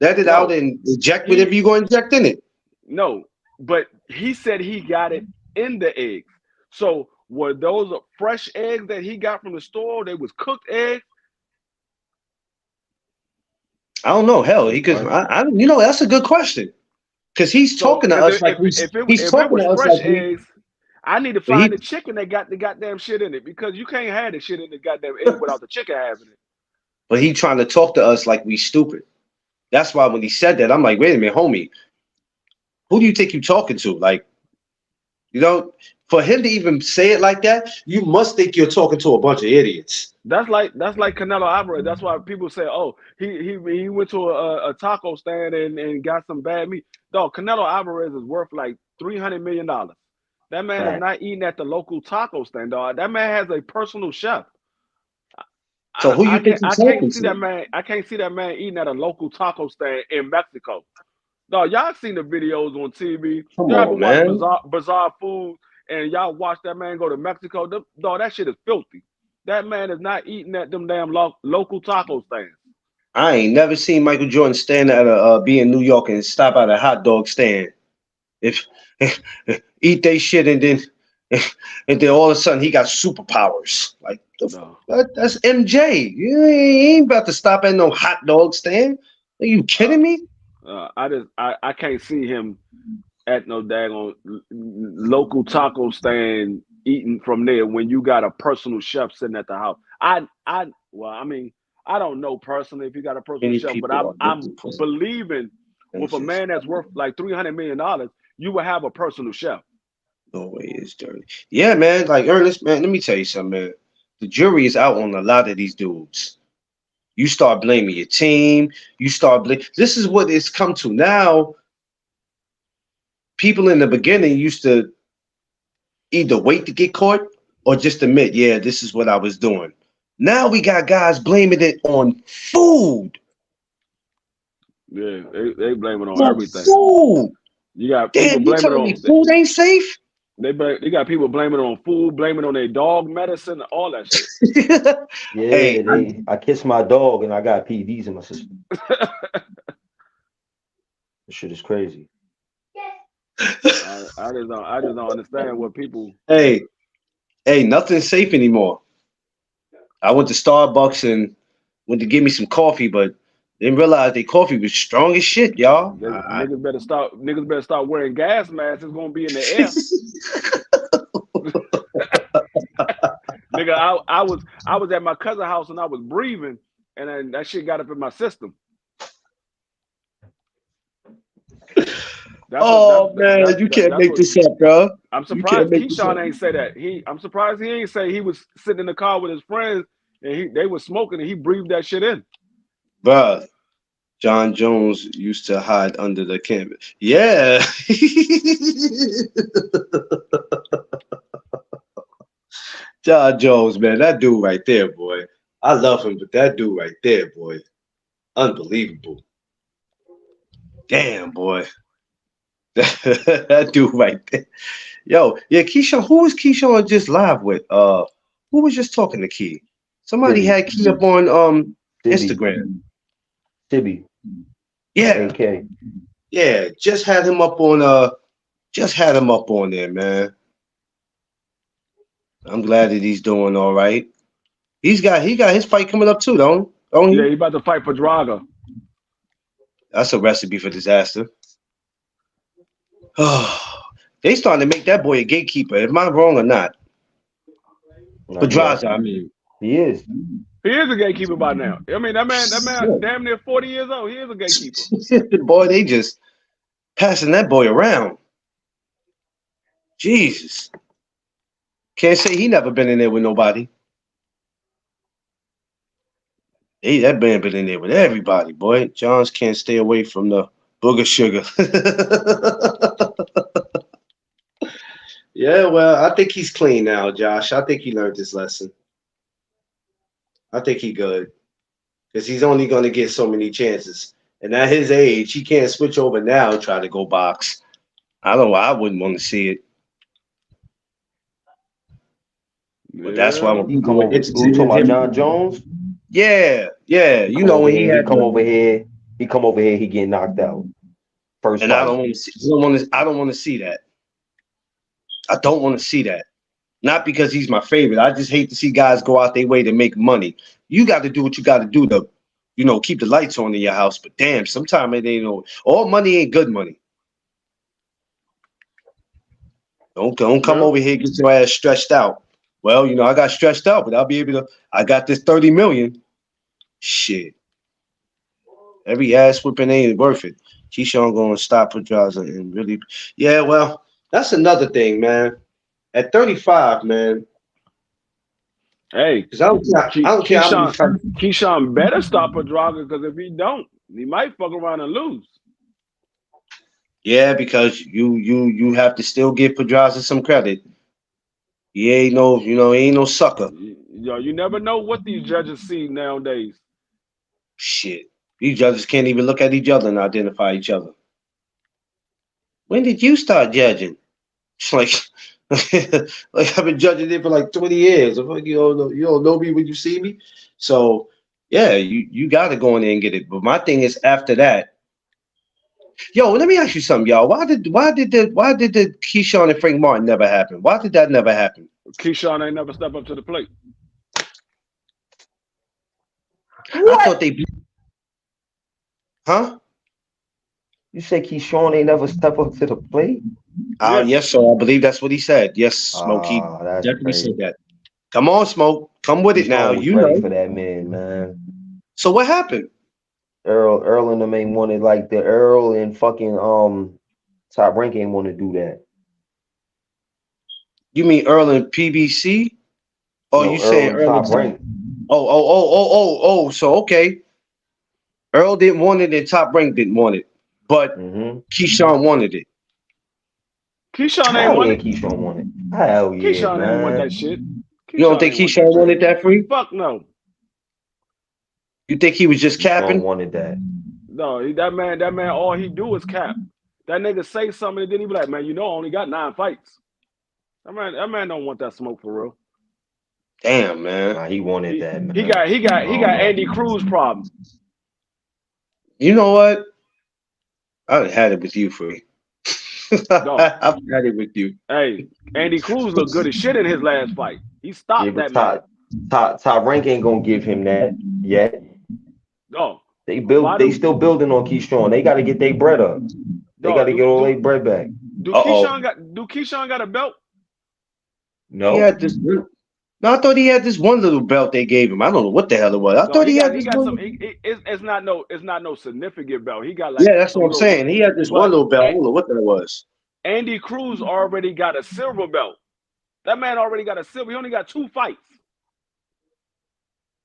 let it out, No, and inject whatever he you're going to inject in it. no, but he said he got it in the eggs. So were those fresh eggs that he got from the store? They was cooked eggs. I don't know. Hell, he could. Right. That's a good question because he's So talking to because us like we. He's if it talking was to us fresh like we. eggs, I need to But find the he, chicken that got the goddamn shit in it because you can't have the shit in the goddamn egg without the chicken having it. but he trying to talk to us like we stupid. That's why when he said that, I'm like, wait a minute, homie. Who do you think you're talking to? Like, you know, for him to even say it like that, you must think you're talking to a bunch of idiots. That's like Canelo Alvarez. That's why people say, "Oh, he went to a taco stand and got some bad meat." Dog, Canelo Alvarez is worth like $300 million. That man is Fact. not eating at the local taco stand, dog. That man has a personal chef. So I, who I you think can't you're I can't talking see that to? man. I can't see that man eating at a local taco stand in Mexico. No, y'all seen the videos on TV. Come Y'all ever on, watch man. Bizarre Food and y'all watch that man go to Mexico? Dog, that shit is filthy. That man is not eating at them damn local taco stands. I ain't never seen Michael Jordan stand at a be in New York and stop at a hot dog stand. If eat they shit and then all of a sudden he got superpowers. Like No, that's MJ. You ain't about to stop at no hot dog stand. Are you uh, kidding me? I can't see him at no daggone local taco stand eating from there when you got a personal chef sitting at the house. Well, I mean, I don't know personally if he got a personal Many chef, but people are I'm looking for believing with a answers. man that's worth like $300 million, you will have a personal chef. Norway is dirty. Yeah, man. Like Ernest, man. Let me tell you something, man. The jury is out on a lot of these dudes. You start blaming your team. You start blaming. This is what it's come to now. People in the beginning used to either wait to get caught or just admit, yeah, this is what I was doing. Now we got guys blaming it on food. Yeah, they blame it on On everything. food. You got people Damn, you blaming it telling me on food ain't safe? they got people blaming it on food, blaming it on their dog medicine, all that shit. Yeah, Hey, I kissed my dog and I got PEDs in my system. This shit is crazy. I just don't understand what people. hey, hey, nothing's safe anymore. I went to Starbucks and went to get me some coffee, but didn't realize their coffee was strong as shit, y'all. Niggas better start wearing gas masks. It's gonna be in the air. Nigga, I was at my cousin's house and I was breathing, and then that shit got up in my system. That's what Oh man, you can't that's make what. this up, bro. I'm You can't surprised make this up, Keyshawn ain't say that. I'm surprised he ain't say he was sitting in the car with his friends and they was smoking and he breathed that shit in. bro. John Jones used to hide under the canvas. Yeah. John Jones, man, that dude right there, boy. I love him, but that dude right there, boy, unbelievable. Damn, boy. That dude right there. Yo, yeah, Keyshawn, who was Keyshawn just live with? Who was just talking to Key? Somebody Tibby, had Key up on Tibby, Instagram. Tibby, Yeah, AK. yeah, just had him up on there, man. I'm glad that he's doing all right. He got his fight coming up too, don't Yeah, he? he about to fight for Draga. That's a recipe for disaster. They starting to make that boy a gatekeeper. Am I wrong or not? Yeah, Pedraza, I mean. he is. He is a gatekeeper by now. I mean, that man, Shit. damn near 40 years old. He is a gatekeeper. Boy, they just passing that boy around. Jesus. Can't say he never been in there with nobody. Hey, that man been in there with everybody, boy. Johns can't stay away from the booger sugar. Yeah, well, I think he's clean now, Josh. I think he learned his lesson. I think he good. Because he's only going to get so many chances. And at his age, he can't switch over now and try to go box. I wouldn't want to see it. But that's why Yeah. when He people come were over. interested Who talking in about him, John Jones? yeah, yeah, He you come know over when he here. He had come over the, here. He come over here. He get knocked out. First and I fight. don't want to see, I don't want to see that. I don't want to see that. Not because he's my favorite. I just hate to see guys go out their way to make money. You got to do what you got to do to, keep the lights on in your house. But damn, sometimes it ain't no. All money ain't good money. Don't come Yeah. over here and get your ass stretched out. Well, I got stretched out, but I'll be able to. I got this 30 million. Shit, every ass whipping ain't worth it. Keyshawn going to stop Pedraza and really. Yeah, well, that's another thing, man. At 35, man, Hey, because I don't care how many fights. Keyshawn better stop a Draga because if he don't, he might fuck around and lose. Yeah, because you have to still give Pedraza some credit. He ain't no, he ain't no sucker. You never know what these judges see nowadays. Shit. These judges can't even look at each other and identify each other. When did you start judging? It's like like I've been judging it for like 20 years. I'm like, you don't know me when you see me. So yeah, you gotta go in there and get it. But my thing is after that, yo, let me ask you something, y'all. Why did the Keyshawn and Frank Martin never happen? Why did that never happen? Keyshawn ain't never step up to the plate. I What? thought they huh? You say Keyshawn ain't never step up to the plate? Yeah. Yes, sir. I believe that's what he said. Yes, Smoke. He That's definitely said crazy. that. Come on, Smoke. Come with it now. Keyshawn was You ready know. for that man, man. So what happened? Earl and them ain't wanted like the Earl and fucking Top Rank ain't want to do that. You mean Earl and PBC? Oh, No, you Earl saying and Earl and Top Top? Rank. Oh. So okay, Earl didn't want it and Top Rank didn't want it, but Mm-hmm. Keyshawn wanted it. Keyshawn ain't Hell want yeah, it. Keyshawn won it. Hell yeah, Keyshawn ain't want that man. shit. You don't Keyshawn think ain't want that Keyshawn shit. wanted that free? Fuck no. You think he was just Keyshawn capping? wanted that. No, that man, all he do is cap. That nigga say something and then he be like, man, you know, I only got 9 fights. That man don't want that smoke for real. Damn, man. Nah, he wanted He that, he man. got he I got he don't got know. Andy Cruz problem. You know what? I had it with you, free. Dog. I've had it with you. Hey, Andy Cruz looked good as shit in his last fight. He Yeah, stopped but that man. Top Rank ain't gonna give him that yet. Dog. Why They do still building on Keyshawn. They gotta get their bread up. They dog gotta do get all do their bread back. do Uh-oh. Keyshawn got a belt? He No? had this. No, I thought he had this one little belt they gave him. I don't know what the hell it was. I No, thought he had he this got one. some. It's not no significant belt. He got like Yeah, that's a what I'm little. saying. He had this one But little belt. I don't know what that was. Andy Cruz already got a silver belt. That man already got a silver. He only got 2 fights.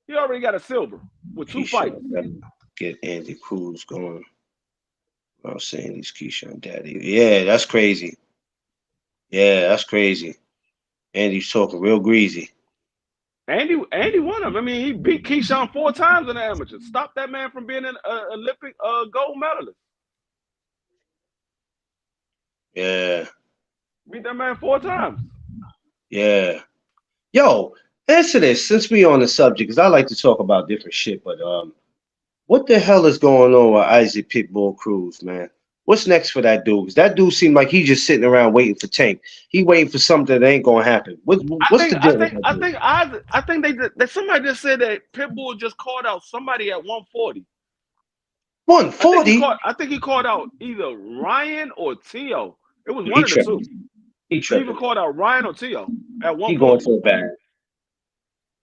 He already got a silver with 2 fights. Keyshawn gotta get Andy Cruz going. I was saying he's Keyshawn daddy. Yeah, that's crazy. Yeah, that's crazy. Andy's talking real greasy. Andy won him. I mean, he beat Keyshawn 4 times in the amateur. Stop that man from being an Olympic gold medalist. Yeah, Beat that man 4 times. yeah. Yo, answer this since we on the subject, because I like to talk about different shit. But what the hell is going on with Isaac Pitbull Cruz, man? What's next for that dude? 'Cause that dude seemed like he's just sitting around waiting for Tank. He waiting for something that ain't gonna happen. What's the deal with that dude? I think that somebody just said that Pitbull just called out somebody at 140. 140? I think he called out either Ryan or Tio. It was He one of the two. tripping. He He either tripping. called out Ryan or Tio at He going 140. for the bag.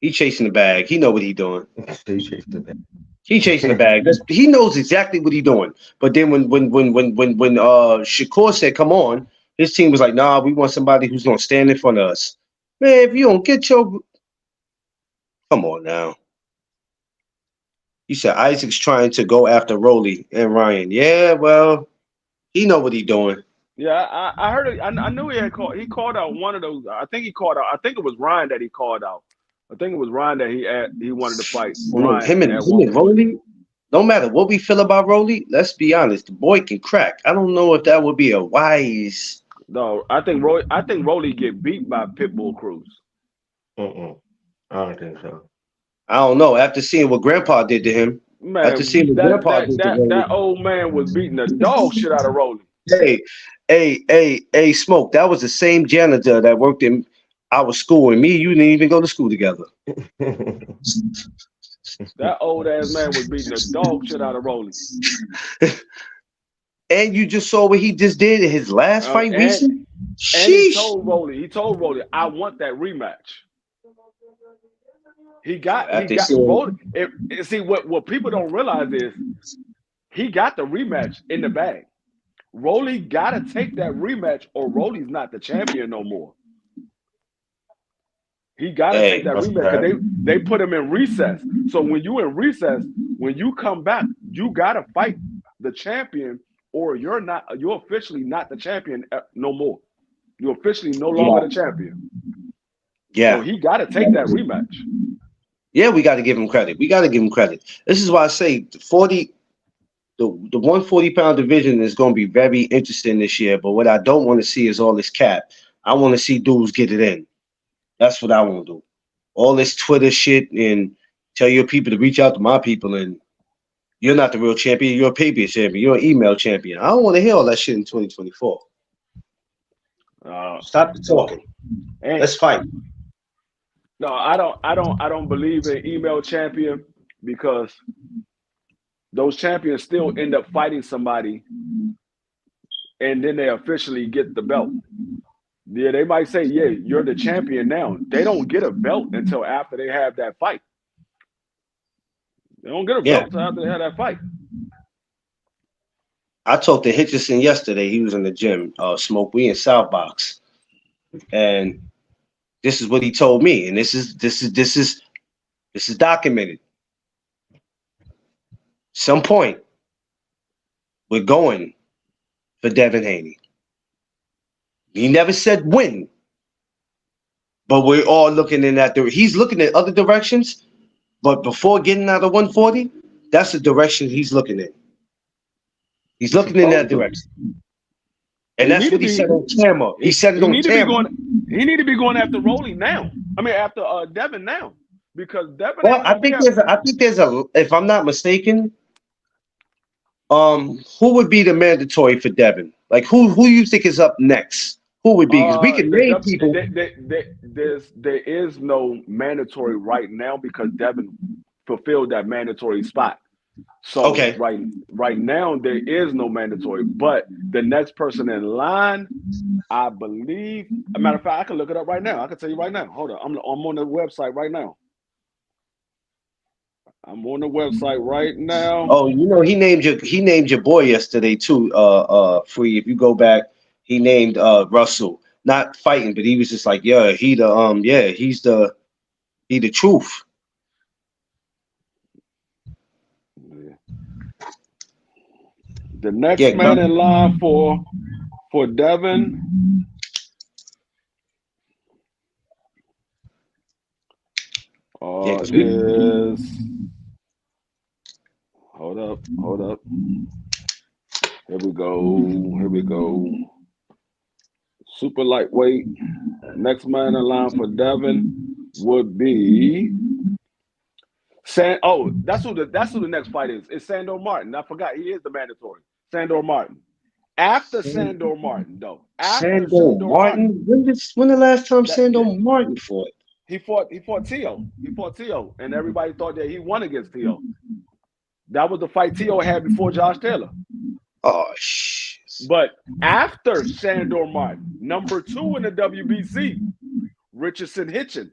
He chasing the bag. He know what he doing. They chased the He chasing the bag. He knows exactly what he doing. But then when Shakur said, "Come on," his team was like, "Nah, we want somebody who's gonna stand in front of us." Man, if you don't get your, come on now. He said Isaac's trying to go after Rolly and Ryan. Yeah, well, he know what he doing. Yeah, I heard it. I knew he had called. He called out one of those. I think he called out. I think it was Ryan that he called out. I think it was Ryan that he wanted to fight Ryan Him and at him and 140. Rolly. No matter what we feel about Rolly, let's be honest. The boy can crack. I don't know if that would be a wise. No, I think Rolly get beat by Pitbull Cruz. I don't think so. I don't know. After seeing what Grandpa did to him, after seeing Man, what Grandpa did to Rolly, that old man was beating the dog shit out of Rolly. hey, Smoke. That was the same janitor that worked in our school, and me, you didn't even go to school together. That old ass man was beating the dog shit out of Rolly. And you just saw what he just did in his last fight recent. And Sheesh. he told Rolly, I want that rematch. He got Rolly. See what people don't realize is he got the rematch in the bag. Rolly gotta take that rematch, or Rolly's not the champion no more. He gotta take that rematch because they put him in recess. So when you in recess, when you come back, you gotta fight the champion, or you're officially not the champion no more. You're officially no longer the champion. Yeah. So he gotta take that rematch. Yeah, we got to give him credit. We got to give him credit. This is why I say the 140-pound division is going to be very interesting this year. But what I don't want to see is all this cap. I want to see dudes get it in. That's what I want to do. All this Twitter shit and tell your people to reach out to my people, and you're not the real champion. You're a paper champion. You're an email champion. I don't want to hear all that shit in 2024. Stop the talking. Let's fight. No, I don't believe in email champion, because those champions still end up fighting somebody and then they officially get the belt. Yeah, they might say, yeah, you're the champion now. They don't get a belt until after they have that fight. They don't get a Yeah. belt until after they had that fight. I talked to Hitchison yesterday. He was in the gym. Smoke. We in South Box, and this is what he told me. And this is documented. Some point we're going for Devin Haney. He never said when, but we're all looking in that. He's looking at other directions, but before getting out of 140, that's the direction he's looking in. He's He's looking in that supposed to. direction, and He that's need to what he be. said on camera. He said it He on need to be camera. going. He need to be going after Rolly now. I mean, after Devin now, because Devin Well, ain't gonna be at. I think there's a. If I'm not mistaken, who would be the mandatory for Devin? Like who you think is up next? Who would be? Because we can name people. There is no mandatory right now because Devin fulfilled that mandatory spot. So Okay. right now there is no mandatory, but the next person in line, I believe. A matter of fact, I can look it up right now. I can tell you right now. Hold on, I'm on the website right now. I'm on the website right now. Oh, he named your boy yesterday too. Free. If you go back, he named Russell. Not fighting, but he was just like, yeah, he the truth. The next Yeah, man in line for Devin yeah, 'cause is hold up. Here we go. Super lightweight. Next man in line for Devin would be that's who the next fight is. It's Sandor Martin. I forgot he is the mandatory. Sandor Martin. After Sandor Martin, though. After Sandor Sandor Martin, Martin. When the last time that Sandor Martin fought? he fought Tio. He fought Tio. And everybody thought that he won against Tio. That was the fight Tio had before Josh Taylor. Oh shit. But after Sandor Martin, number 2 in the WBC, Richardson Hitchens.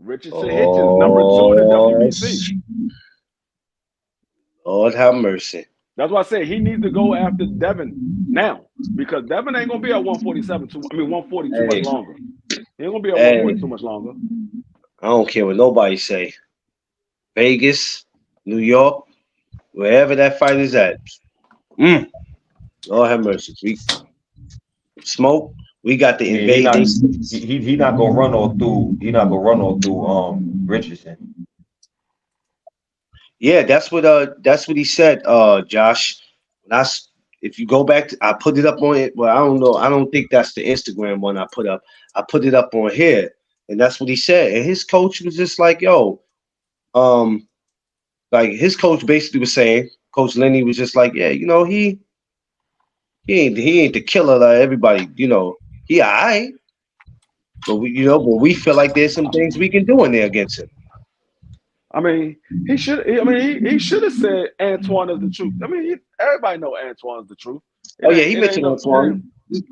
Hitchens, number 2 in the WBC. Lord have mercy. That's why I say he needs to go after Devin now because Devin ain't gonna be at 140 too much longer. He ain't gonna be at 140 too much longer. I don't care what nobody say. Vegas, New York, wherever that fight is at. Lord have mercy. Smoke. We got the invading. He not gonna run all through. He not gonna run all through Richardson. Yeah, that's what he said, Josh. If you go back, I put it up on it. Well, I don't know. I don't think that's the Instagram one I put up. I put it up on here, and that's what he said. And his coach was just like, "Yo, like his coach basically was saying, Coach Lenny was just like, yeah, he ain't the killer like everybody, he all right, but we feel like there's some things we can do in there against him." I mean, he should. I mean, he should have said Antoine is the truth. I mean, everybody know Antoine is the truth. Oh yeah, he mentioned Antoine.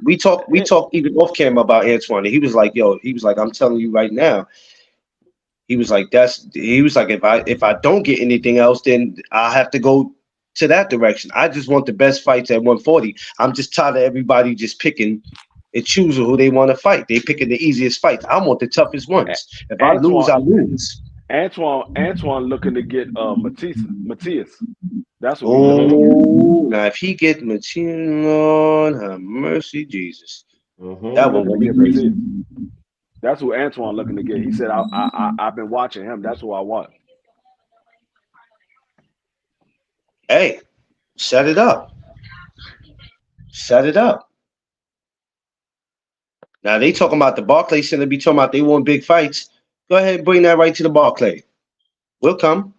We talked even off camera about Antoine. And he was like, I'm telling you right now. He was like, if I don't get anything else, then I'll have to go to that direction. I just want the best fights at 140. I'm just tired of everybody just picking and choosing who they want to fight. They picking the easiest fights. I want the toughest ones. If I lose, I lose. Antoine looking to get Matias. That's what he's looking to get. Now if he get Matias, Lord have mercy, Jesus. That one will be crazy. That's who Antoine looking to get. He said, I've been watching him. That's who I want. Hey, set it up. Set it up. Now they talking about the Barclays Center. Be talking about they want big fights. Go ahead and bring that right to the Barclay. We'll come.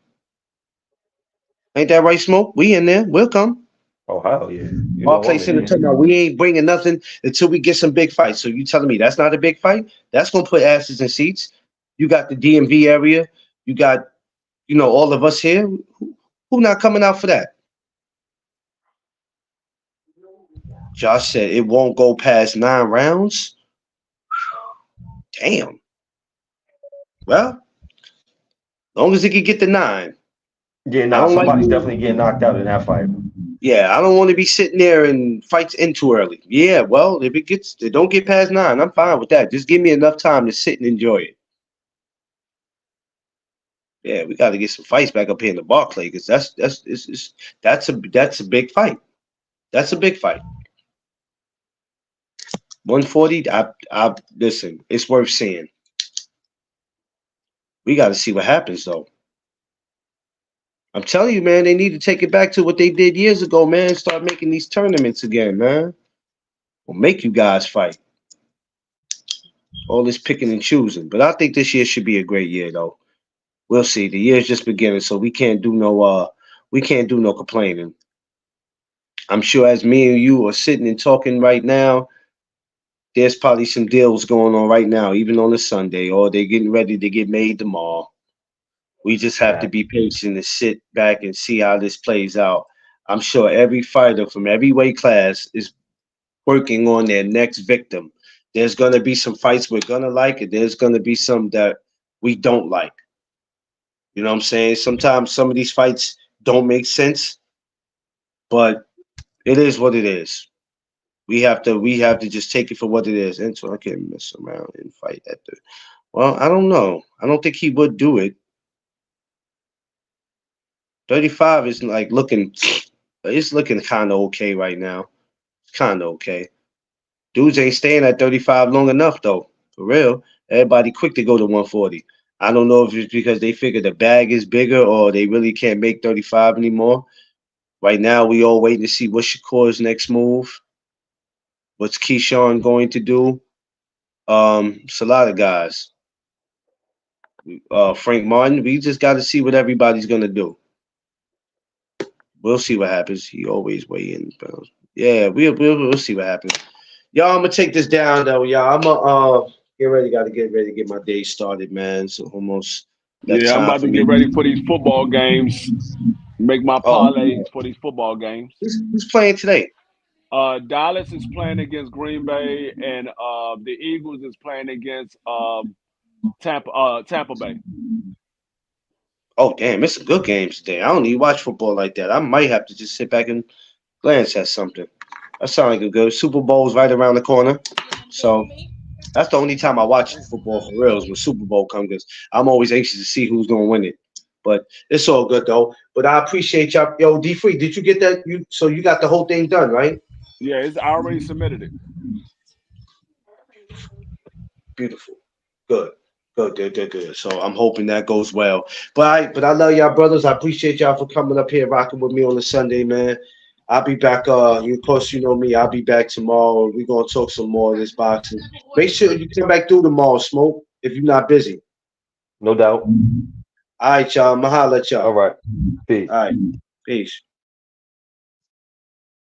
Ain't that right, Smoke? We in there. We'll come. Oh hell yeah! Barclays Center talking about we ain't bringing nothing until we get some big fights. So you telling me that's not a big fight? That's gonna put asses in seats. You got the DMV area. You got, all of us here. Who not coming out for that? Josh said it won't go past 9 rounds. Damn. Well, Long as he could get the 9. Yeah, I nah, don't like. somebody's definitely getting knocked out in that fight. Yeah, I don't want to be sitting there and fights end too early. Yeah, well, if it don't get past 9, I'm fine with that. Just give me enough time to sit and enjoy it. Yeah, we got to get some fights back up here in the Barclay because that's a big fight. That's a big fight. 140. I listen. It's worth seeing. We got to see what happens though. I'm telling you, man, they need to take it back to what they did years ago, man. Start making these tournaments again, man. Will make you guys fight. All this picking and choosing. But I think this year should be a great year, though. We'll see. The year's just beginning, so we can't do no complaining. I'm sure as me and you are sitting and talking right now, there's probably some deals going on right now, even on a Sunday, or they're getting ready to get made tomorrow. We just have to Fact. be patient and sit back and see how this plays out. I'm sure every fighter from every weight class is working on their next victim. There's gonna be some fights we're gonna like, and there's gonna be some that we don't like. You know what I'm saying? Sometimes some of these fights don't make sense, but it is what it is. We have to just take it for what it is. And so I can mess around and fight at the well, I don't know. I don't think he would do it. 35 is like looking it's looking kinda okay right now. Kinda okay. Dudes ain't staying at 35 long enough though. For real. Everybody quick to go to 140. I don't know if it's because they figure the bag is bigger or they really can't make 35 anymore. Right now, we all waiting to see what Shakur's next move. What's Keyshawn going to do? It's a lot of guys. Frank Martin. We just got to see what everybody's gonna do. We'll see what happens. He always weigh in. Bro. Yeah, we'll see what happens. Y'all, I'm gonna take this down though. Y'all, I'm gonna get ready. Got to get ready to get my day started, man. So almost that Yeah, I'm time about for to me. get ready for these football games. Make my Oh, parlays for these football games. who's playing today? Dallas is playing against Green Bay, and the Eagles is playing against Tampa Bay. Oh, damn, it's some good games today. I don't even watch football like that. I might have to just sit back and glance at something. That sounds like a good Super Bowl's right around the corner. So that's the only time I watch football for real is when Super Bowl comes because I'm always anxious to see who's gonna win it. But it's all good though. But I appreciate y'all. Yo, D Free, did you get that? You got the whole thing done, right? Yeah, I already submitted it. Beautiful. Good. Good, good, good, good. So I'm hoping that goes well. But I love y'all brothers. I appreciate y'all for coming up here rocking with me on a Sunday, man. I'll be back. Of course, you know me. I'll be back tomorrow. We're gonna talk some more of this boxing. Make sure you come back through tomorrow, Smoke, if you're not busy. No doubt. All right, y'all. Mahala at All y'all. right. Peace. All right. Peace.